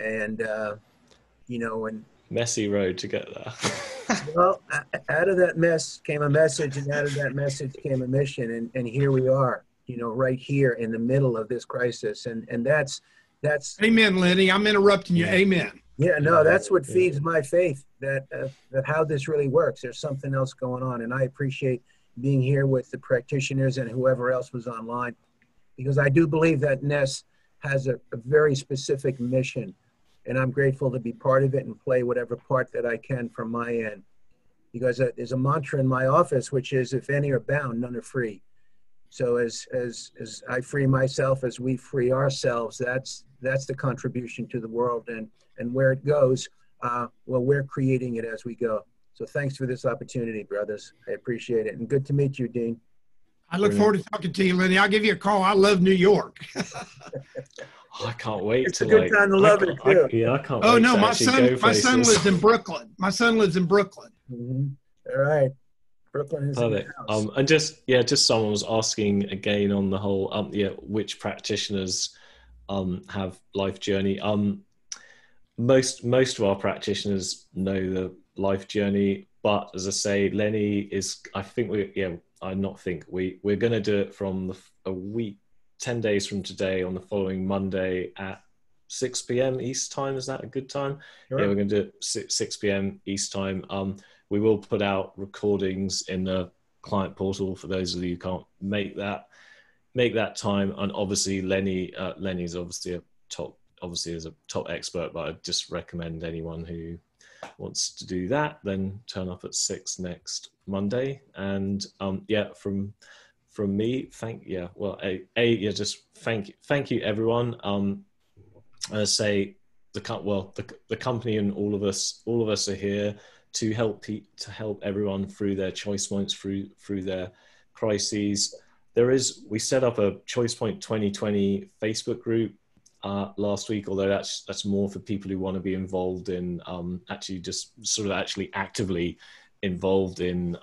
And, and messy road to get there. Well, out of that mess came a message, and out of that message came a mission. And here we are, right here in the middle of this crisis. And that's. Amen, Lenny. I'm interrupting you. Amen. Yeah, no, that's what feeds my faith, that how this really works. There's something else going on. And I appreciate being here with the practitioners and whoever else was online, because I do believe that Ness has a very specific mission, and I'm grateful to be part of it and play whatever part that I can from my end. Because there's a mantra in my office, which is, if any are bound, none are free. So as I free myself, as we free ourselves, that's the contribution to the world, and where it goes, we're creating it as we go. So thanks for this opportunity, brothers. I appreciate it. And good to meet you, Dean. I look forward to talking to you, Lenny. I'll give you a call. I love New York. I can't wait. It's a good time to love it, too. I can't wait. Oh, no, my son lives in Brooklyn. My son lives in Brooklyn. Mm-hmm. All right. Brooklyn is perfect. And just someone was asking again on the whole, which practitioners have Life Journey. Most of our practitioners know the Life Journey, but as I say, Lenny is, I think we're going to do it from a week, 10 days from today, on the following Monday at 6 p.m. East time. Is that a good time? Sure. Yeah, we're going to do it 6 p.m. East time. We will put out recordings in the client portal for those of you who can't make that time. And obviously Lenny's obviously is a top expert, but I just recommend anyone who wants to do that, then turn up at 6 next Monday. And from me, thank you everyone. Say the company and all of us are here to help everyone through their choice points, through their crises. We set up a Choice Point 2020 Facebook group last week, although that's more for people who want to be involved in actually actively involved in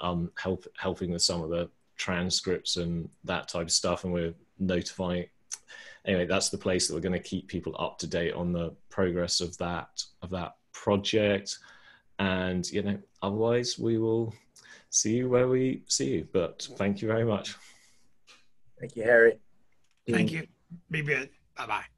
helping with some of the transcripts and that type of stuff. And we're notifying. Anyway, that's the place that we're going to keep people up to date on the progress of that project. And otherwise we will see you where we see you. But thank you very much. Thank you, Harry. Thank you. Be good. Bye-bye.